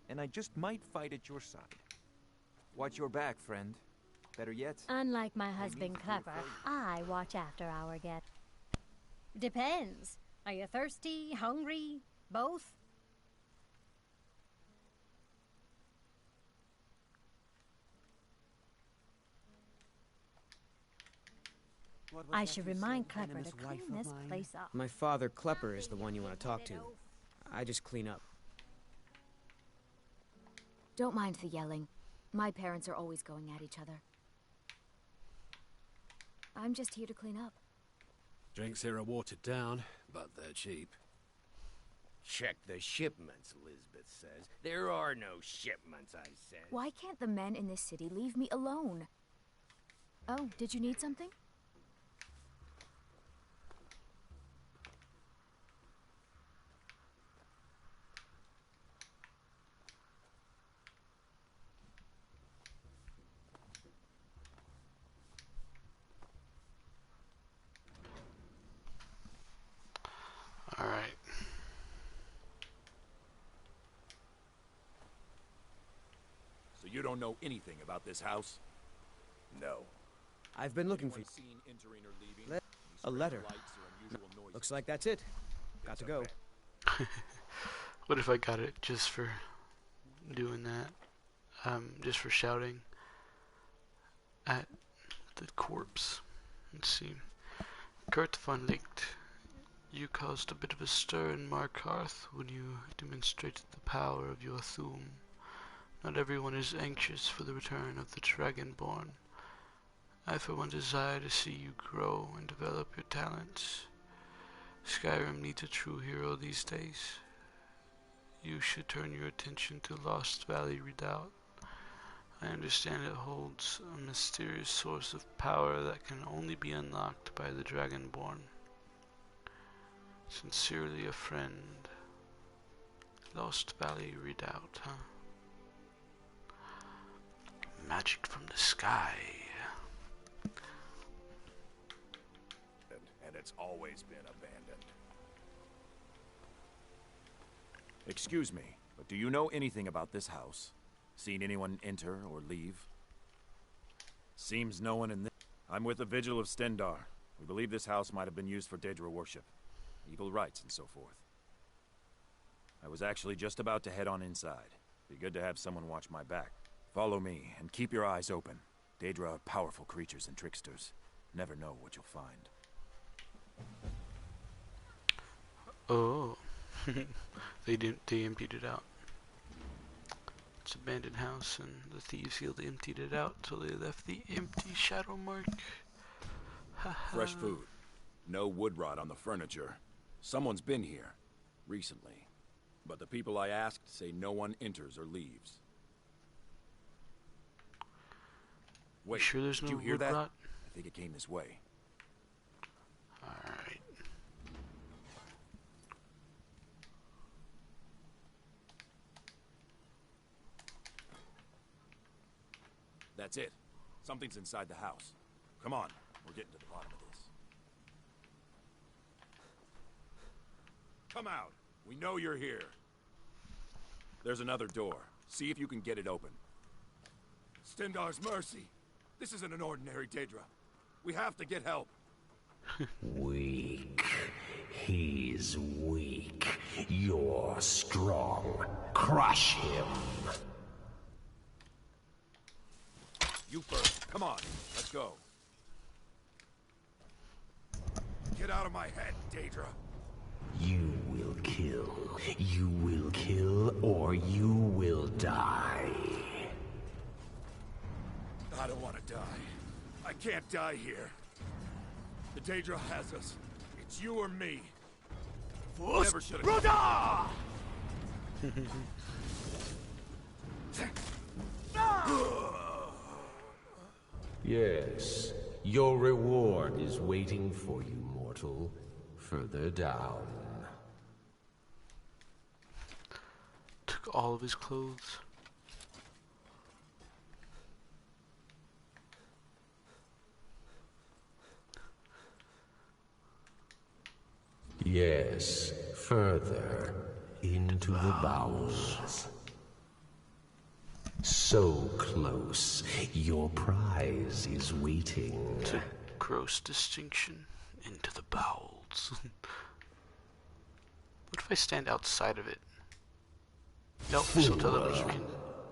and I just might fight at your side. Watch your back, friend. Better yet... Unlike my husband Clapper, I watch after our guests. Depends. Are you thirsty, hungry, both? I should remind Clapper to clean this place up. My father Klepper is the one you want to talk to. I just clean up. Don't mind the yelling. My parents are always going at each other. I'm just here to clean up. Drinks here are watered down, but they're cheap. Check the shipments, Elizabeth says. There are no shipments, I said. Why can't the men in this city leave me alone? Oh, did you need something? Alright. So you don't know anything about this house? No. I've been looking for you. A letter. Looks like that's it. Got to go. What if I got it just for doing that? Just for shouting at the corpse. Let's see. Kurt von Licht, you caused a bit of a stir in Markarth when you demonstrated the power of your Thuum. Not everyone is anxious for the return of the Dragonborn. I for one desire to see you grow and develop your talents. Skyrim needs a true hero these days. You should turn your attention to Lost Valley Redoubt. I understand it holds a mysterious source of power that can only be unlocked by the Dragonborn. Sincerely a friend. Lost Valley Redoubt, huh? Magic from the sky. And it's always been abandoned. Excuse me, but do you know anything about this house? Seen anyone enter or leave? Seems no one in this. I'm with the Vigil of Stendar. We believe this house might have been used for Daedra worship, evil rites, and so forth. I was actually just about to head on inside. Be good to have someone watch my back. Follow me, and keep your eyes open. Daedra are powerful creatures and tricksters. Never know what you'll find. Oh. They emptied it out. It's an abandoned house, and the thieves guild emptied it out till they left the empty shadow mark. Fresh food. No wood rot on the furniture. Someone's been here. Recently. But the people I asked say no one enters or leaves. Wait, sure there's no did you hear wood that? rot? I think it came this way. Alright. That's it. Something's inside the house. Come on, we're getting to the bottom of this. Come out. We know you're here. There's another door. See if you can get it open. Stendar's mercy. This isn't an ordinary Daedra. We have to get help. Weak. He's weak. You're strong. Crush him. You first. Come on. Let's go. Get out of my head, Daedra. You will kill. You will kill, or you will die. I don't want to die. I can't die here. The Daedra has us. It's you or me. Fus Ro Dah! Yes, your reward is waiting for you, mortal. Further down. Took all of his clothes. Yes, further into the bowels. So close, your prize is waiting. It's a gross distinction. Into the bowels. What if I stand outside of it? Nope, still television.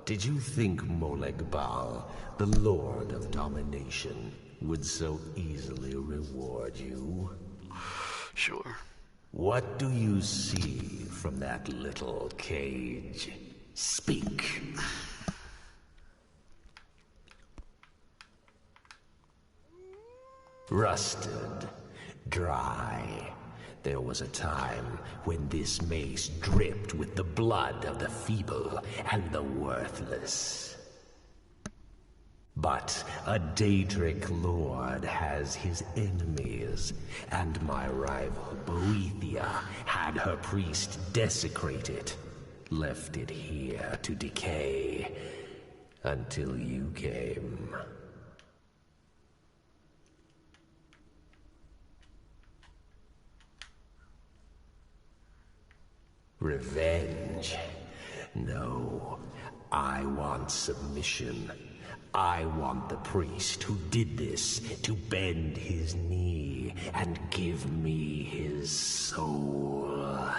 Did you think Moleg Bal, the Lord of Domination, would so easily reward you? Sure. What do you see from that little cage? Speak. Rusted. Dry. There was a time when this mace dripped with the blood of the feeble and the worthless. But a Daedric lord has his enemies, and my rival Boethia had her priest desecrate it, left it here to decay, until you came. Revenge? No, I want submission. I want the priest who did this to bend his knee and give me his soul.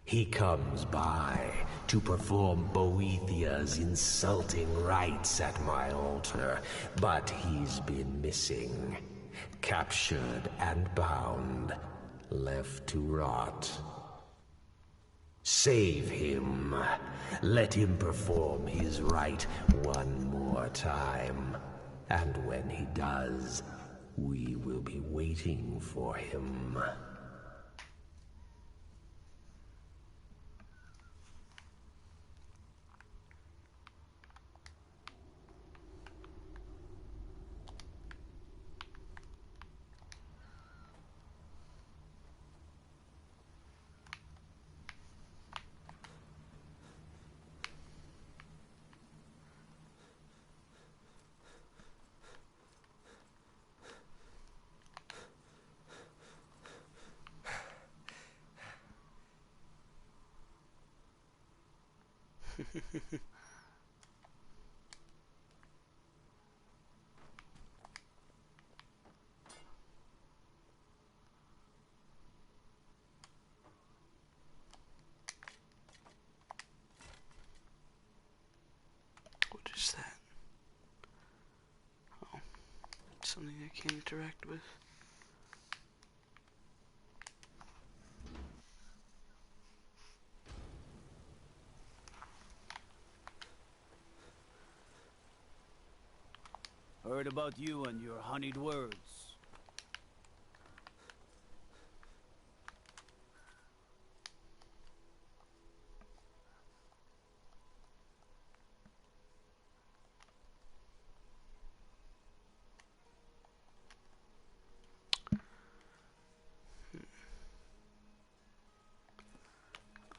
He comes by to perform Boethia's insulting rites at my altar, but he's been missing. Captured and bound, left to rot. Save him, Let him perform his rite one more time. And when he does, we will be waiting for him. What is that? Oh, something I can't interact with. Heard about you and your honeyed words.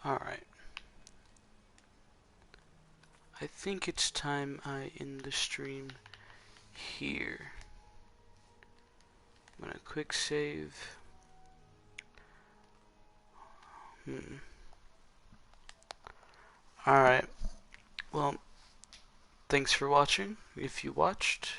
Alright. I think it's time I end the stream here. I'm gonna quick save. Alright. Well, thanks for watching, if you watched.